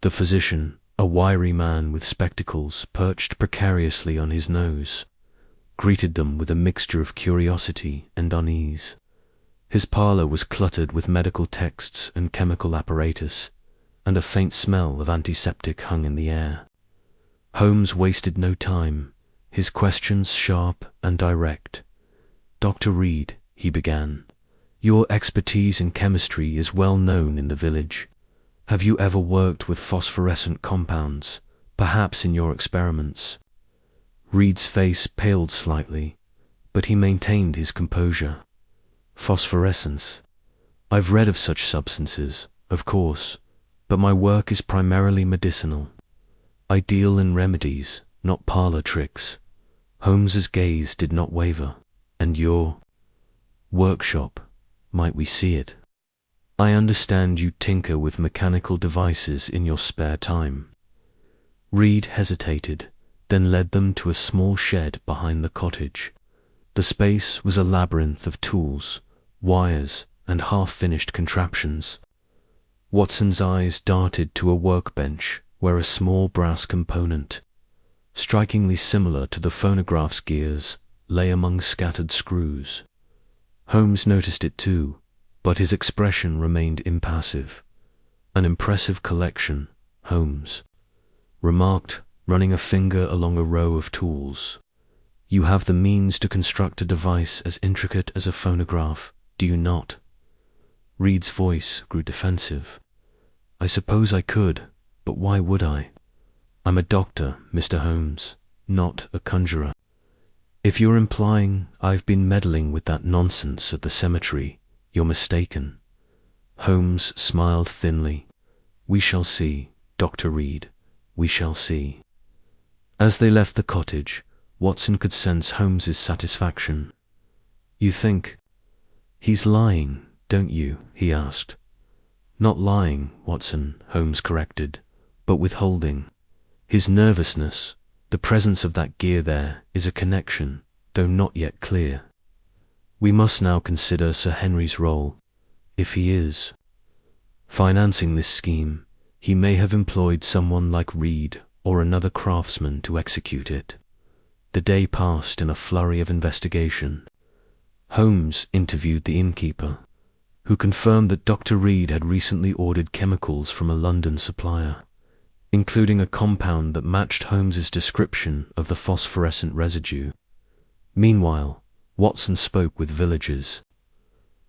The physician, a wiry man with spectacles perched precariously on his nose, greeted them with a mixture of curiosity and unease. His parlour was cluttered with medical texts and chemical apparatus, and a faint smell of antiseptic hung in the air. Holmes wasted no time, his questions sharp and direct. "Dr. Reed," he began, "your expertise in chemistry is well known in the village. Have you ever worked with phosphorescent compounds, perhaps in your experiments?" Reed's face paled slightly, but he maintained his composure. "Phosphorescence. I've read of such substances, of course, but my work is primarily medicinal. I deal in remedies, not parlour tricks." Holmes's gaze did not waver. "And your workshop, might we see it? I understand you tinker with mechanical devices in your spare time." Reed hesitated, then led them to a small shed behind the cottage. The space was a labyrinth of tools, wires, and half-finished contraptions. Watson's eyes darted to a workbench where a small brass component, strikingly similar to the phonograph's gears, lay among scattered screws. Holmes noticed it too, but his expression remained impassive. "An impressive collection," Holmes remarked, running a finger along a row of tools. "You have the means to construct a device as intricate as a phonograph, do you not?" Reed's voice grew defensive. "I suppose I could, but why would I? I'm a doctor, Mr. Holmes, not a conjurer. If you're implying I've been meddling with that nonsense at the cemetery, you're mistaken." Holmes smiled thinly. "We shall see, Dr. Reed, we shall see." As they left the cottage, Watson could sense Holmes's satisfaction. "You think he's lying, don't you?" he asked. "Not lying, Watson," Holmes corrected, "but withholding. His nervousness, the presence of that gear there, is a connection, though not yet clear. We must now consider Sir Henry's role. If he is financing this scheme, he may have employed someone like Reed or another craftsman to execute it." The day passed in a flurry of investigation. Holmes interviewed the innkeeper, who confirmed that Dr. Reed had recently ordered chemicals from a London supplier, including a compound that matched Holmes's description of the phosphorescent residue. Meanwhile, Watson spoke with villagers,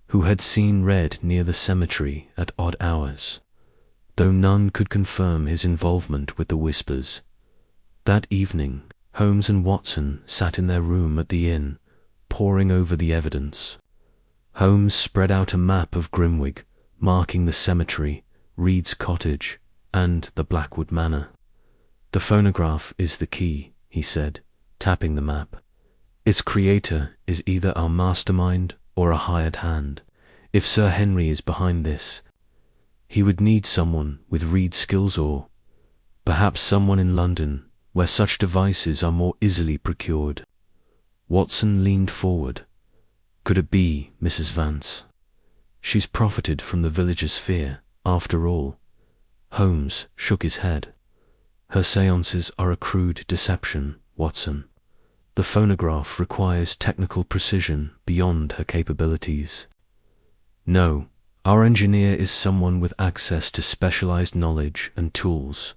who had seen red near the cemetery at odd hours, though none could confirm his involvement with the whispers. That evening, Holmes and Watson sat in their room at the inn, poring over the evidence. Holmes spread out a map of Grimwick, marking the cemetery, Reed's cottage, and the Blackwood Manor. "The phonograph is the key," he said, tapping the map. "Its creator is either our mastermind or a hired hand. If Sir Henry is behind this, he would need someone with Reed's skills or perhaps someone in London, where such devices are more easily procured." Watson leaned forward. "Could it be Mrs. Vance? She's profited from the villagers' fear, after all. Holmes shook his head. Her seances are a crude deception, Watson. The phonograph requires technical precision beyond her capabilities. No, our engineer is someone with access to specialized knowledge and tools.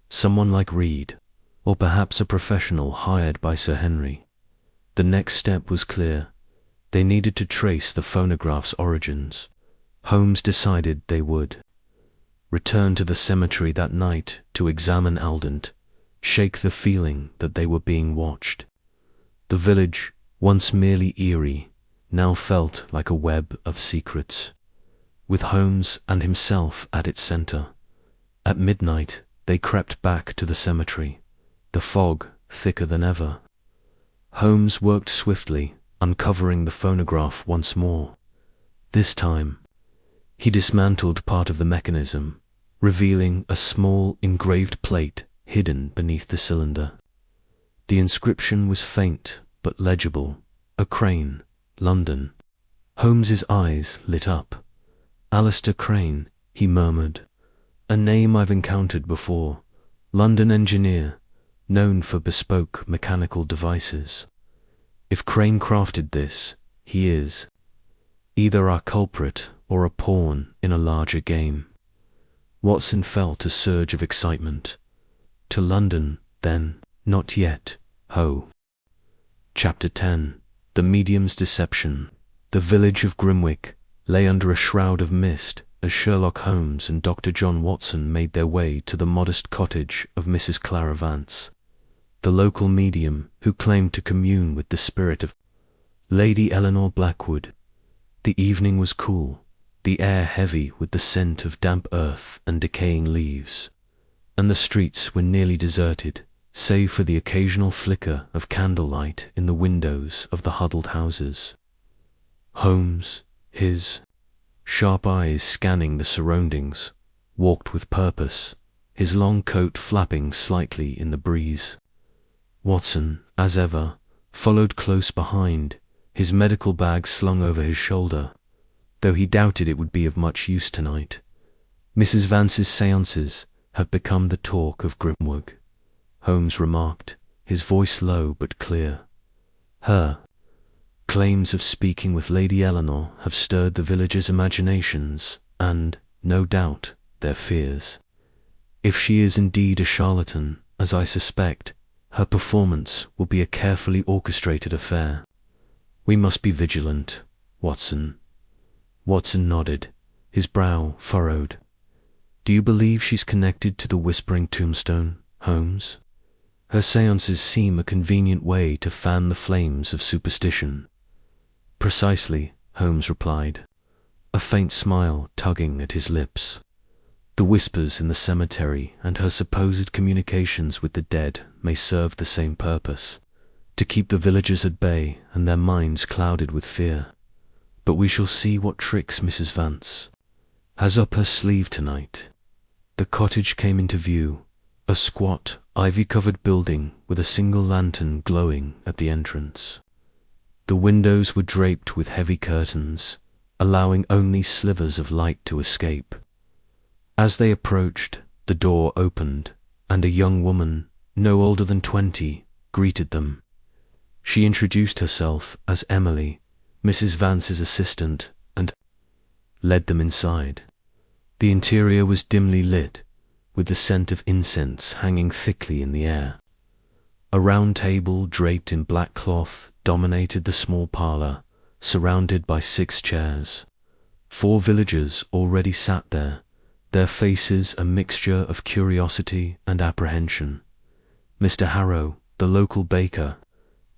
Someone like Reed, or perhaps a professional hired by Sir Henry. The next step was clear. They needed to trace the phonograph's origins. Holmes decided they would. Return to the cemetery that night to examine Aldent, shake the feeling that they were being watched. The village, once merely eerie, now felt like a web of secrets, with Holmes and himself at its center. At midnight, they crept back to the cemetery, the fog thicker than ever. Holmes worked swiftly, uncovering the phonograph once more. This time, he dismantled part of the mechanism, revealing a small engraved plate hidden beneath the cylinder. The inscription was faint but legible. A Crane, London. Holmes's eyes lit up. Alistair Crane, he murmured. A name I've encountered before. London engineer, known for bespoke mechanical devices. If Crane crafted this, he is either our culprit or a pawn in a larger game. Watson felt a surge of excitement. To London, then? Not yet. Ho. Chapter 10. The Medium's Deception. The village of Grimwick lay under a shroud of mist as Sherlock Holmes and Dr. John Watson made their way to the modest cottage of Mrs. Clara Vance, the local medium who claimed to commune with the spirit of Lady Eleanor Blackwood. The evening was cool, the air heavy with the scent of damp earth and decaying leaves, and the streets were nearly deserted, save for the occasional flicker of candlelight in the windows of the huddled houses. Holmes, his sharp eyes scanning the surroundings, walked with purpose, his long coat flapping slightly in the breeze. Watson, as ever, followed close behind, his medical bag slung over his shoulder, though he doubted it would be of much use tonight. Mrs. Vance's seances have become the talk of Grimwick, Holmes remarked, his voice low but clear. Her claims of speaking with Lady Eleanor have stirred the villagers' imaginations and, no doubt, their fears. If she is indeed a charlatan, as I suspect, her performance will be a carefully orchestrated affair. We must be vigilant, Watson. Watson nodded, his brow furrowed. Do you believe she's connected to the Whispering Tombstone, Holmes? Her seances seem a convenient way to fan the flames of superstition. Precisely, Holmes replied, a faint smile tugging at his lips. The whispers in the cemetery and her supposed communications with the dead may serve the same purpose, to keep the villagers at bay and their minds clouded with fear. But we shall see what tricks Mrs. Vance has up her sleeve tonight. The cottage came into view, a squat, ivy-covered building with a single lantern glowing at the entrance. The windows were draped with heavy curtains, allowing only slivers of light to escape. As they approached, the door opened, and a young woman, no older than 20, greeted them. She introduced herself as Emily, Mrs. Vance's assistant, and led them inside. The interior was dimly lit, with the scent of incense hanging thickly in the air. A round table draped in black cloth dominated the small parlour, surrounded by 6 chairs. 4 villagers already sat there, their faces a mixture of curiosity and apprehension. Mr. Harrow, the local baker,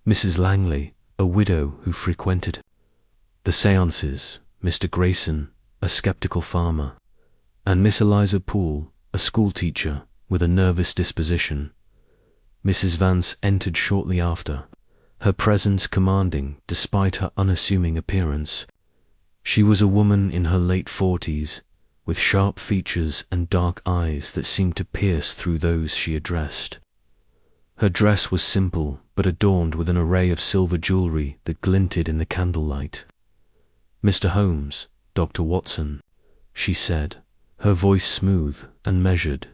Mrs. Langley, a widow who frequented the séances, Mr. Grayson, a sceptical farmer, and Miss Eliza Poole, a schoolteacher with a nervous disposition. Mrs. Vance entered shortly after, her presence commanding despite her unassuming appearance. She was a woman in her late 40s, with sharp features and dark eyes that seemed to pierce through those she addressed. Her dress was simple, but adorned with an array of silver jewellery that glinted in the candlelight. Mr. Holmes, Dr. Watson, she said, her voice smooth and measured.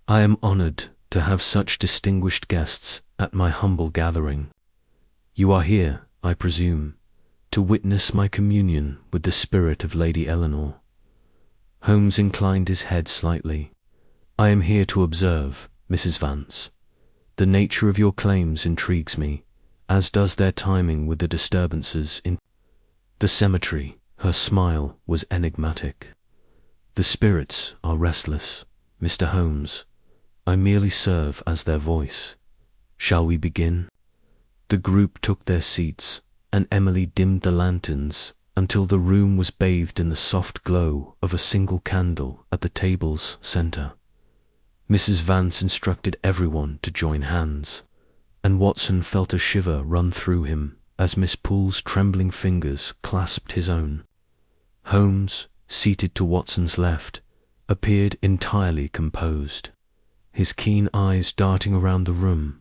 "I am honored to have such distinguished guests at my humble gathering. You are here, I presume, to witness my communion with the spirit of Lady Eleanor." Holmes inclined his head slightly. "I am here to observe, Mrs. Vance. The nature of your claims intrigues me, as does their timing with the disturbances in the cemetery." Her smile was enigmatic. "The spirits are restless, Mr. Holmes. I merely serve as their voice. Shall we begin?" The group took their seats, and Emily dimmed the lanterns until the room was bathed in the soft glow of a single candle at the table's center. Mrs. Vance instructed everyone to join hands, and Watson felt a shiver run through him as Miss Poole's trembling fingers clasped his own. Holmes, seated to Watson's left, appeared entirely composed, his keen eyes darting around the room,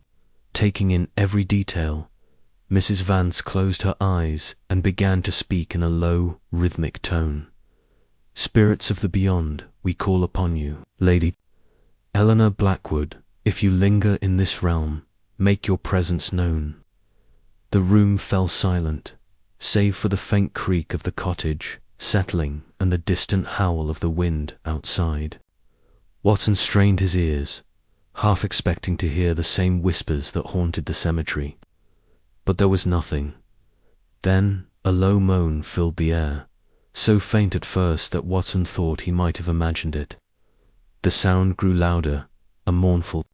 taking in every detail. Mrs. Vance closed her eyes and began to speak in a low, rhythmic tone. "Spirits of the beyond, we call upon you, Lady Eleanor Blackwood. If you linger in this realm, make your presence known." The room fell silent, save for the faint creak of the cottage settling and the distant howl of the wind outside. Watson strained his ears, half expecting to hear the same whispers that haunted the cemetery. But there was nothing. Then a low moan filled the air, so faint at first that Watson thought he might have imagined it. The sound grew louder, a mournful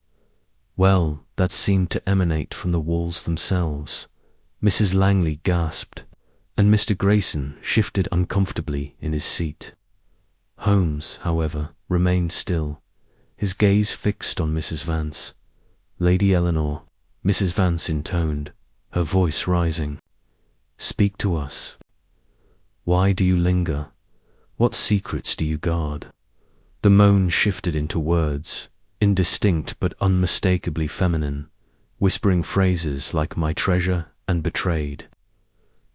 well that seemed to emanate from the walls themselves. Mrs. Langley gasped, and Mr. Grayson shifted uncomfortably in his seat. Holmes, however, remained still, his gaze fixed on Mrs. Vance. "Lady Eleanor," Mrs. Vance intoned, her voice rising. "Speak to us. Why do you linger? What secrets do you guard?" The moan shifted into words, indistinct but unmistakably feminine, whispering phrases like "my treasure" and "betrayed."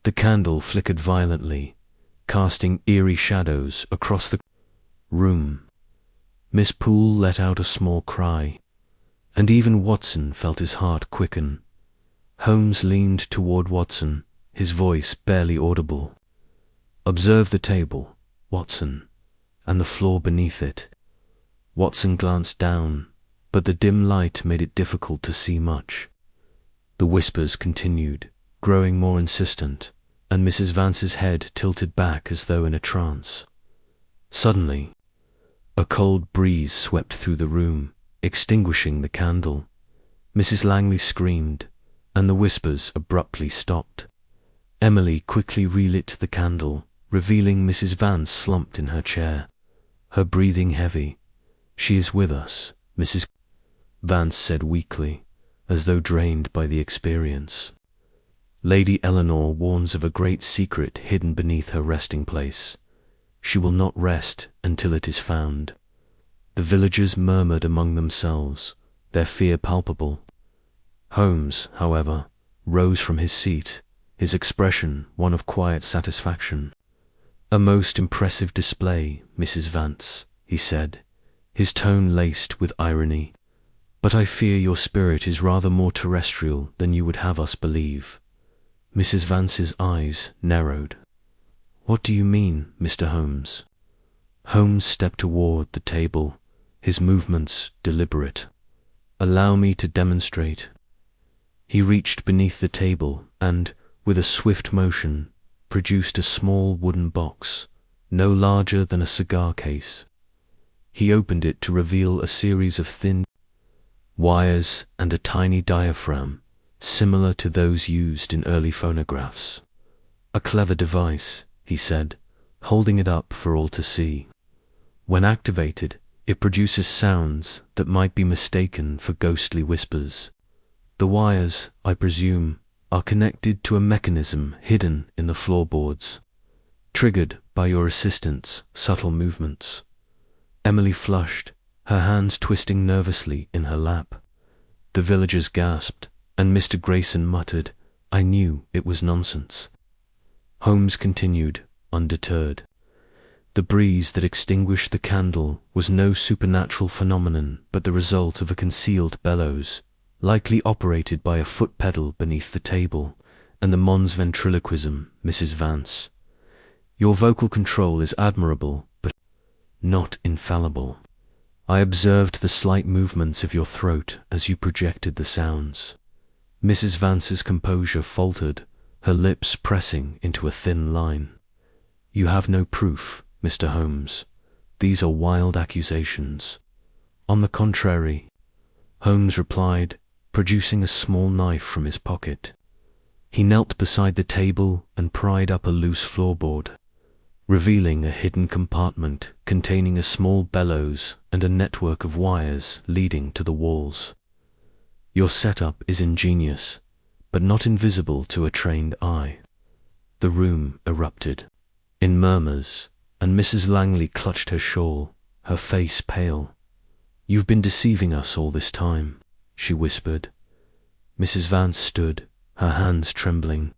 The candle flickered violently, casting eerie shadows across the room. Miss Poole let out a small cry, and even Watson felt his heart quicken. Holmes leaned toward Watson, his voice barely audible. "Observe the table, Watson, and the floor beneath it." Watson glanced down, but the dim light made it difficult to see much. The whispers continued, growing more insistent, and Mrs. Vance's head tilted back as though in a trance. Suddenly, a cold breeze swept through the room, extinguishing the candle. Mrs. Langley screamed, and the whispers abruptly stopped. Emily quickly relit the candle, revealing Mrs. Vance slumped in her chair, her breathing heavy. "She is with us," Mrs. Vance said weakly, as though drained by the experience. "Lady Eleanor warns of a great secret hidden beneath her resting place. She will not rest until it is found." The villagers murmured among themselves, their fear palpable. Holmes, however, rose from his seat, his expression one of quiet satisfaction. "A most impressive display, Mrs. Vance," he said, his tone laced with irony. "But I fear your spirit is rather more terrestrial than you would have us believe." Mrs. Vance's eyes narrowed. "What do you mean, Mr. Holmes?" Holmes stepped toward the table, his movements deliberate. "Allow me to demonstrate." He reached beneath the table and, with a swift motion, produced a small wooden box, no larger than a cigar case. He opened it to reveal a series of thin wires and a tiny diaphragm, similar to those used in early phonographs. "A clever device," he said, holding it up for all to see. "When activated, it produces sounds that might be mistaken for ghostly whispers. The wires, I presume, are connected to a mechanism hidden in the floorboards, triggered by your assistant's subtle movements." Emily flushed, her hands twisting nervously in her lap. The villagers gasped, and Mr. Grayson muttered, "I knew it was nonsense." Holmes continued, undeterred. The breeze that extinguished the candle was no supernatural phenomenon, but the result of a concealed bellows, likely operated by a foot pedal beneath the table, and the mons ventriloquism, Mrs. Vance. Your vocal control is admirable, but not infallible. I observed the slight movements of your throat as you projected the sounds. Mrs. Vance's composure faltered, her lips pressing into a thin line. You have no proof, Mr. Holmes. These are wild accusations. On the contrary, Holmes replied, producing a small knife from his pocket. He knelt beside the table and pried up a loose floorboard, revealing a hidden compartment containing a small bellows and a network of wires leading to the walls. Your setup is ingenious, but not invisible to a trained eye. The room erupted in murmurs, and Mrs. Langley clutched her shawl, her face pale. You've been deceiving us all this time, she whispered. Mrs. Vance stood, her hands trembling.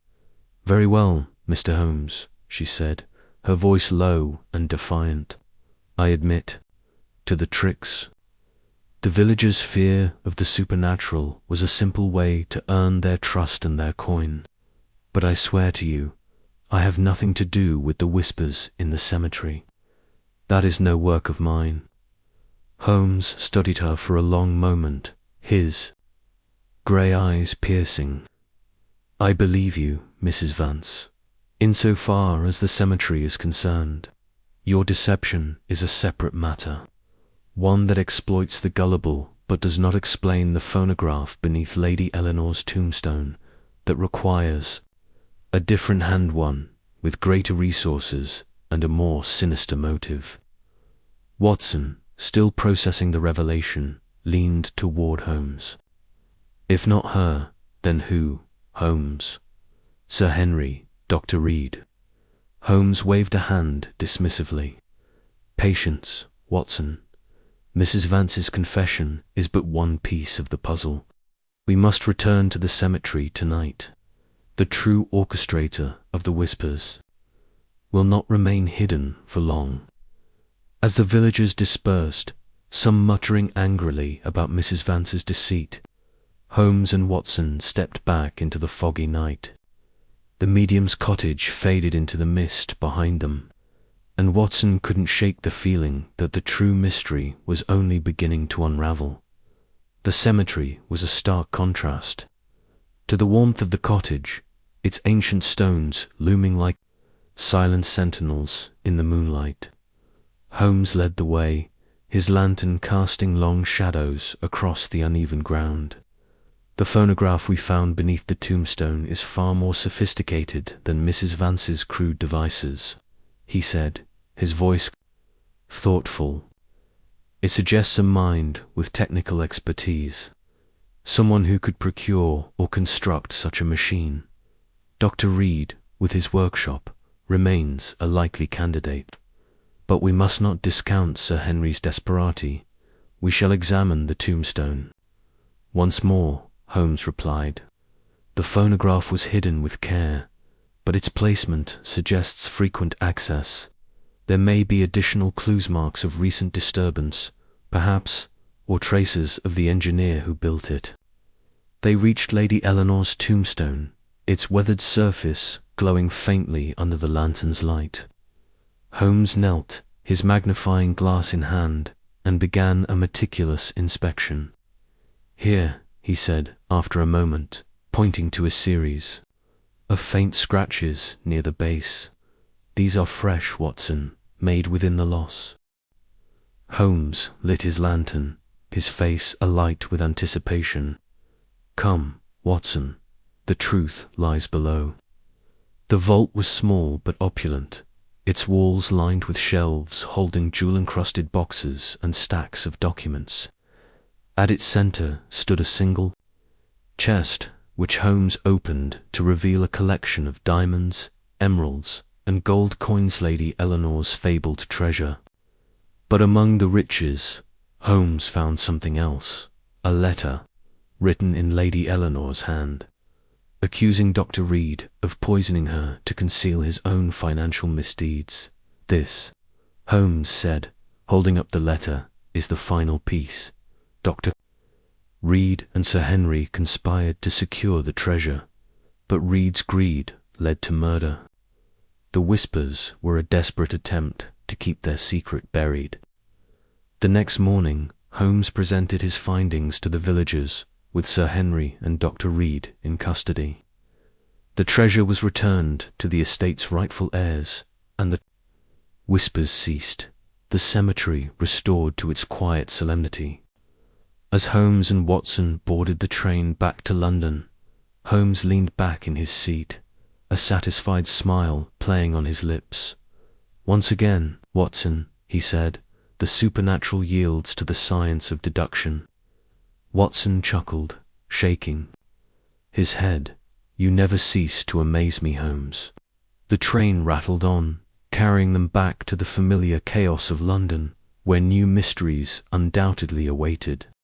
Very well, Mr. Holmes, she said, her voice low and defiant. I admit to the tricks. The villagers' fear of the supernatural was a simple way to earn their trust and their coin. But I swear to you, I have nothing to do with the whispers in the cemetery. That is no work of mine. Holmes studied her for a long moment, his grey eyes piercing. I believe you, Mrs. Vance. Insofar as the cemetery is concerned, your deception is a separate matter, one that exploits the gullible but does not explain the phonograph beneath Lady Eleanor's tombstone that requires a different hand, one with greater resources and a more sinister motive. Watson, still processing the revelation, leaned toward Holmes. If not her, then who, Holmes? Sir Henry, Dr. Reed. Holmes waved a hand dismissively. Patience, Watson. Mrs. Vance's confession is but one piece of the puzzle. We must return to the cemetery tonight. The true orchestrator of the whispers will not remain hidden for long. As the villagers dispersed, some muttering angrily about Mrs. Vance's deceit, Holmes and Watson stepped back into the foggy night. The medium's cottage faded into the mist behind them, and Watson couldn't shake the feeling that the true mystery was only beginning to unravel. The cemetery was a stark contrast to the warmth of the cottage, its ancient stones looming like silent sentinels in the moonlight. Holmes led the way, his lantern casting long shadows across the uneven ground. The phonograph we found beneath the tombstone is far more sophisticated than Mrs. Vance's crude devices, he said, his voice thoughtful. It suggests a mind with technical expertise, someone who could procure or construct such a machine. Dr. Reed, with his workshop, remains a likely candidate. But we must not discount Sir Henry's desperati. We shall examine the tombstone. Once more, Holmes replied. The phonograph was hidden with care, but its placement suggests frequent access. There may be additional clues, marks of recent disturbance, perhaps, or traces of the engineer who built it. They reached Lady Eleanor's tombstone, its weathered surface glowing faintly under the lantern's light. Holmes knelt, his magnifying glass in hand, and began a meticulous inspection. Here, he said, after a moment, pointing to a series of faint scratches near the base. These are fresh, Watson, made within the loss. Holmes lit his lantern, his face alight with anticipation. Come, Watson, the truth lies below. The vault was small but opulent, its walls lined with shelves holding jewel-encrusted boxes and stacks of documents. At its center stood a single chest, which Holmes opened to reveal a collection of diamonds, emeralds, and gold coins, Lady Eleanor's fabled treasure. But among the riches, Holmes found something else, a letter, written in Lady Eleanor's hand, accusing Dr. Reed of poisoning her to conceal his own financial misdeeds. This Holmes said, holding up the letter, is the final piece. Dr. Reed and Sir Henry conspired to secure the treasure, but Reed's greed led to murder. The whispers were a desperate attempt to keep their secret buried. The next morning, Holmes presented his findings to the villagers, with Sir Henry and Dr. Reed in custody. The treasure was returned to the estate's rightful heirs, and the whispers ceased, the cemetery restored to its quiet solemnity. As Holmes and Watson boarded the train back to London, Holmes leaned back in his seat, a satisfied smile playing on his lips. "Once again, Watson," he said, "the supernatural yields to the science of deduction." Watson chuckled, shaking his head. "You never cease to amaze me, Holmes." The train rattled on, carrying them back to the familiar chaos of London, where new mysteries undoubtedly awaited.